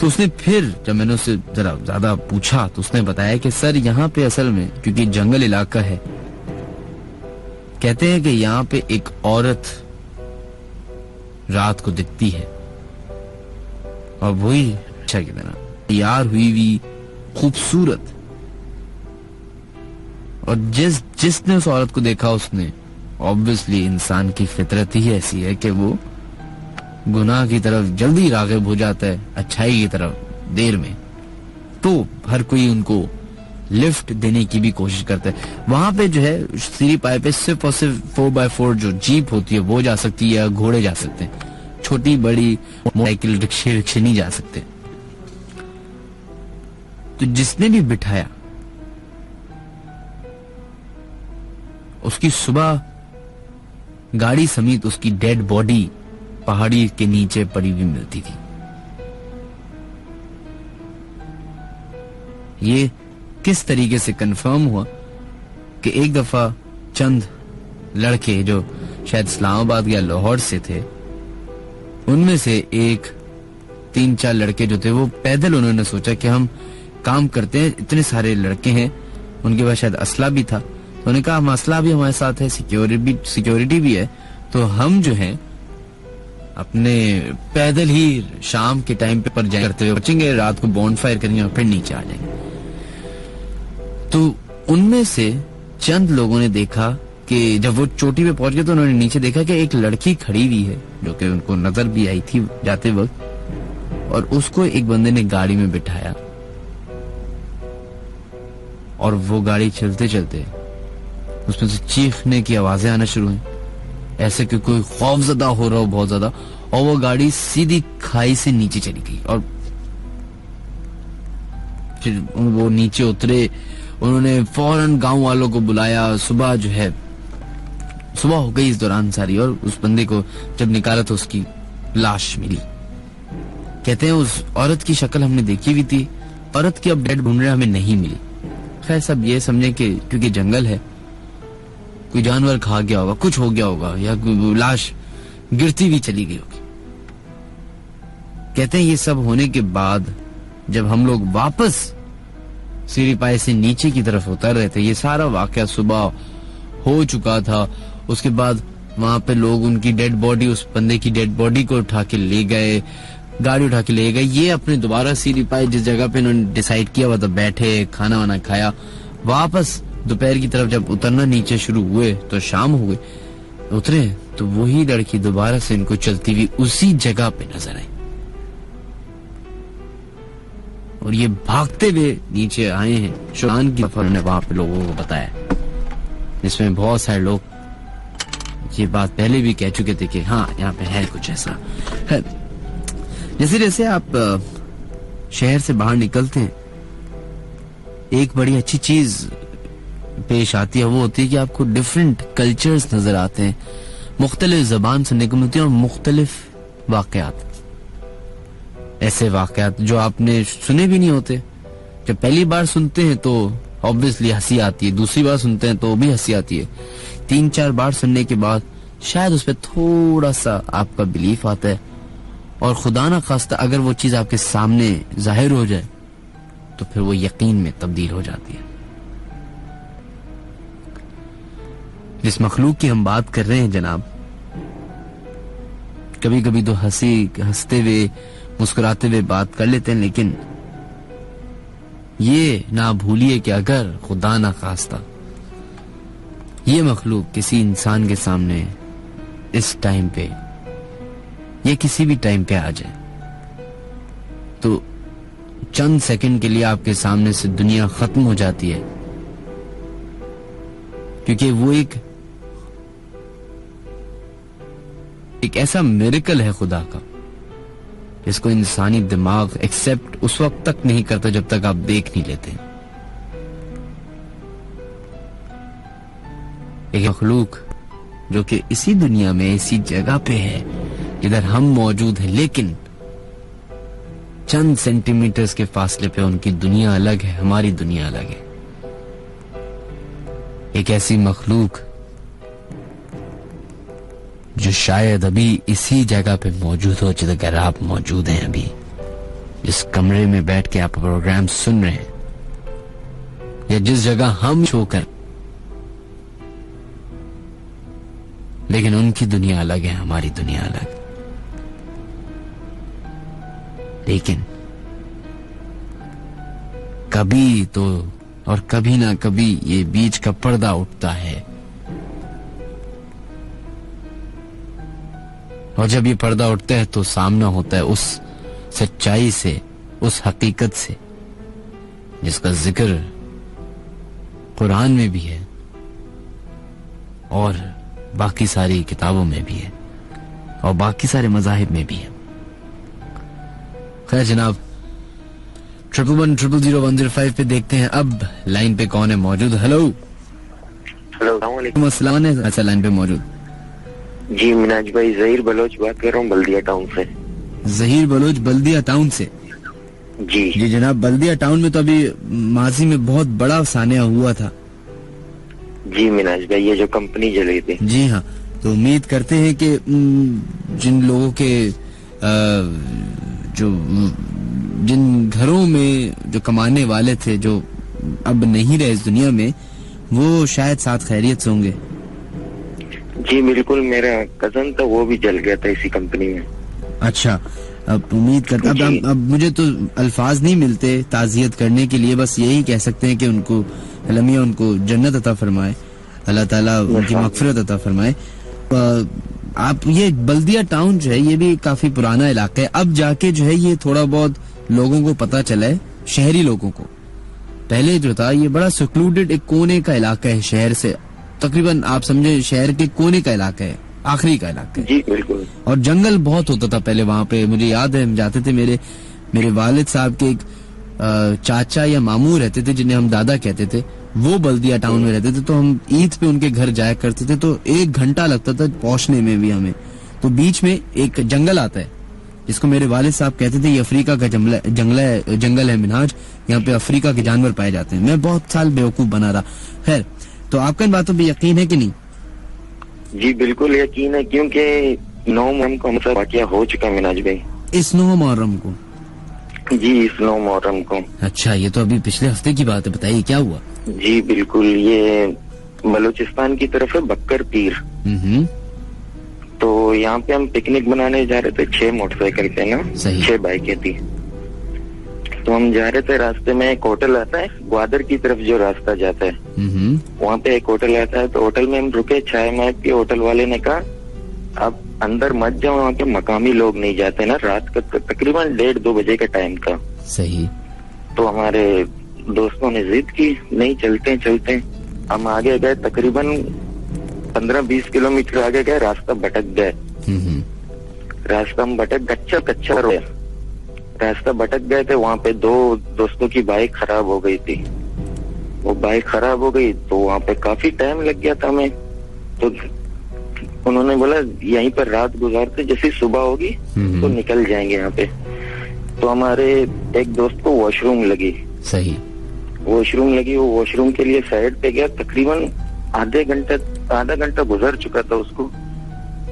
तो उसने फिर जब मैंने उससे जरा ज्यादा पूछा तो उसने बताया कि सर यहाँ पे असल में क्योंकि जंगल इलाका है, कहते हैं कि यहाँ पे एक औरत रात को दिखती है और वही अच्छा की तरह तैयार हुई खूबसूरत, और जिसने उस औरत को देखा उसने ऑब्वियसली इंसान की फितरत ही ऐसी है कि वो गुनाह की तरफ जल्दी राग़िब हो जाता है, अच्छाई की तरफ देर में। तो हर कोई उनको लिफ्ट देने की भी कोशिश करता है। वहां पे जो है सीरी पाए पे सिर्फ और सिर्फ 4x4 जो जीप होती है वो जा सकती है या घोड़े जा सकते हैं, छोटी बड़ी मोटरसाइकिल रिक्शे नहीं जा सकते। तो जिसने भी बिठाया उसकी सुबह गाड़ी समेत उसकी डेड बॉडी पहाड़ी के नीचे पड़ी हुई मिलती थी। ये किस तरीके से कंफर्म हुआ कि एक दफा चंद लड़के जो शायद इस्लामाबाद या लाहौर से थे, उनमें से एक 3-4 लड़के जो थे वो पैदल, उन्होंने सोचा कि हम काम करते हैं, इतने सारे लड़के हैं, उनके पास शायद असला भी था, तो उन्होंने कहा मसला भी हमारे साथ है, सिक्योरिटी भी है, तो हम जो है अपने पैदल ही शाम के टाइम पे पर करते हुए बचेंगे, रात को बॉन्ड फायर करेंगे और फिर नीचे आ जाएंगे। तो उनमें से चंद लोगों ने देखा कि जब वो चोटी पे पहुंच गए तो उन्होंने नीचे देखा कि एक लड़की खड़ी हुई है जो कि उनको नजर भी आई थी जाते वक्त, और उसको एक बंदे ने गाड़ी में बिठाया और वो गाड़ी चलते चलते उसमें से चीखने की आवाजें आना शुरू हुई, ऐसे कि कोई खौफजदा हो रहा हो बहुत ज्यादा, और वो गाड़ी सीधी खाई से नीचे चली गई। और फिर वो नीचे उतरे, उन्होंने फौरन गांव वालों को बुलाया। सुबह जो है सुबह हो गई इस दौरान सारी, और उस बंदे को जब निकाला तो उसकी लाश मिली। कहते हैं उस औरत की शक्ल हमने देखी हुई थी, औरत की अब डेड ढूंढ रहे हमें नहीं मिली। खैर सब ये समझे कि क्योंकि जंगल है, कोई जानवर खा गया होगा, कुछ हो गया होगा, या लाश गिरती भी चली गई होगी। कहते हैं ये सब होने के बाद जब हम लोग वापस सीरी पाए से नीचे की तरफ उतर रहे थे, ये सारा वाकया सुबह हो चुका था। उसके बाद वहां पे लोग उनकी डेड बॉडी, उस बंदे की डेड बॉडी को उठा के ले गए, गाड़ी उठा के ले गए। ये अपने दोबारा सीरी पाए जिस जगह पे इन्होंने डिसाइड किया हुआ था बैठे, खाना वाना खाया, वापस दोपहर की तरफ जब उतरना नीचे शुरू हुए तो शाम हो गई, उतरे तो वही लड़की दोबारा से इनको चलती हुई उसी जगह पे नजर आई, और ये भागते हुए नीचे आए हैं। शुरान की ने वहां पे लोगों को बताया। जिसमें बहुत सारे लोग ये बात पहले भी कह चुके थे कि हाँ यहाँ पे है कुछ ऐसा है। जैसे जैसे आप शहर से बाहर निकलते हैं, एक बड़ी अच्छी चीज पेश आती है, वो होती है कि आपको डिफरेंट कल्चर्स नजर आते हैं, मुख्तलिफ जबान सुनने को मिलती है और मुख्तलिफ वाकयात, ऐसे वाकयात जो आपने सुने भी नहीं होते। जब पहली बार सुनते हैं तो ऑब्वियसली हंसी आती है, दूसरी बार सुनते हैं तो भी हंसी आती है, 3-4 बार सुनने के बाद शायद उस पर थोड़ा सा आपका बिलीफ आता है, और खुदा ना खास्ता अगर वो चीज आपके सामने जाहिर हो जाए तो फिर वो यकीन में तब्दील हो जाती है। जिस मखलूक की हम बात कर रहे हैं जनाब, कभी कभी तो हंसते हुए मुस्कुराते हुए बात कर लेते हैं, लेकिन ये ना भूलिए कि अगर खुदा ना खास्ता ये मखलूक किसी इंसान के सामने इस टाइम पे या किसी भी टाइम पे आ जाए तो चंद सेकंड के लिए आपके सामने से दुनिया खत्म हो जाती है, क्योंकि वो एक ऐसा मिरेकल है खुदा का जिसको इंसानी दिमाग एक्सेप्ट उस वक्त तक नहीं करता जब तक आप देख नहीं लेते। एक मखलूक जो कि इसी दुनिया में इसी जगह पे है जिधर हम मौजूद हैं, लेकिन चंद सेंटीमीटर्स के फासले पे उनकी दुनिया अलग है, हमारी दुनिया अलग है। एक ऐसी मखलूक जो शायद अभी इसी जगह पे मौजूद हो जिधर आप मौजूद हैं, अभी जिस कमरे में बैठ के आप प्रोग्राम सुन रहे हैं, या जिस जगह हम शो कर, लेकिन उनकी दुनिया अलग है, हमारी दुनिया अलग। लेकिन कभी तो और कभी ना कभी ये बीच का पर्दा उठता है, और जब ये पर्दा उठता है तो सामना होता है उस सच्चाई से, उस हकीकत से जिसका जिक्र कुरान में भी है और बाकी सारी किताबों में भी है और बाकी सारे मज़ाहिब में भी है। खैर जनाब, 111001005 पे देखते हैं अब लाइन पे कौन है मौजूद। हेलो अस्सलाम। अच्छा, लाइन पे मौजूद जी मिनाज भाई, जहीर बलोच बात कर रहा हूँ बल्दिया टाउन से। जहीर बलोच बल्दिया टाउन से? जी जनाब, बल्दिया टाउन में तो अभी माजी में बहुत बड़ा सानिया हुआ था। जी मिनाज भाई, ये जो कंपनी जली थी। जी हाँ, तो उम्मीद करते हैं कि जिन लोगों के जिन घरों में जो कमाने वाले थे जो अब नहीं रहे इस दुनिया में, वो शायद साथ खैरियत से होंगे। जी बिल्कुल, मेरा कजन था वो भी जल गया था इसी कंपनी में। अच्छा, अब उम्मीद करते अब मुझे तो अल्फाज नहीं मिलते ताज़ियत करने के लिए, बस यही कह सकते हैं कि उनको अलमिया उनको जन्नत अता फरमाए, अल्लाह ताला उनकी मगफिरत अता फरमाए। आप ये बल्दिया टाउन जो है ये भी काफी पुराना इलाका है, अब जाके जो है ये थोड़ा बहुत लोगों को पता चला है, शहरी लोगों को। पहले जो था ये बड़ा सिक्लूडेड एक कोने का इलाका है, शहर से तकरीबन आप समझे शहर के कोने का इलाका है, आखिरी का इलाका है। जी बिल्कुल। और जंगल बहुत होता था पहले वहाँ पे, मुझे याद है हम जाते थे, मेरे वालिद साहब के एक चाचा या मामू रहते थे जिन्हें हम दादा कहते थे, वो बल्दिया टाउन में रहते थे, तो हम ईद पे उनके घर जाया करते थे, तो 1 घंटा लगता था पहुंचने में भी हमें। तो बीच में एक जंगल आता है जिसको मेरे वालिद साहब कहते थे ये अफ्रीका का जंगल है मिनहाज, यहाँ पे अफ्रीका के जानवर पाए जाते हैं। मैं बहुत साल बेवकूफ बना रहा। खैर, तो आपका इन बातों पे यकीन है कि नहीं? जी बिल्कुल यकीन है, क्योंकि 9 मुहर्रम को हमसे वाकया हो चुका है मिनाज भाई। इस 9 मुहर्रम को? जी इस 9 मुहर्रम को। अच्छा, ये तो अभी पिछले हफ्ते की बात है, बताइए क्या हुआ? जी बिल्कुल, ये बलूचिस्तान की तरफ है बक्कर पीर। तो यहाँ पे हम पिकनिक बनाने जा रहे थे, 6 मोटरसाइकिल पे ना, 6 बाइकें थी। तो हम जा रहे थे, रास्ते में एक होटल आता है, ग्वादर की तरफ जो रास्ता जाता है वहाँ पे एक होटल आता है। तो होटल में हम रुके, चाय माय पी। होटल वाले ने कहा आप अंदर मत जाओ, वहाँ पे मकामी लोग नहीं जाते ना, रात का तकरीबन 1:30-2 बजे का टाइम था। सही। तो हमारे दोस्तों ने जिद की, नहीं चलते। हम आगे गए, तकरीबन 15-20 किलोमीटर आगे गए, रास्ता भटक गए। रास्ता हम भटक, कच्चा रोड, रास्ता भटक गए थे। वहाँ पे 2 दोस्तों की बाइक खराब हो गई थी। वो बाइक खराब हो गई तो वहाँ पे काफी टाइम लग गया था हमें। तो उन्होंने बोला यहीं पर रात गुजारते, जैसे सुबह होगी तो निकल जाएंगे यहाँ पे। तो हमारे एक दोस्त को वॉशरूम लगी। सही, वॉशरूम लगी, वो वॉशरूम के लिए साइड पे गया। तकरीबन आधा घंटा गुजर चुका था उसको।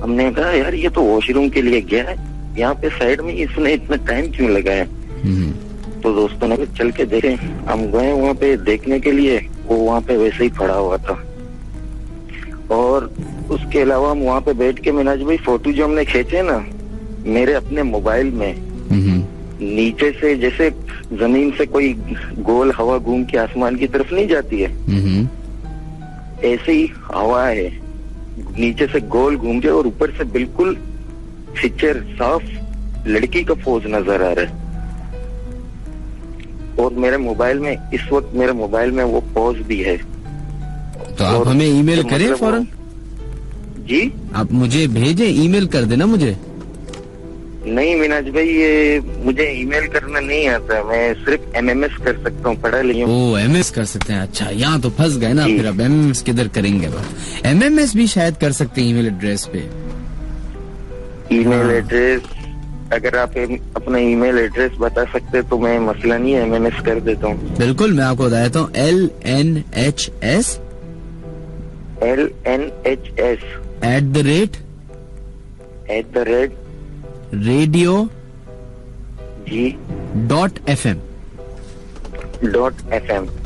हमने कहा यार ये तो वॉशरूम के लिए गया है, यहाँ पे साइड में इसने इतना टाइम क्यों लगाया। तो दोस्तों ने चल के देखे। हम गए वहाँ पे देखने के लिए, वो वहाँ पे वैसे ही पड़ा हुआ था। और उसके अलावा हम वहाँ पे बैठ के मिनाज भाई फोटो जो हमने खींचे ना, मेरे अपने मोबाइल में नीचे से जैसे जमीन से कोई गोल हवा घूम के आसमान की तरफ नहीं जाती है, ऐसे ही हवा है, नीचे से गोल घूम के और ऊपर से बिल्कुल पिक्चर साफ लड़की का पोज नजर आ रहा है। और मेरे मोबाइल में इस वक्त मेरे मोबाइल में वो पोज भी है। तो आप हमें ईमेल करें फौरन। जी, आप मुझे भेजें, ईमेल कर देना मुझे। नहीं मिनाज भाई, ये मुझे ईमेल करना नहीं आता, मैं सिर्फ एमएमएस कर सकता हूँ, पढ़ा लिया। ओ, एमएस कर सकते हैं। अच्छा, यहाँ तो फंस गए ना फिर। अब एमएमएस किधर करेंगे? एमएमएस भी शायद कर सकते हैं ईमेल एड्रेस पे। ईमेल एड्रेस अगर आप अपना ईमेल एड्रेस बता सकते तो मैं मसला नहीं है, एमएमएस कर देता हूँ। बिल्कुल, मैं आपको बताता हूँ। LNHS @ रेडियो जी .fm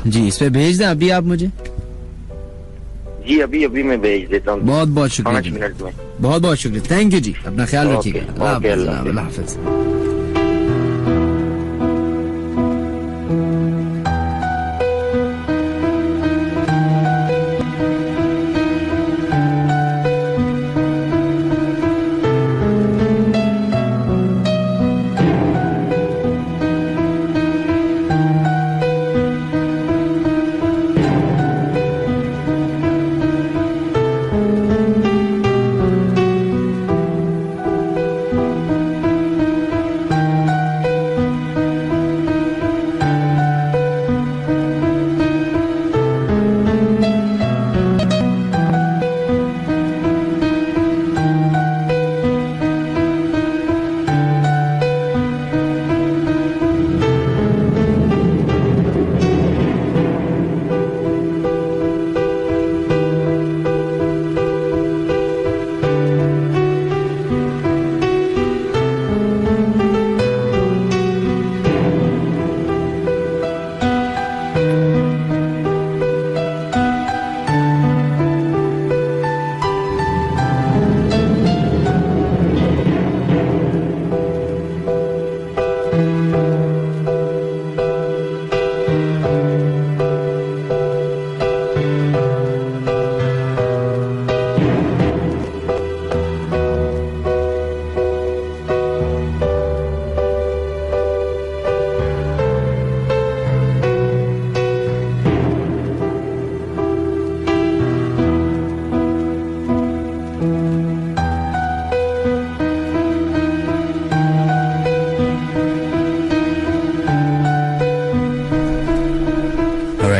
जी, इस पे भेज दें अभी आप मुझे। जी अभी मैं भेज देता हूँ। बहुत बहुत शुक्रिया, 5 मिनट में। बहुत बहुत शुक्रिया, थैंक यू जी। अपना ख्याल रखिएगा। अल्लाह हाफिज।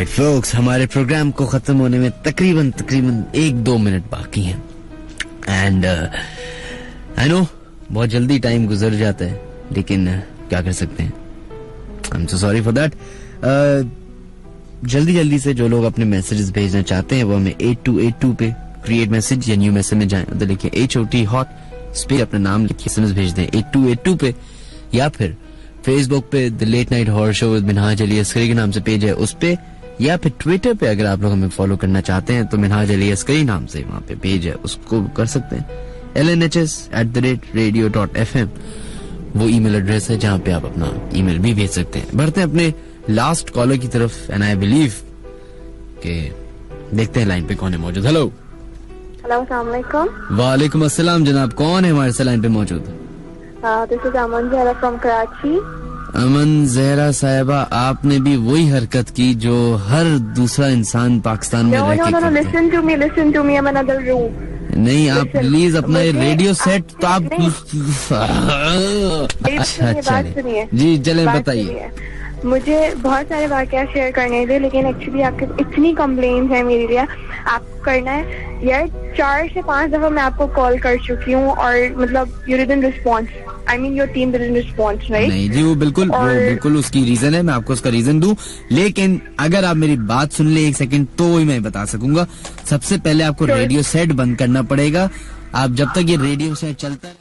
folks, हमारे प्रोग्राम को खत्म होने में तकरीबन 1-2 मिनट बाकी हैं। एंड आई नो बहुत जल्दी टाइम गुजर जाता है, लेकिन क्या कर सकते हैं। I am so sorry for that. जल्दी से जो लोग अपने मैसेजेस भेजना चाहते हैं वो हमें 8282 पे क्रिएट मैसेज या न्यू मैसेज में जाएं, उधर लिखिए HOT हॉट स्पेस अपना नाम लिखिए, SMS भेज दें 8282 पे, या फिर फेसबुक पे the late night horror show with Minhaj Ali Askari के नाम से पेज है उस पे, या फिर ट्विटर पे अगर आप लोग हमें फॉलो करना चाहते हैं तो मिनहाज अली अस्करी नाम से वहां पे पेज है, उसको कर सकते हैं। LNHS@radio.fm वो ईमेल एड्रेस है जहां पे आप अपना ईमेल भी भेज सकते हैं। बढ़ते हैं अपने लास्ट कॉलर की तरफ, एंड आई बिलीव के देखते हैं लाइन पे कौन है मौजूद। हेलो अस्सलाम वालेकुम। वालेकुम अस्सलाम जनाब, कौन है हमारे लाइन पे मौजूद? This is Aman Zahra from Karachi. Aman Zahra साहिबा, आपने भी वही हरकत की जो हर दूसरा इंसान पाकिस्तान में रह के करता है। Listen to me, I'm in another room. नहीं, आप प्लीज अपना ये रेडियो सेट तो आप अच्छा चले जी, चले बताइए। मुझे बहुत सारे वाकया शेयर करने थे, लेकिन एक्चुअली आपके इतनी कंप्लेंट है मेरे लिए, आपको करना है यार। 4 से 5 दफा मैं आपको कॉल कर चुकी हूँ और मतलब you didn't respond. I mean your team didn't respond, right? नहीं जी, वो बिल्कुल उसकी रीजन है, मैं आपको उसका रीजन दूं, लेकिन अगर आप मेरी बात सुन ले 1 सेकंड तो ही मैं बता सकूंगा। सबसे पहले आपको रेडियो सेट बंद करना पड़ेगा। आप जब तक ये रेडियो सेट चलता है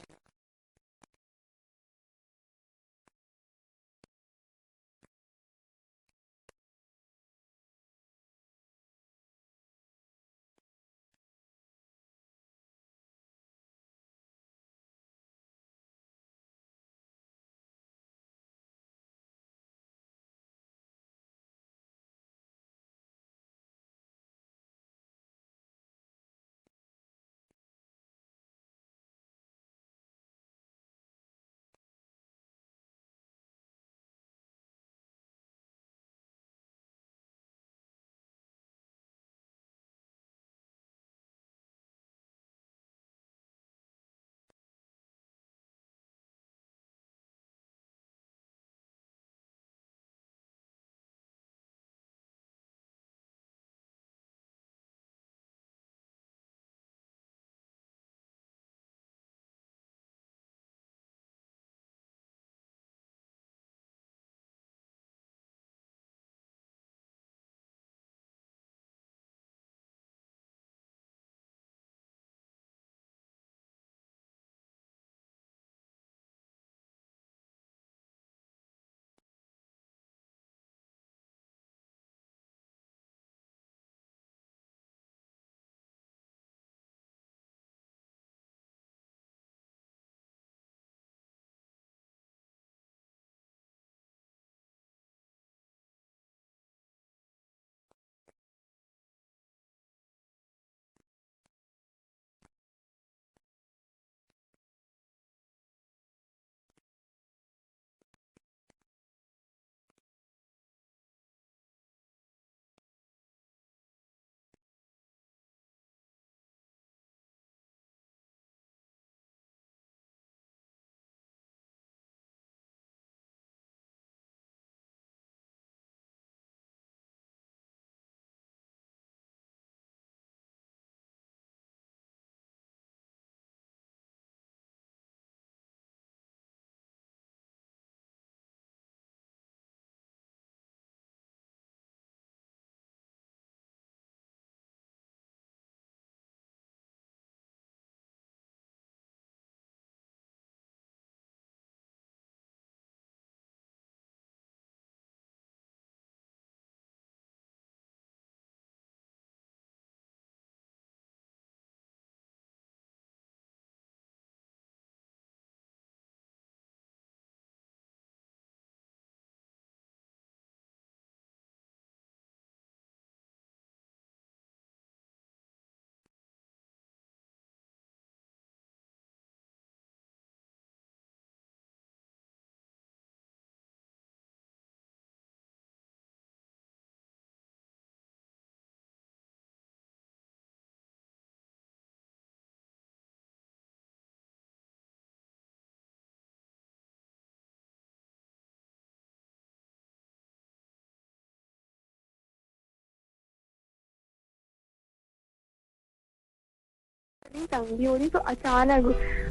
तंगी हो रही तो अचानक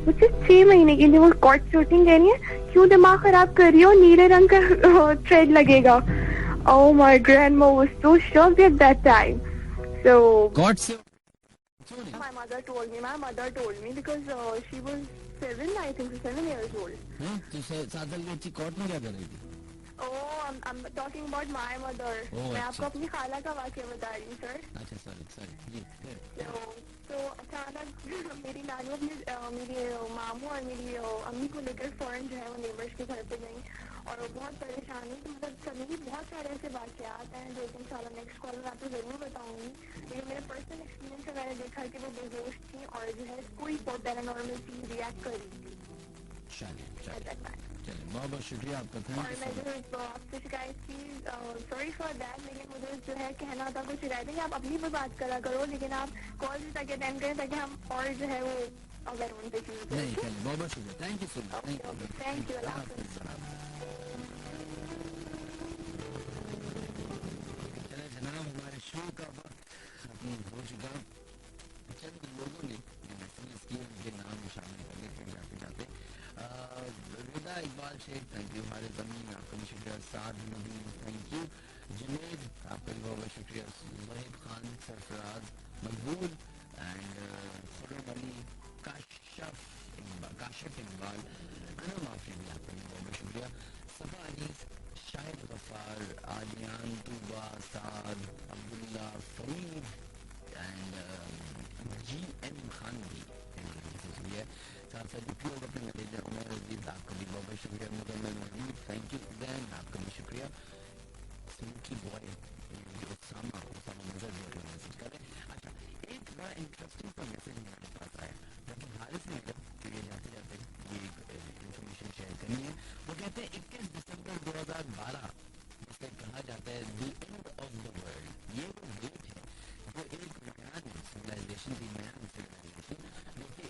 मुझसे 6 महीने के लिए वो कॉट शूटिंग कह रही है, क्यों दिमाग खराब कर रही हो, नीले रंग का थ्रेड लगेगा। Oh my grandma was so shocked at that time. So my mother told me because she was 7 years old. तो 7 साल की बच्ची कोर्ट में क्या कर रही थी? I'm talking about my mother. मैं आपको अपनी खाला का वाकया बता रही हूँ सर। अच्छा सॉरी जी। तो अचानक मेरी नानी अपने मेरे मामू और मेरी अम्मी को लेकर फौरन जो है वो नेबर्स के घर पे गई और वो बहुत परेशान हुई। तो मतलब सभी भी बहुत सारे ऐसे वाकयात हैं जो कि इंशाल्लाह नेक्स्ट कॉल में आपको जरूर बताऊंगी। लेकिन मेरा पर्सनल एक्सपीरियंस है, मैंने देखा कि वो बेहोश थी और जो है कोई पैरानॉर्मल चीज रिएक्ट कर रही थी। चलिए बहुत बहुत शुक्रिया आपका, और मैं जो आपसे शिकायत की, सॉरी फॉर दैट, लेकिन मुझे जो है कहना था कुछ शिकायत है कि आप अपनी पर बात करा करो, लेकिन आप कॉल भी ताकि अटेंड करें ताकि हम और जो है वो अगर उन पे चीज़ नहीं, चलिए बहुत बहुत शुक्रिया, thank you so much, thank you. चले जनाब, हमारे शो का वक्त खत्म हो चुका। चंद लोगों ने मैसेज किए, उनके नाम शामिल करने के जाते जाते रिदा इकबाल शेख, थैंक यू। हारिस जमीन, आपका भी शुक्रिया। साद नबीन, थैंक यू। जुनेद, आपका भी बहुत बहुत शुक्रिया। वहीद खान, सरफराज, मकबूल एंड खुर्रम अली, काशिफ इकबाल, अनम आफरी, भी आपका भी बहुत बहुत शुक्रिया। सफा अनीस, शाहिद गफ्फार, आदियान, तूबा, साद, अब्दुल्ला, फरीद एंड GM खान भी शुक्रिया। साथ साथ उपयोग अपने मैनेजर उमर अजीज, आपका भी बहुत बहुत शुक्रिया। मुकम्मल महमूद, थैंक यू दैन, आपका भी शुक्रिया। स्मोकी बॉय, उसामा नजर मैसेज कर रहे हैं। अच्छा, एक बड़ा इंटरेस्टिंग सा मैसेज हमारे पास आया, डॉक्टर हारिस ने जाते जाते ये इंफॉर्मेशन शेयर करनी है। वो कहते हैं 21 दिसंबर 2012 जिसे कहा जाता है the end of the world, ये वो डेट है जो एक मयान सिविलाइजेशन की जो कि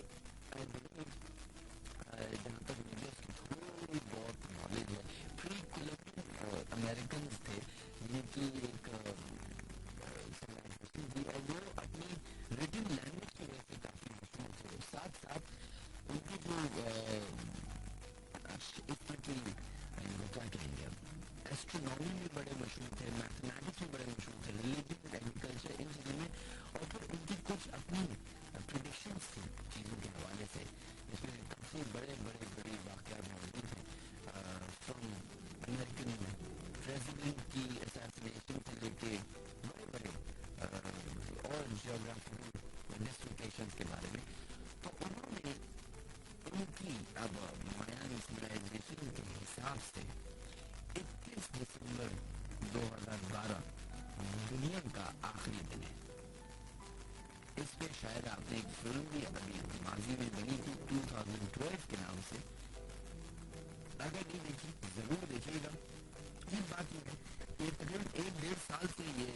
जहाँ तक मुझे उसकी थोड़ी बहुत नॉलेज है, प्री कोलंबियन अमेरिकन थे जिनकी एक सिविलाइजेशन थी और वो अपनी रिटन लैंग्वेज की वजह से काफी मशहूर थे। साथ साथ उनकी जो इसमें की क्या कहेंगे, एस्ट्रोनॉमी में बड़े मशहूर थे, मैथमेटिक्स में बड़े मशहूर थे, रिलीजन, एग्रीकल्चर, इन चीज़ों में। और फिर उनकी कुछ अपनी प्रेडिक्शंस थी चीज़ों के हवाले से, जिसमें काफ़ी बड़ी वाक़यात मौजूद हैं, फ्रॉम अमेरिकन प्रेसिडेंट की असैसिनेशन से लेके बड़े और जियोग्राफिकल डिस्लोकेशंस के बारे में। तो उन्होंने उनकी अब मयान सिविलाइजेशन के हिसाब से 21 दिसंबर 2012 दुनिया का आखिरी दिन है। इस पे शायद आपने एक फिल्म भी अभी माजी में बनी थी 2012 के नाम से, अगर नहीं देखी जरूर देखिएगा। ये बात है कि तकरीबन 1-1.5 साल से ये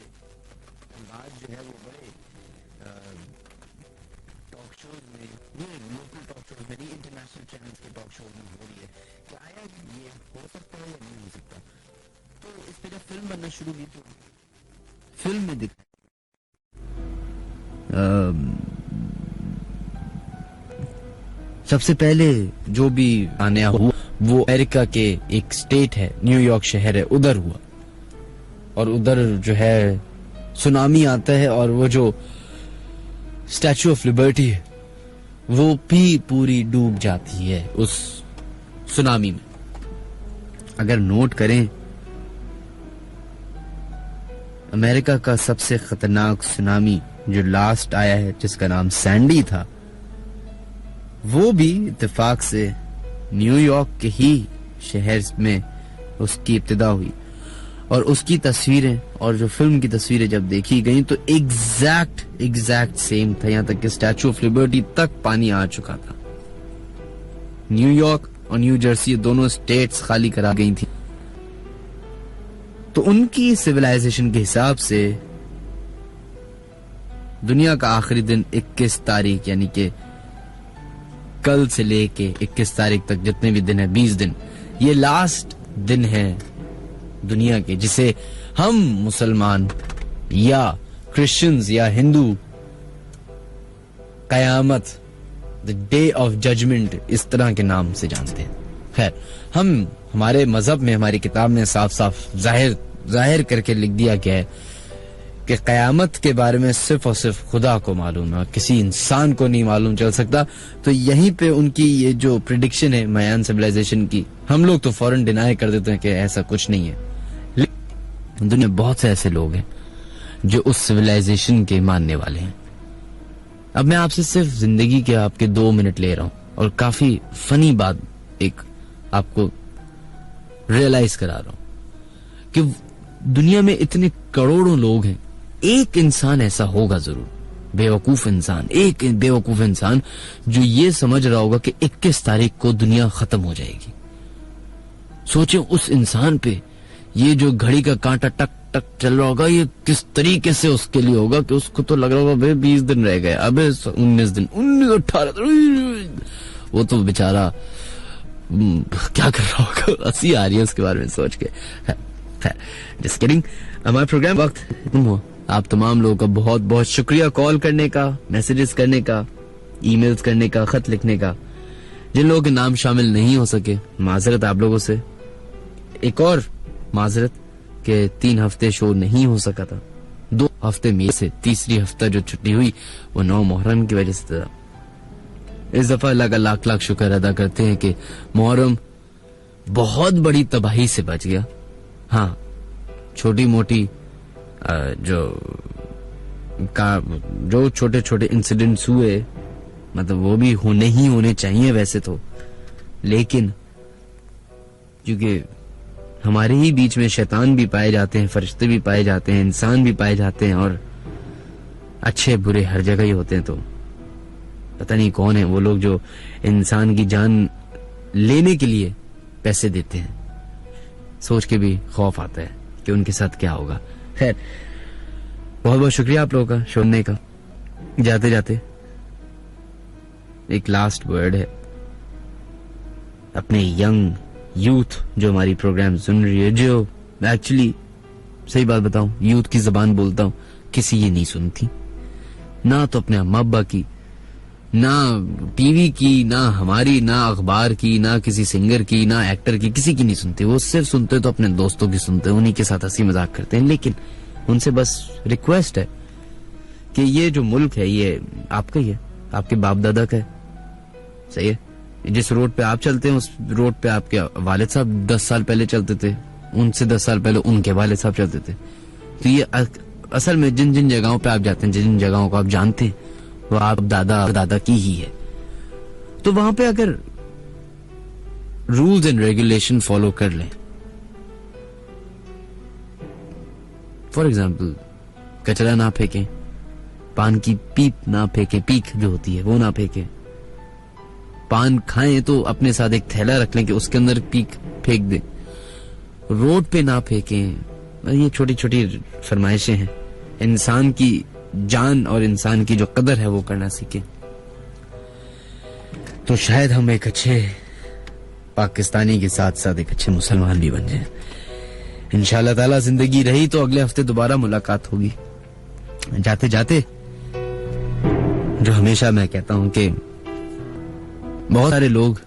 बात जो है वो बड़े टॉक शोज में, ये लोकल टॉक शोज में नहीं, इंटरनेशनल चैनल्स के टॉक शोज में हो रही है कि आया ये हो सकता है या नहीं हो सकता। तो इस पे जब फिल्म बनना शुरू की तो फिल्म में दिखा सबसे पहले जो भी आने हुआ वो अमेरिका के एक स्टेट है, न्यूयॉर्क शहर है, उधर हुआ। और उधर जो है सुनामी आता है और वो जो स्टैचू ऑफ लिबर्टी है वो भी पूरी डूब जाती है उस सुनामी में। अगर नोट करें, अमेरिका का सबसे खतरनाक सुनामी जो लास्ट आया है जिसका नाम सैंडी था, वो भी इत्तेफाक से न्यूयॉर्क के ही शहर में उसकी इब्तिदा हुई। और उसकी तस्वीरें और जो फिल्म की तस्वीरें जब देखी गई तो एग्जैक्ट सेम था, यहां तक कि स्टैचू ऑफ लिबर्टी तक पानी आ चुका था। न्यूयॉर्क और न्यू जर्सी दोनों स्टेट्स खाली करा गई थी। तो उनकी सिविलाइजेशन के हिसाब से दुनिया का आखिरी दिन 21 तारीख यानी कि कल से लेके 21 तारीख तक जितने भी दिन है 20 दिन, ये लास्ट दिन है दुनिया के, जिसे हम मुसलमान या क्रिश्चियंस या हिंदू कयामत, द डे ऑफ जजमेंट, इस तरह के नाम से जानते हैं। खैर, हम हमारे मजहब में, हमारी किताब में साफ साफ जाहिर करके लिख दिया गया है कि कयामत के बारे में सिर्फ और सिर्फ खुदा को मालूम है, किसी इंसान को नहीं मालूम चल सकता। तो यहीं पे उनकी ये जो प्रिडिक्शन है मायान सिविलाइजेशन की, हम लोग तो फौरन डिनाई कर देते हैं कि ऐसा कुछ नहीं है। दुनिया में बहुत से ऐसे लोग हैं जो उस सिविलाइजेशन के मानने वाले हैं। अब मैं आपसे सिर्फ जिंदगी के आपके 2 मिनट ले रहा हूं और काफी फनी बात एक आपको रियलाइज करा रहा हूं कि दुनिया में इतने करोड़ों लोग हैं, एक इंसान ऐसा होगा जरूर, बेवकूफ इंसान, एक बेवकूफ इंसान जो ये समझ रहा होगा कि 21 तारीख को दुनिया खत्म हो जाएगी। सोचे उस इंसान पे ये जो घड़ी का कांटा टक टक चल रहा होगा, ये किस तरीके से उसके लिए होगा कि उसको तो लग रहा होगा भाई 20 दिन रह गए, अबे 19 दिन, 18, वो तो बेचारा क्या कर रहा होगा। हंसी आ रही है उसके बारे में सोच के। Just kidding. हमारा प्रोग्राम वक्त खत्म हुआ। आप तमाम लोगों का बहुत बहुत शुक्रिया कॉल करने का, मैसेजेस करने का, ईमेल्स करने का, खत लिखने का। जिन लोगों के नाम शामिल नहीं हो सके, माजरत आप लोगों से। एक और माजरत के 3 हफ्ते शो नहीं हो सका था। 2 हफ्ते में से तीसरी हफ्ता जो छुट्टी हुई वो 9 मुहर्रम की वजह से था। इस दफा अल्लाह का लाख लाख शुक्र अदा करते हैं कि मुहर्रम बहुत बड़ी तबाही से बच गया। हाँ, छोटी मोटी जो छोटे छोटे इंसिडेंट्स हुए, मतलब वो भी नहीं होने चाहिए वैसे तो, लेकिन क्योंकि हमारे ही बीच में शैतान भी पाए जाते हैं, फरिश्ते भी पाए जाते हैं, इंसान भी पाए जाते हैं, और अच्छे बुरे हर जगह ही होते हैं। तो पता नहीं कौन है वो लोग जो इंसान की जान लेने के लिए पैसे देते हैं। सोच के भी खौफ आता है कि उनके साथ क्या होगा। खैर, बहुत बहुत शुक्रिया आप लोगों का सुनने का। जाते जाते एक लास्ट वर्ड है अपने यंग यूथ जो हमारी प्रोग्राम सुन रही है, जो एक्चुअली सही बात बताऊं, यूथ की जबान बोलता हूं, किसी ये नहीं सुनती, ना तो अपने अम्मा अब्बा की, ना टीवी की, ना हमारी, ना अखबार की, ना किसी सिंगर की, ना एक्टर की, किसी की नहीं सुनते। वो सिर्फ सुनते तो अपने दोस्तों की सुनते हैं, उन्हीं के साथ हंसी मजाक करते हैं। लेकिन उनसे बस रिक्वेस्ट है कि ये जो मुल्क है ये आपका ही है, आपके बाप दादा का है, सही है। जिस रोड पे आप चलते हैं उस रोड पे आपके वालिद साहब 10 साल पहले चलते थे, उनसे 10 साल पहले उनके वालिद साहब चलते थे। तो ये असल में जिन जिन जगहों पे आप जाते हैं, जिन जगहों को आप जानते हैं, वो आप दादा की ही है। तो वहां पे अगर रूल्स एंड रेगुलेशन फॉलो कर लें, फॉर एग्जाम्पल कचरा ना फेंकें, पान की पीप ना फेंकें, पीक जो होती है वो ना फेंकें, पान खाएं तो अपने साथ एक थैला रख लें कि उसके अंदर पीक फेंक दें, रोड पे ना फेंकें। ये छोटी छोटी फरमाइशें हैं। इंसान की जान और इंसान की जो कदर है वो करना सीखें, तो शायद हम एक अच्छे पाकिस्तानी के साथ साथ एक अच्छे मुसलमान भी बन जाएं। इंशाअल्लाह ताला जिंदगी रही तो अगले हफ्ते दोबारा मुलाकात होगी। जाते जाते जो हमेशा मैं कहता हूं कि बहुत सारे लोग